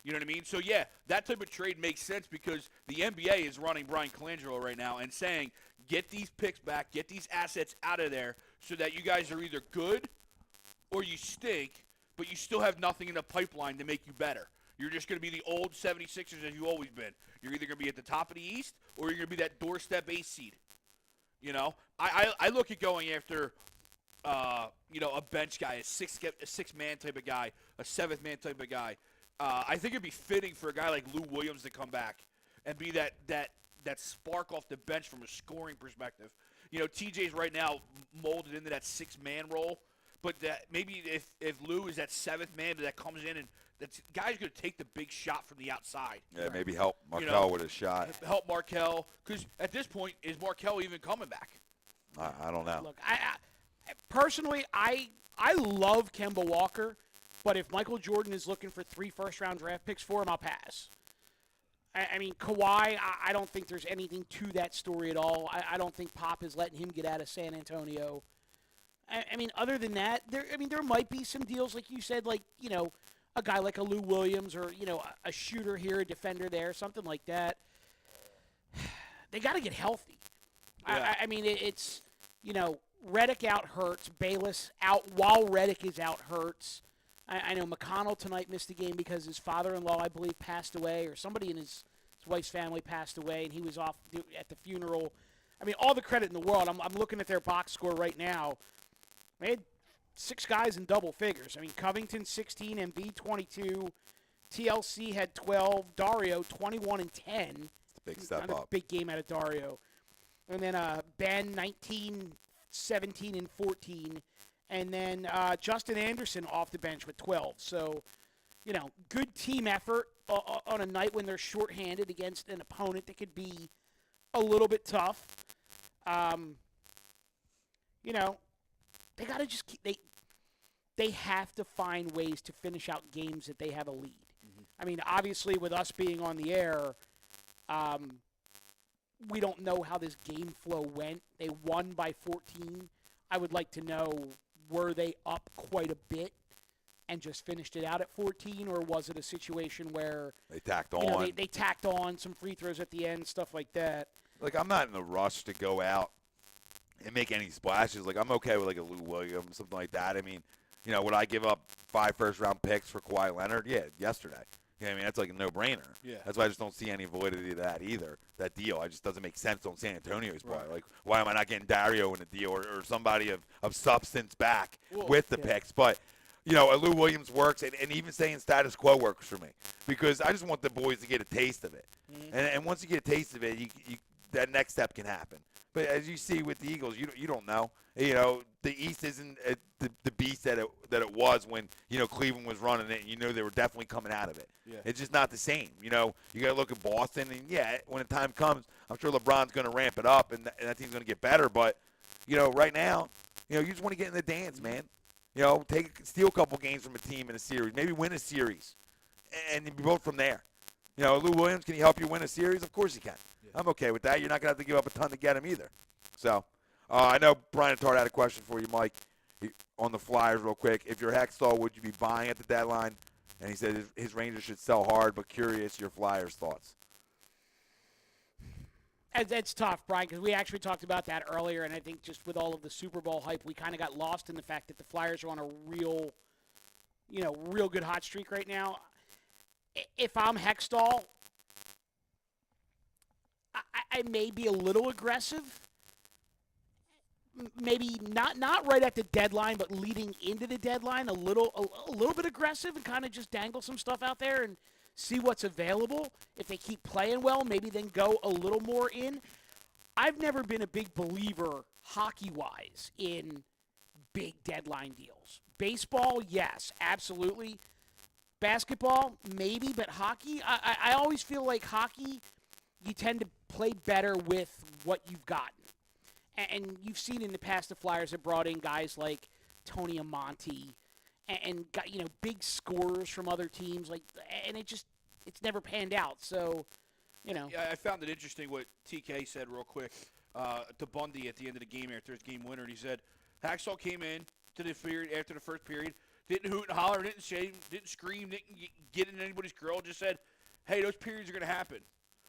You know what I mean? So, yeah, that type of trade makes sense because the NBA is running Brian Colangelo right now and saying get these picks back, get these assets out of there so that you guys are either good or you stink, but you still have nothing in the pipeline to make you better. You're just going to be the old 76ers as you've always been. You're either going to be at the top of the East or you're going to be that doorstep ace seed. You know, I look at going after, a bench guy, a six-man type of guy, a seventh-man type of guy. I think it'd be fitting for a guy like Lou Williams to come back and be that spark off the bench from a scoring perspective. You know, TJ's right now molded into that six-man role, but that maybe if Lou is that seventh man that comes in and that guy's going to take the big shot from the outside. Yeah, maybe help Markel with a shot. Help Markel, because at this point, is Markel even coming back? I don't know. Look, I personally, I love Kemba Walker, but if Michael Jordan is looking for 3 first-round draft picks for him, I'll pass. I mean, Kawhi, I don't think there's anything to that story at all. I don't think Pop is letting him get out of San Antonio. I mean, other than that, there might be some deals, like you said, like, you know, a guy like a Lou Williams or, you know, a shooter here, a defender there, something like that. they got to get healthy. Yeah. I mean, it's, Reddick out hurts, Bayless out while Reddick is out hurts. I know McConnell tonight missed the game because his father-in-law, I believe, passed away, or somebody in his wife's family passed away, and he was off at the funeral. I mean, all the credit in the world. I'm looking at their box score right now. They had 6 guys in double figures. I mean, Covington 16, Embiid 22, TLC had 12, Dario 21 and 10. Big step Another up. big game out of Dario. And then Ben 19, 17 and 14. And then Justin Anderson off the bench with 12. So, good team effort on a night when they're shorthanded against an opponent that could be a little bit tough. They got to just keep they have to find ways to finish out games that they have a lead. Mm-hmm. I mean, obviously with us being on the air, we don't know how this game flow went. They won by 14. I would like to know, were they up quite a bit and just finished it out at 14, or was it a situation where they tacked on? They tacked on some free throws at the end, stuff like that. Like, I'm not in a rush to go out and make any splashes. Like, I'm okay with, like, a Lou Williams, something like that. I mean, would I give up 5 first-round picks for Kawhi Leonard? Yeah, yesterday. I mean, that's like a no-brainer. Yeah. That's why I just don't see any validity to that either, that deal. It just doesn't make sense on San Antonio's part. Right. Like, why am I not getting Dario in a deal or somebody of substance back with the picks? But, a Lou Williams works, and even saying status quo works for me because I just want the boys to get a taste of it. Mm-hmm. And once you get a taste of it, you that next step can happen. But as you see with the Eagles, you don't know. The East isn't the beast that it was when Cleveland was running it, and they were definitely coming out of it. Yeah. It's just not the same. You got to look at Boston, and when the time comes, I'm sure LeBron's going to ramp it up, and that team's going to get better. But right now, you just want to get in the dance, man. Steal a couple games from a team in a series, maybe win a series, and you build from there. Lou Williams, can he help you win a series? Of course he can. Yeah. I'm okay with that. You're not going to have to give up a ton to get him either. So, I know Brian Tart had a question for you, Mike, on the Flyers real quick. If you're Hextall, would you be buying at the deadline? And he said his Rangers should sell hard, but curious your Flyers thoughts. That's tough, Brian, because we actually talked about that earlier, and I think just with all of the Super Bowl hype, we kind of got lost in the fact that the Flyers are on a real good hot streak right now. If I'm Hextall, I may be a little aggressive. Maybe not right at the deadline, but leading into the deadline, a little bit aggressive and kind of just dangle some stuff out there and see what's available. If they keep playing well, maybe then go a little more in. I've never been a big believer, hockey-wise, in big deadline deals. Baseball, yes, absolutely. Basketball, maybe, but hockey, I always feel like hockey, you tend to play better with what you've gotten. And you've seen in the past the Flyers have brought in guys like Tony Amonte and got big scorers from other teams, and it's never panned out. So, Yeah, I found it interesting what TK said real quick to Bundy at the end of the game after his game winner. And he said Hacksaw came in to the period after the first period, didn't hoot and holler, didn't shame, didn't scream, didn't get in anybody's grill. Just said, "Hey, those periods are going to happen.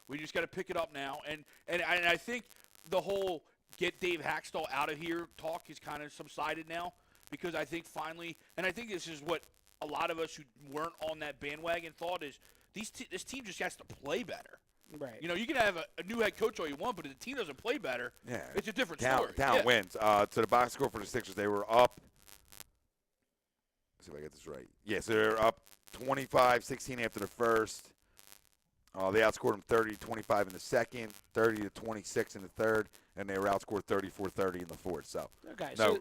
We just got to pick it up now." And I think the whole get Dave Hackstall out of here talk is kind of subsided now because I think finally, and I think this is what a lot of us who weren't on that bandwagon thought is this team just has to play better. Right. You can have a new head coach all you want, but if the team doesn't play better, it's a different story. Talent wins. So the box score for the Sixers, they were up. Let's see if I get this right. Yeah, so they're up 25-16 after the first. They outscored them 30-25 in the second, 30-26 in the third, and they were outscored 34-30 in the fourth. So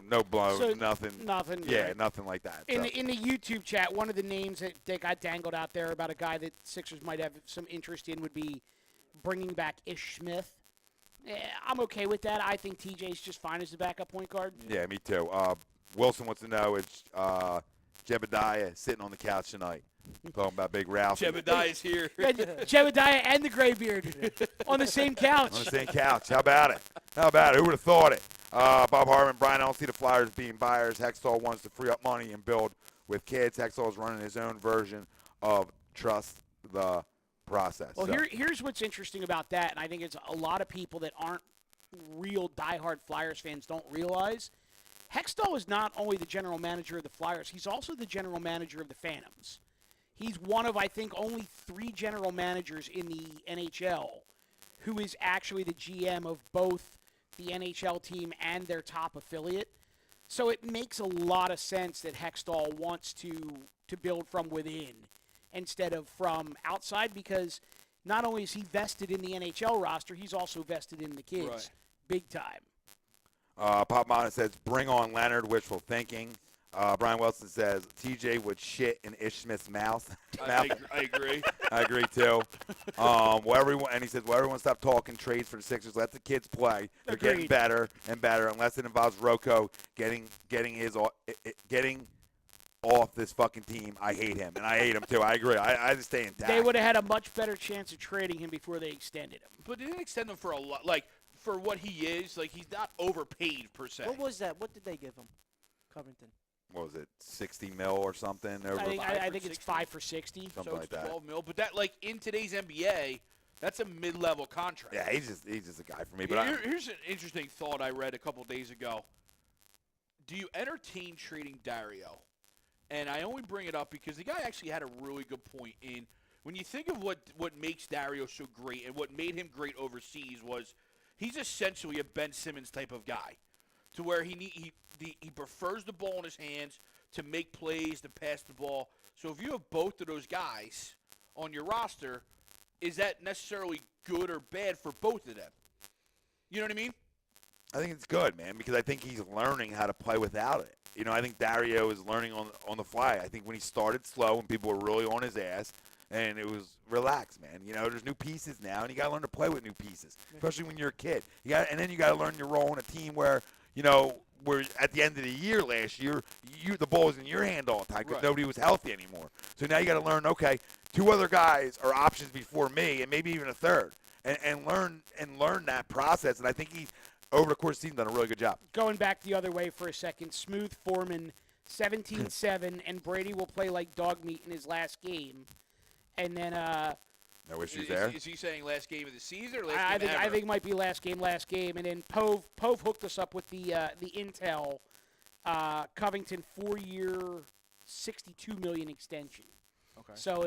no blow, nothing. Nothing. Yeah, right. nothing like that. In the YouTube chat, one of the names that got dangled out there about a guy that Sixers might have some interest in would be bringing back Ish Smith. I'm okay with that. I think TJ's just fine as the backup point guard. Yeah, me too. Wilson wants to know it's Jebediah sitting on the couch tonight. Talking about Big Ralph. Jebediah's here. Jebediah and the Graybeard on the same couch. On the same couch. How about it? Who would have thought it? Bob Harmon, Brian, I don't see the Flyers being buyers. Hextall wants to free up money and build with kids. Hextall is running his own version of Trust the process. Well, So. here's what's interesting about that, and I think it's a lot of people that aren't real diehard Flyers fans don't realize. Hextall is not only the general manager of the Flyers, he's also the general manager of the Phantoms. He's one of, I think, only 3 general managers in the NHL who is actually the GM of both the NHL team and their top affiliate. So it makes a lot of sense that Hextall wants to build from within instead of from outside, because not only is he vested in the NHL roster, he's also vested in the kids. Right. Big time. Pop Mana says, bring on Leonard, wishful thinking. Brian Wilson says, TJ would shit in Ish Smith's mouth. I agree. I agree, too. And he says, well, everyone stop talking trades for the Sixers. Let the kids play. They're getting Agreed. better and better, unless it involves Rocco getting off this fucking team. I hate him, and I hate him, too. I agree. I just stay intact. They would have had a much better chance of trading him before they extended him. But they didn't extend him for a lot. Like, for what he is, like, he's not overpaid, per se. What was that? What did they give him? Covington. What was it, 60 mil or something? I think, Five I for think it's 60? 5 for 60. Something So like it's that. 12 mil. But that, like, in today's NBA, that's a mid-level contract. Yeah, he's just a guy for me. But Here's an interesting thought I read a couple days ago. Do you entertain trading Dario? And I only bring it up because the guy actually had a really good point in when you think of what makes Dario so great and what made him great overseas was he's essentially a Ben Simmons type of guy, to where he prefers the ball in his hands to make plays, to pass the ball. So if you have both of those guys on your roster, is that necessarily good or bad for both of them? You know what I mean? I think it's good, man, because I think he's learning how to play without it. You know, I think Dario is learning on the fly. I think when he started slow and people were really on his ass, and it was relaxed, man. You know, there's new pieces now, and you got to learn to play with new pieces, especially when you're a kid. And then you got to learn your role in a team where, you know, where at the end of the year last year, the ball was in your hand all the time because Right. nobody was healthy anymore. So now you got to learn, okay, 2 other guys are options before me, and maybe even a third, and learn that process. And I think he's, over the course of the season, done a really good job. Going back the other way for a second, Smooth Foreman, 17-7, and Brady will play like dog meat in his last game. And then No issues there. Is he saying last game of the season or last I game think ever? I think it might be last game. And then Pove hooked us up with the intel. Covington 4-year, $62 million extension. Okay. So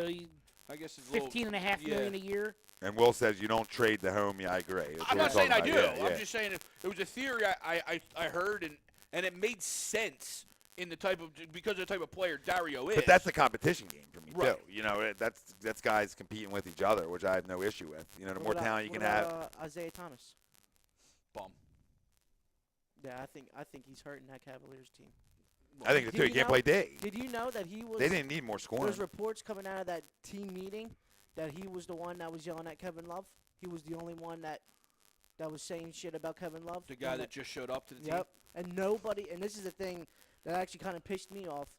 I guess it's $15.5 million a year. And Will says you don't trade the homie. I agree. That's I'm what not we're saying I talking do. about. Yeah, I'm yeah. just saying it was a theory I heard and it made sense in the type of because of the type of player Dario is. But that's a competition game for me Right. too. You know, that's guys competing with each other, which I have no issue with. You know, the more talent you can have. Isaiah Thomas. bum. Yeah, I think he's hurting that Cavaliers team. I think the Did two you can't know- play D. Did you know that he was? They didn't need more scoring. There's reports coming out of that team meeting that he was the one that was yelling at Kevin Love. He was the only one that was saying shit about Kevin Love. The guy that just showed up to the team. Yep. And nobody. And this is the thing that actually kind of pissed me off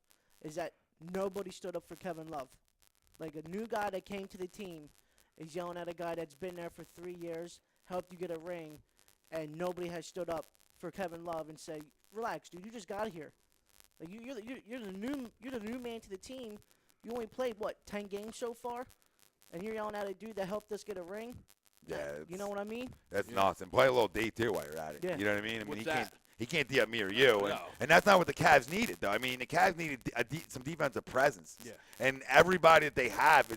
is that nobody stood up for Kevin Love. Like a new guy that came to the team is yelling at a guy that's been there for 3 years, helped you get a ring, and nobody has stood up for Kevin Love and say, "Relax, dude. You just got here. Like you're the new man to the team. You only played 10 games so far, and you're yelling at a dude that helped us get a ring. Yeah, You know what I mean? That's nuts. And play a little D too while you're at it. Yeah. You know what I mean? I mean, What's he can't D up me or you, No. and that's not what the Cavs needed though. I mean, the Cavs needed some defensive presence. Yeah. And everybody that they have,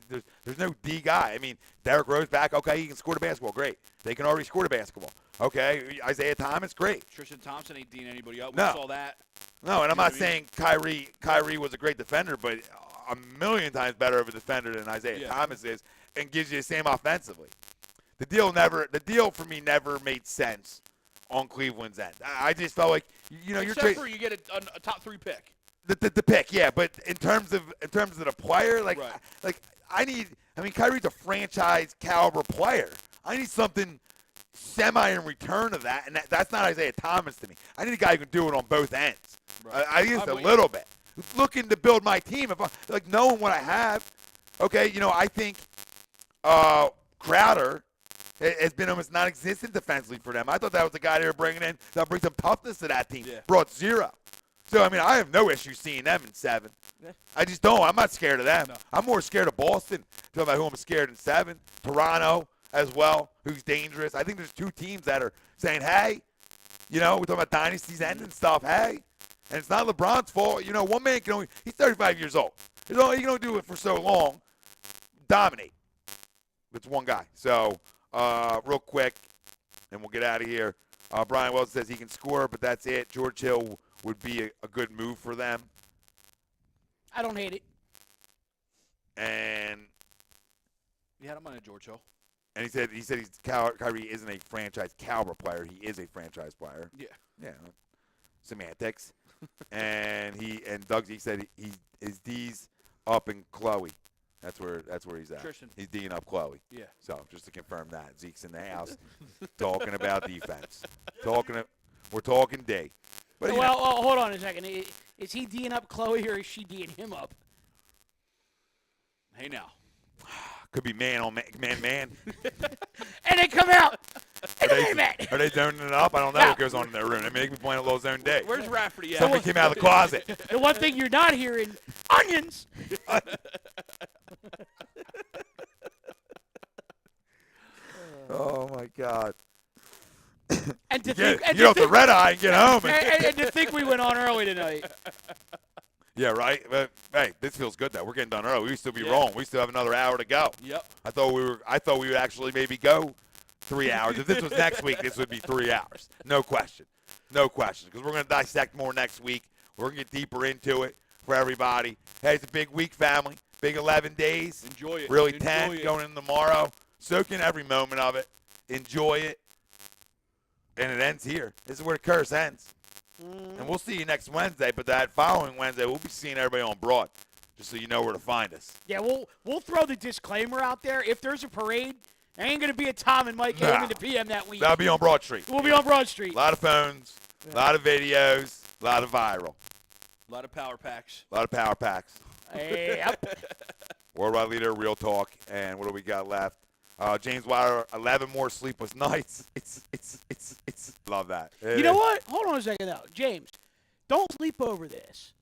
there's no D guy. I mean, Derrick Rose back, okay, he can score the basketball, great. They can already score the basketball, okay. Isaiah Thomas, great. Tristan Thompson ain't D'ing anybody up. No. We saw that. No, and I'm You know not what I saying Kyrie was a great defender, but a million times better of a defender than Isaiah Yeah. Thomas is, and gives you the same offensively. The deal for me never made sense on Cleveland's end. I just felt like you're Except trading for you get a top 3 pick. the pick, yeah, but in terms of the player, Right. I mean Kyrie's a franchise caliber player. I need something semi in return of that, and that's not Isaiah Thomas to me. I need a guy who can do it on both ends. Right. I think it's I'm a with little bit. Looking to build my team, if knowing what I have, okay, I think Crowder has been almost non-existent defensively for them. I thought that was the guy they were bringing in that brings some toughness to that team. Yeah. Brought 0. So, I mean, I have no issue seeing them in 7. I just don't. I'm not scared of them. No. I'm more scared of Boston. Talking about who I'm scared in 7. Toronto as well, who's dangerous. I think there's 2 teams that are saying, hey, we're talking about dynasties ending stuff. Hey, and it's not LeBron's fault. One man can only, he's 35 years old. He can only do it for so long. Dominate. It's one guy. So, real quick, and we'll get out of here. Brian Wells says he can score, but that's it. George Hill would be a good move for them. I don't hate it. And you had him on a George Hill. And he said Kyrie isn't a franchise caliber player. He is a franchise player. Yeah. Yeah. Semantics. and Doug Zeke said his D's up in Chloe. That's where he's at. Tristan. He's D'ing up Chloe. Yeah. So just to confirm that, Zeke's in the house talking about defense. We're talking D. But hold on a second. Is he D'ing up Chloe or is she D'ing him up? Hey now. Could be man on man. And they come out. Are they zoning it up? I don't know what goes on in their room. They make me playing a little zone day. Where's Rafferty at? Somebody came out of the closet. The one thing you're not hearing, onions. Oh, my God. And to get off the red eye and get home. And to think we went on early tonight. Yeah, right. But, hey, this feels good though. We're getting done early. We still be wrong. We still have another hour to go. Yep. I thought we would actually maybe go 3 hours. If this was next week, this would be 3 hours. No question. Because we're going to dissect more next week. We're going to get deeper into it for everybody. Hey, it's a big week, family. Big 11 days. Enjoy it. Really 10 going in tomorrow. Soak in every moment of it. Enjoy it. And it ends here. This is where the curse ends. And we'll see you next Wednesday, but that following Wednesday, we'll be seeing everybody on Broad, just so you know where to find us. Yeah, we'll throw the disclaimer out there. If there's a parade, there ain't going to be a Tom and Mike AM in the PM that week. That'll be on Broad Street. We'll be on Broad Street. A lot of phones, a lot of videos, a lot of viral. A lot of power packs. Yep. Worldwide leader, real talk. And what do we got left? James Wilder, 11 more sleepless nights. It's love that. You know what? Hold on a second, though. James, don't sleep over this.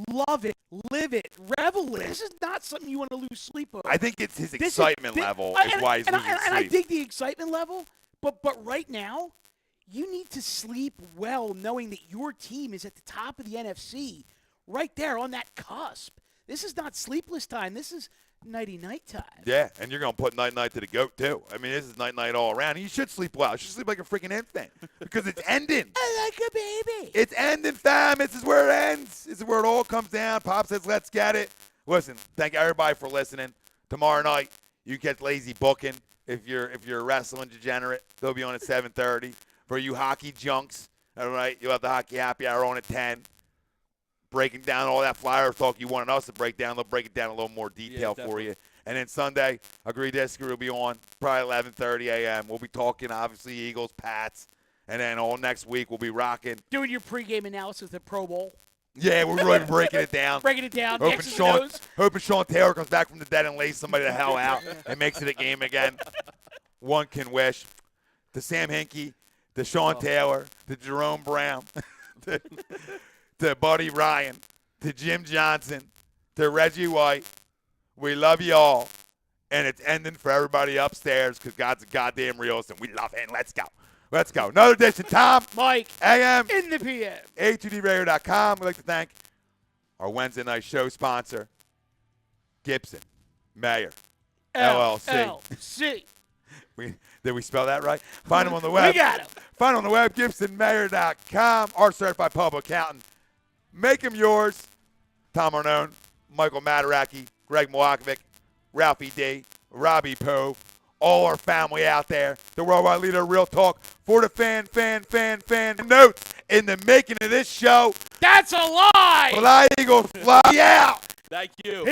Love it. Live it. Revel it. This is not something you want to lose sleep over. I think it's his excitement level is why he's losing sleep. And I dig the excitement level, but right now, you need to sleep well knowing that your team is at the top of the NFC, right there on that cusp. This is not sleepless time. This is nighty-night time. Yeah, and you're going to put night-night to the goat, too. I mean, this is night-night all around. You should sleep well. You should sleep like a freaking infant because it's ending. I like a baby. It's ending, fam. This is where it ends. This is where it all comes down. Pop says, let's get it. Listen, thank everybody for listening. Tomorrow night, you catch Lazy Booking. If you're a wrestling degenerate, they'll be on at 7:30. For you hockey junks, all right, you'll have the Hockey Happy Hour on at 10. Breaking down all that flyer talk you wanted us to break down. They'll break it down in a little more detail for you. And then Sunday, Agree Disagree will be on probably 11:30 a.m. We'll be talking, obviously, Eagles, Pats. And then all next week, we'll be rocking. Doing your pregame analysis of the Pro Bowl. Yeah, we're really breaking it down. Hoping Sean Taylor comes back from the dead and lays somebody the hell out and makes it a game again. One can wish. To Sam Hinkie, to Sean Taylor, to Jerome Brown, to Buddy Ryan, to Jim Johnson, to Reggie White. We love you all. And it's ending for everybody upstairs because God's a goddamn realist and we love him. Let's go. Let's go. Another edition, Tom. Mike. AM. In the PM. A2DRadio.com. We'd like to thank our Wednesday night show sponsor, Gibson Mayer, LLC. Did we spell that right? Find them on the web. We got them. Find them on the web, GibsonMayer.com. Our certified public accountant. Make them yours. Tom Arnone, Michael Mataraki, Greg Milwakovic, Ralphie D, Robbie Poe, all our family out there. The worldwide leader of Real Talk for the fan. Notes in the making of this show. That's a lie. Fly Eagles, fly out. Thank you.